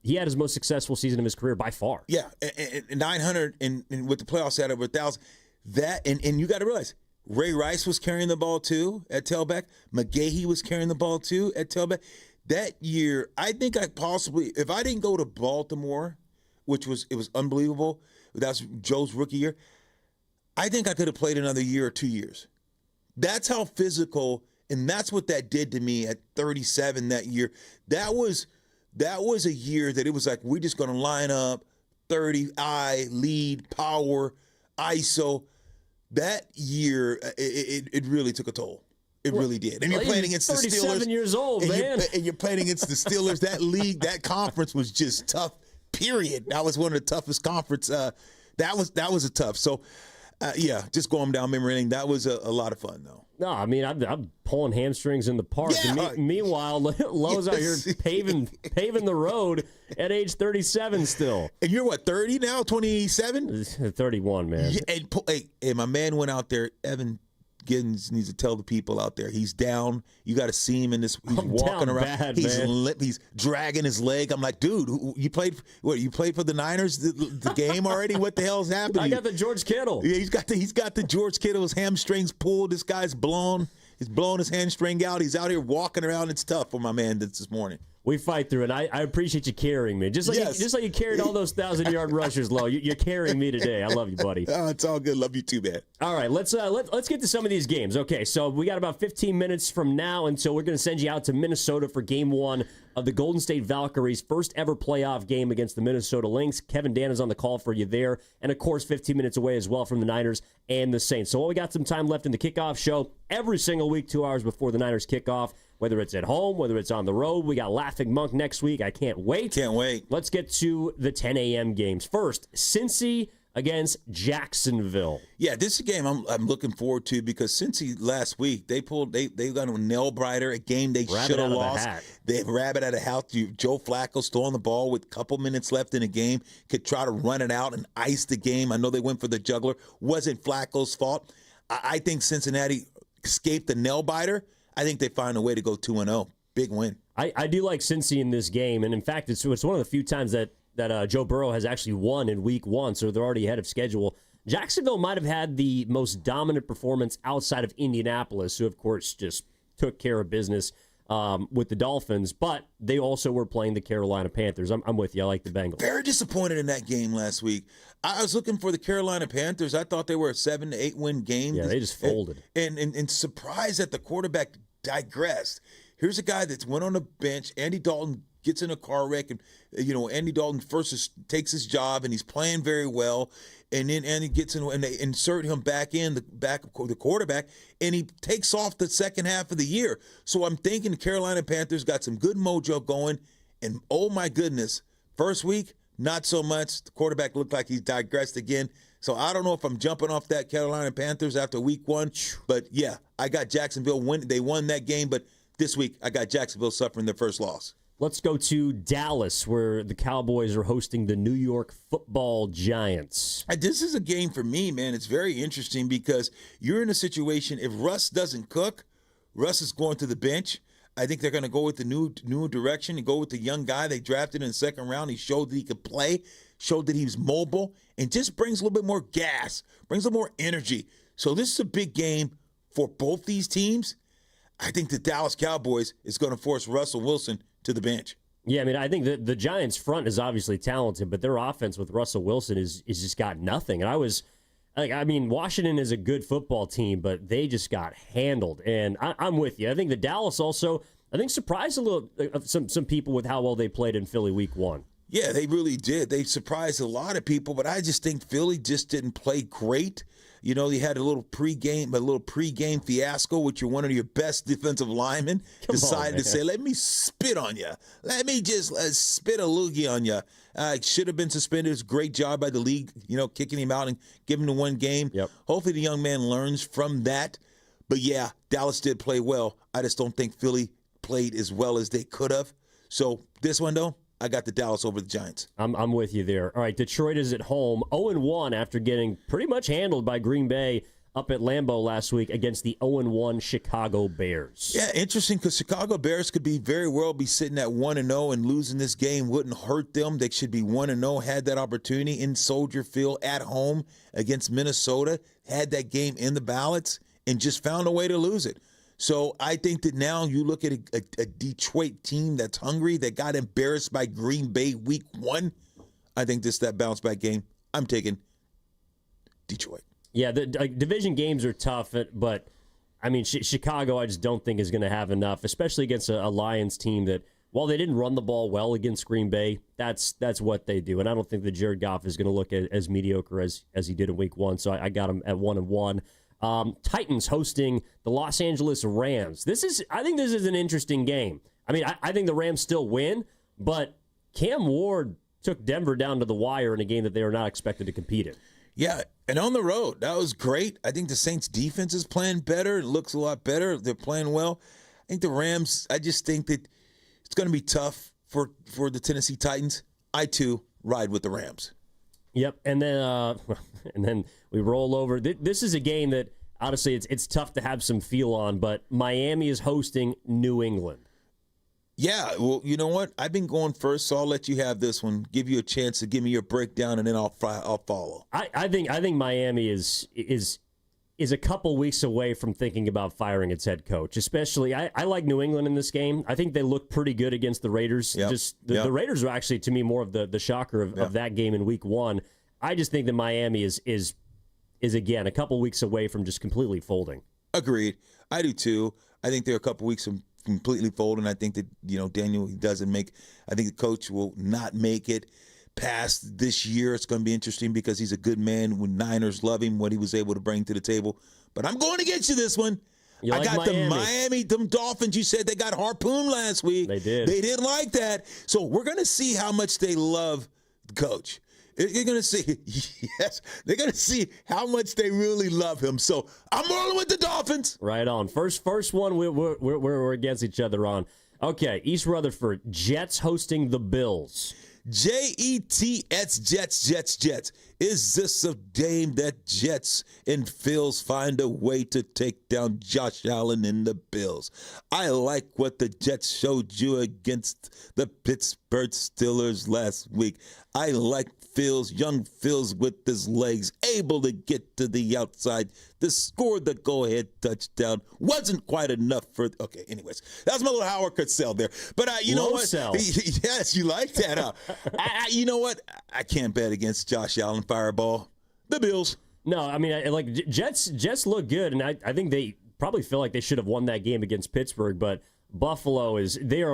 he had his most successful season of his career by far. Yeah, and 900, and with the playoffs, he had over 1,000. And you got to realize, Ray Rice was carrying the ball too at tailback. McGahee was carrying the ball too at tailback. That year, I think if I didn't go to Baltimore, it was unbelievable. That's Joe's rookie year. I think I could have played another year or 2 years. That's how physical, and that's what that did to me at 37 that year. That was a year that it was like, we're just going to line up 30, lead, power, ISO. That year, it really took a toll. It really did. And you're playing against the Steelers. 37 years old, man. And you're playing against the Steelers. That league, that conference was just tough, period. That was one of the toughest conference. That was a tough. So, just going down memory lane. That was a lot of fun, though. No, I mean, I'm pulling hamstrings in the park. Yeah. Meanwhile, Lowe's out here paving the road at age 37 still. And you're what, 30 now, 27? 31, man. Yeah, and my man went out there, Evan Giddens needs to tell the people out there he's down. You got to see him in this. He's walking around. Bad, he's man. He's dragging his leg. I'm like, dude, you played for the Niners the game already? What the hell's happening? I got the George Kittle. Yeah, he's got the George Kittle. His hamstrings pulled. This guy's blown. He's blowing his hamstring out. He's out here walking around. It's tough for my man this morning. We fight through it. I appreciate you carrying me. Just like you carried all those 1,000-yard rushers, Low. You're carrying me today. I love you, buddy. Oh, it's all good. Love you too, man. All right, let's get to some of these games. Okay, so we got about 15 minutes from now until we're going to send you out to Minnesota for Game 1 of the Golden State Valkyries' first ever playoff game against the Minnesota Lynx. Kevin Dan is on the call for you there. And, of course, 15 minutes away as well from the Niners and the Saints. So while we got some time left in the kickoff show, every single week, 2 hours before the Niners kickoff, whether it's at home, whether it's on the road. We got Laughing Monk next week. I can't wait. Can't wait. Let's get to the 10 a.m. games. First, Cincy against Jacksonville. Yeah, this is a game I'm looking forward to because Cincy last week, they got a nail biter, a game they should have lost. They have rabbit out of hat. Joe Flacco still on the ball with a couple minutes left in the game, could try to run it out and ice the game. I know they went for the juggler. Wasn't Flacco's fault. I think Cincinnati escaped the nail biter. I think they find a way to go 2-0. Big win. I do like Cincy in this game, and in fact, it's one of the few times that Joe Burrow has actually won in Week 1, so they're already ahead of schedule. Jacksonville might have had the most dominant performance outside of Indianapolis, who, of course, just took care of business with the Dolphins, but they also were playing the Carolina Panthers. I'm with you. I like the Bengals. Very disappointed in that game last week. I was looking for the Carolina Panthers. I thought they were a 7 to 8 win game. Yeah, they just folded. And surprised that the quarterback digressed. Here's a guy that's went on the bench. Andy Dalton gets in a car wreck, and Andy Dalton first takes his job, and he's playing very well. And then Andy gets in, and they insert him back in the quarterback, and he takes off the second half of the year. So I'm thinking the Carolina Panthers got some good mojo going, and oh my goodness, first week not so much. The quarterback looked like he's digressed again. So I don't know if I'm jumping off that Carolina Panthers after Week 1, but yeah, I got Jacksonville win. They won that game, but this week I got Jacksonville suffering their first loss. Let's go to Dallas, where the Cowboys are hosting the New York Football Giants. This is a game for me, man. It's very interesting because you're in a situation, if Russ doesn't cook, Russ is going to the bench. I think they're going to go with the new direction and go with the young guy they drafted in the second round. He showed that he could play, showed that he was mobile, and just brings a little bit more gas, brings a little more energy. So this is a big game for both these teams. I think the Dallas Cowboys is going to force Russell Wilson to the bench. Yeah, I mean, I think the Giants' front is obviously talented, but their offense with Russell Wilson is just got nothing. And Washington is a good football team, but they just got handled. And I'm with you. I think the Dallas also, surprised a little some people with how well they played in Philly Week 1. Yeah, they really did. They surprised a lot of people, but I just think Philly just didn't play great. You know, they had a little pregame fiasco, which you're one of your best defensive linemen decided to say, let me spit on you. Let me just spit a loogie on you. Should have been suspended. It was a great job by the league, kicking him out and giving him the one game. Yep. Hopefully the young man learns from that. But, yeah, Dallas did play well. I just don't think Philly played as well as they could have. So this one, though, I got the Dallas over the Giants. I'm with you there. All right, Detroit is at home, 0-1 after getting pretty much handled by Green Bay up at Lambeau last week against the 0-1 Chicago Bears. Yeah, interesting because Chicago Bears could very well be sitting at 1-0 and losing this game wouldn't hurt them. They should be 1-0, had that opportunity in Soldier Field at home against Minnesota, had that game in the ballots, and just found a way to lose it. So I think that now you look at a Detroit team that's hungry, that got embarrassed by Green Bay week 1. I think that bounce back game. I'm taking Detroit. Yeah, the division games are tough, but I mean, Chicago I just don't think is going to have enough, especially against a Lions team that, while they didn't run the ball well against Green Bay, that's what they do. And I don't think that Jared Goff is going to look as mediocre as he did in week 1. So I got him at 1-1. Titans hosting the Los Angeles Rams. I think this is an interesting game. I mean, I think the Rams still win, but Cam Ward took Denver down to the wire in a game that they were not expected to compete in. Yeah, and on the road, that was great. I think the Saints' defense is playing better. It looks a lot better. They're playing well. I think the Rams, I just think that it's going to be tough for the Tennessee Titans. I, too, ride with the Rams. Yep, and then we roll over. This is a game that, honestly, it's tough to have some feel on, but Miami is hosting New England. Yeah, well, you know what? I've been going first, so I'll let you have this one. Give you a chance to give me your breakdown, and then I'll follow. I think Miami is a couple weeks away from thinking about firing its head coach. Especially, I like New England in this game. I think they look pretty good against the Raiders. Yep. The Raiders are actually, to me, more of the shocker of that game in week 1. I just think that Miami is again a couple weeks away from just completely folding. Agreed. I do too. I think they're a couple weeks from completely folding. I think that Daniel doesn't make. I think the coach will not make it past this year. It's going to be interesting because he's a good man. When Niners love him, what he was able to bring to the table. But I'm going against you this one. I got Miami, them Dolphins. You said they got harpooned last week. They did. They didn't like that. So we're going to see how much they love the coach. You're going to see, yes, they're going to see how much they really love him. So I'm rolling with the Dolphins. Right on. First one we're against each other on. Okay, East Rutherford, Jets hosting the Bills. Jets, Jets. Is this a game that Jets and Phils find a way to take down Josh Allen and the Bills? I like what the Jets showed you against the Pittsburgh Steelers last week. I like young Phil's with his legs, able to get to the outside to score the go-ahead touchdown. Wasn't quite enough for. Okay, anyways, that's my little Howard Cosell there. But you know what? Sell. Yes, you like that, huh? You know what? I can't bet against Josh Allen Fireball. The Bills. No, I mean, Jets look good, and I think they probably feel like they should have won that game against Pittsburgh. But Buffalo they're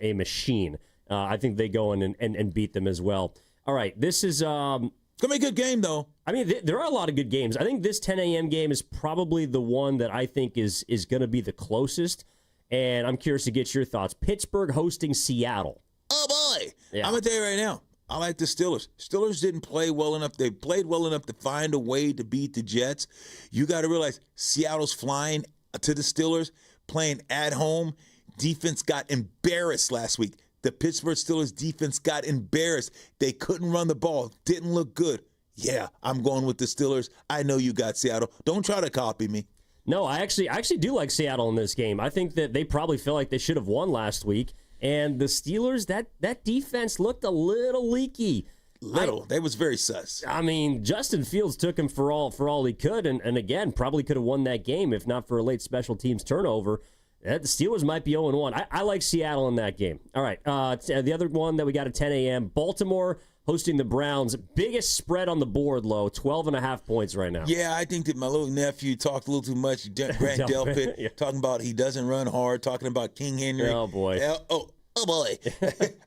a machine. I think they go in and beat them as well. All right, this is it's gonna be a good game, though. I mean, there are a lot of good games. I think this 10 a.m. game is probably the one that I think is going to be the closest, and I'm curious to get your thoughts. Pittsburgh hosting Seattle. Oh boy! Yeah. I'm gonna tell you right now. I like the Steelers. Steelers didn't play well enough. They played well enough to find a way to beat the Jets. You got to realize Seattle's flying to the Steelers, playing at home. Defense got embarrassed last week. The Pittsburgh Steelers defense got embarrassed. They couldn't run the ball. Didn't look good. Yeah, I'm going with the Steelers. I know you got Seattle. Don't try to copy me. No, I actually do like Seattle in this game. I think that they probably feel like they should have won last week. And the Steelers, that defense looked a little leaky. They was very sus. I mean, Justin Fields took him for all he could, and again, probably could have won that game if not for a late special teams turnover. The Steelers might be 0-1. I like Seattle in that game. All right, the other one that we got at 10 a.m., Baltimore hosting the Browns. Biggest spread on the board, 12.5 points right now. Yeah, I think that my little nephew talked a little too much. Grant Delpit, Yeah. talking about he doesn't run hard, talking about King Henry. Oh, boy. Oh boy.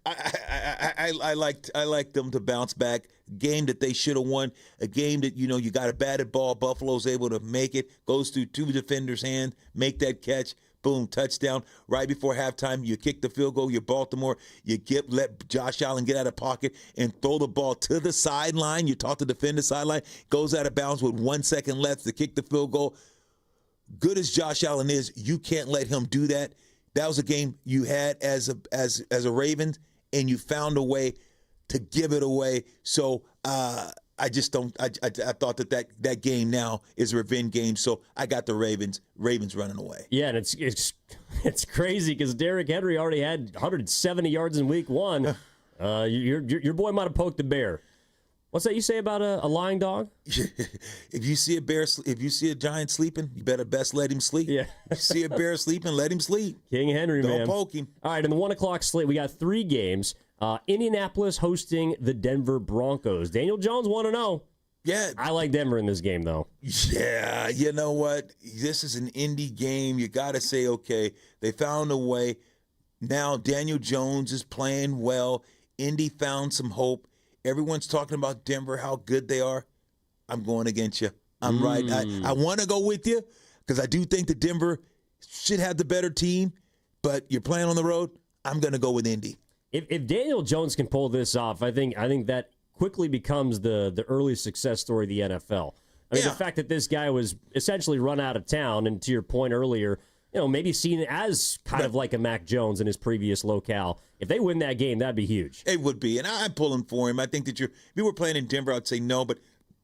I I like them to bounce back. Game that they should have won. A game that, you got a batted ball. Buffalo's able to make it. Goes through two defenders' hands. Make that catch. Boom, touchdown. Right before halftime, you kick the field goal. You're Baltimore. You let Josh Allen get out of pocket and throw the ball to the sideline. You taught the defender sideline. Goes out of bounds with 1 second left to kick the field goal. Good as Josh Allen is, you can't let him do that. That was a game you had as a Ravens, and you found a way to give it away. So I just don't. I thought that game now is a revenge game. So I got the Ravens running away. Yeah, and it's crazy because Derrick Henry already had 170 yards in week 1. Your boy might have poked the bear. What's that you say about a lying dog? If you see a giant sleeping, you better best let him sleep. Yeah. If you see a bear sleeping, let him sleep. King Henry, Don't man. poke him. All right, in the 1 o'clock slate, we got 3 games. Indianapolis hosting the Denver Broncos. Daniel Jones 1-0. Yeah. I like Denver in this game, though. Yeah, you know what? This is an Indy game. You got to say, okay, they found a way. Now Daniel Jones is playing well. Indy found some hope. Everyone's talking about Denver, how good they are. I'm going against you. I'm right. I want to go with you because I do think that Denver should have the better team, but you're playing on the road. I'm going to go with Indy. If Daniel Jones can pull this off, I think that quickly becomes the early success story of the NFL. I mean, the fact that this guy was essentially run out of town, and to your point earlier, maybe seen as kind of like a Mac Jones in his previous locale. If they win that game, that'd be huge. It would be, and I'm pulling for him. I think that if you were playing in Denver, I'd say no, but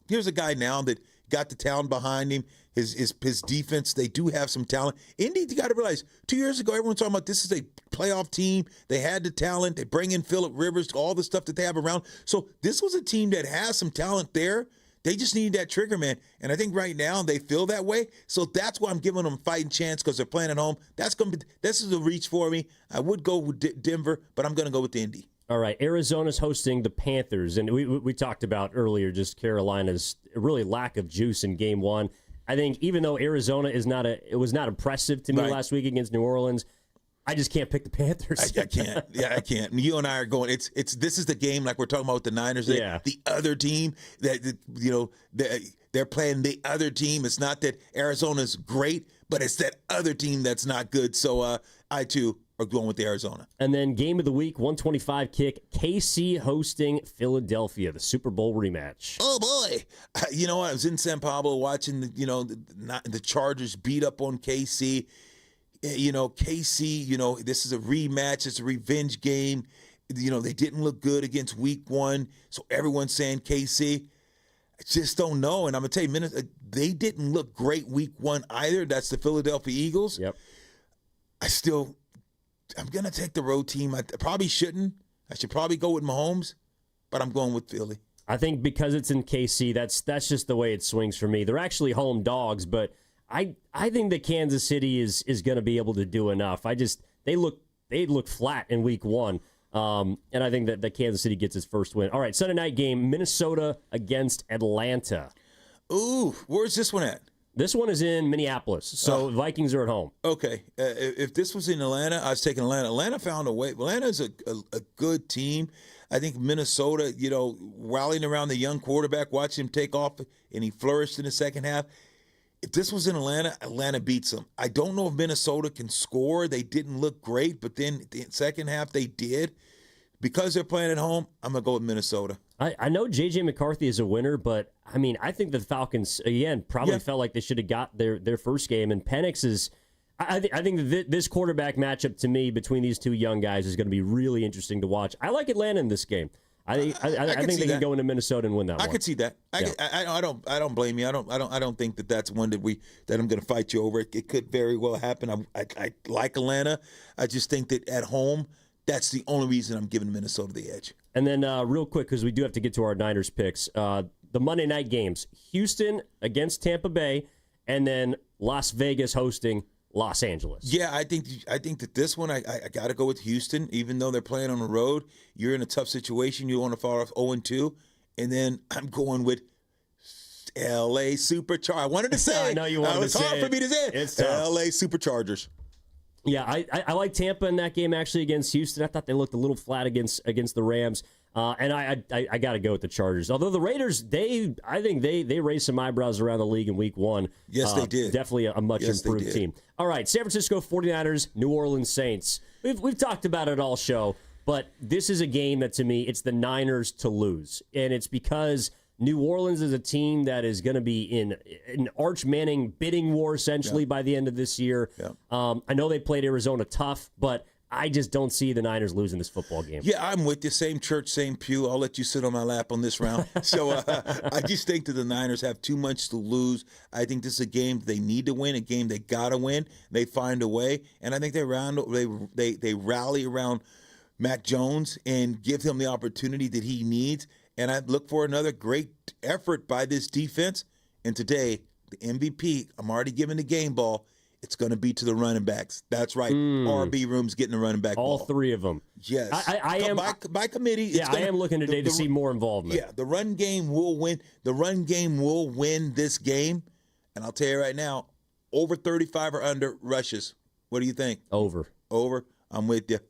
here's a guy now that got the talent behind him. His defense, they do have some talent. Indy, you got to realize, 2 years ago, everyone's talking about this is a playoff team. They had the talent. They bring in Phillip Rivers, all the stuff that they have around. So this was a team that has some talent there. They just need that trigger man. And I think right now they feel that way. So that's why I'm giving them a fighting chance because they're playing at home. This is a reach for me. I would go with Denver, but I'm going to go with Indy. All right, Arizona's hosting the Panthers, and we talked about earlier just Carolina's really lack of juice in Game 1. I think even though Arizona it was not impressive to me last week against New Orleans, I just can't pick the Panthers. I can't. Yeah, I can't. You and I are going. This is the game like we're talking about with the Niners. Yeah. The other team they're playing the other team. It's not that Arizona's great, but it's that other team that's not good. So I too are going with the Arizona. And then game of the week, 125 kick, KC hosting Philadelphia, the Super Bowl rematch. Oh boy! You know what? I was in San Pablo watching the Chargers beat up on KC. KC, this is a rematch. It's a revenge game. They didn't look good against week 1. So everyone's saying KC. I just don't know. And I'm going to tell you, they didn't look great week 1 either. That's the Philadelphia Eagles. Yep. I'm going to take the road team. I probably shouldn't. I should probably go with Mahomes, but I'm going with Philly. I think because it's in KC, that's just the way it swings for me. They're actually home dogs, but I think that Kansas City is going to be able to do enough. They look flat in week 1, and I think that Kansas City gets its first win. All right, Sunday night game, Minnesota against Atlanta. Ooh, where's this one at? This one is in Minneapolis, so Vikings are at home. Okay, if this was in Atlanta, I was taking Atlanta. Atlanta found a way. Atlanta's a good team. I think Minnesota, rallying around the young quarterback, watching him take off, and he flourished in the second half. If this was in Atlanta, Atlanta beats them. I don't know if Minnesota can score. They didn't look great, but then the second half they did. Because they're playing at home, I'm going to go with Minnesota. I know J.J. McCarthy is a winner, but, I think the Falcons, again, probably felt like they should have got their first game. And Penix is – I think that this quarterback matchup, to me, between these two young guys is going to be really interesting to watch. I like Atlanta in this game. I think they can go into Minnesota and win that one. I could see that. I don't blame you. I don't think that that's one that I'm going to fight you over. It could very well happen. I like Atlanta. I just think that at home, that's the only reason I'm giving Minnesota the edge. And then real quick, because we do have to get to our Niners picks, the Monday night games: Houston against Tampa Bay, and then Las Vegas hosting Los Angeles. Yeah, I think that this one, I got to go with Houston. Even though they're playing on the road, you're in a tough situation. You want to fall off 0-2. And then I'm going with L.A. Superchargers. I wanted to say I know you wanted to say it. It's hard for me to say it. It's tough. L.A. Superchargers. Yeah, I like Tampa in that game actually against Houston. I thought they looked a little flat against the Rams. And I got to go with the Chargers. Although the Raiders, I think they raised some eyebrows around the league in week 1. Yes, they did. Definitely a much improved team. All right, San Francisco 49ers, New Orleans Saints. We've talked about it all show, but this is a game that to me, it's the Niners to lose. And it's because New Orleans is a team that is going to be in an Arch Manning bidding war essentially by the end of this year. Yeah. I know they played Arizona tough, but I just don't see the Niners losing this football game. Yeah, I'm with you. Same church, same pew. I'll let you sit on my lap on this round. So I just think that the Niners have too much to lose. I think this is a game they need to win, a game they got to win. They find a way. And I think they rally around Mac Jones and give him the opportunity that he needs. And I look for another great effort by this defense. And today, the MVP, I'm already giving the game ball. It's going to be to the running backs. That's right. RB Room's getting the running back all ball. 3 of them. Yes. I am by committee. Yeah, I am looking today to see more involvement. Yeah, the run game will win. The run game will win this game. And I'll tell you right now, over 35 or under rushes. What do you think? Over. I'm with you.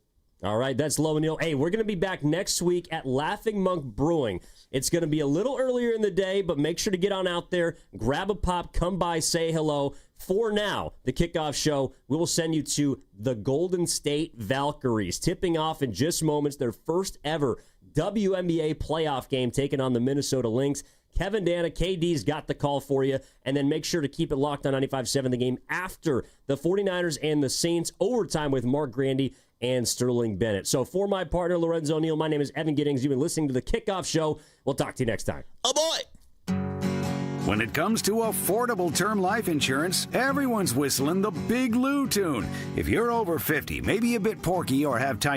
All right, that's Low and Neal. Hey, we're going to be back next week at Laughing Monk Brewing. It's going to be a little earlier in the day, but make sure to get on out there, grab a pop, come by, say hello. For now, the kickoff show, we will send you to the Golden State Valkyries, tipping off in just moments their first ever WNBA playoff game, taking on the Minnesota Lynx. Kevin Dana, KD's got the call for you. And then make sure to keep it locked on 95.7 the game after the 49ers and the Saints overtime with Mark Grandy and Sterling Bennett. So for my partner, Lorenzo Neal, my name is Evan Giddings. You've been listening to the Kickoff Show. We'll talk to you next time. Oh, boy. When it comes to affordable term life insurance, everyone's whistling the Big Lou tune. If you're over 50, maybe a bit porky, or have type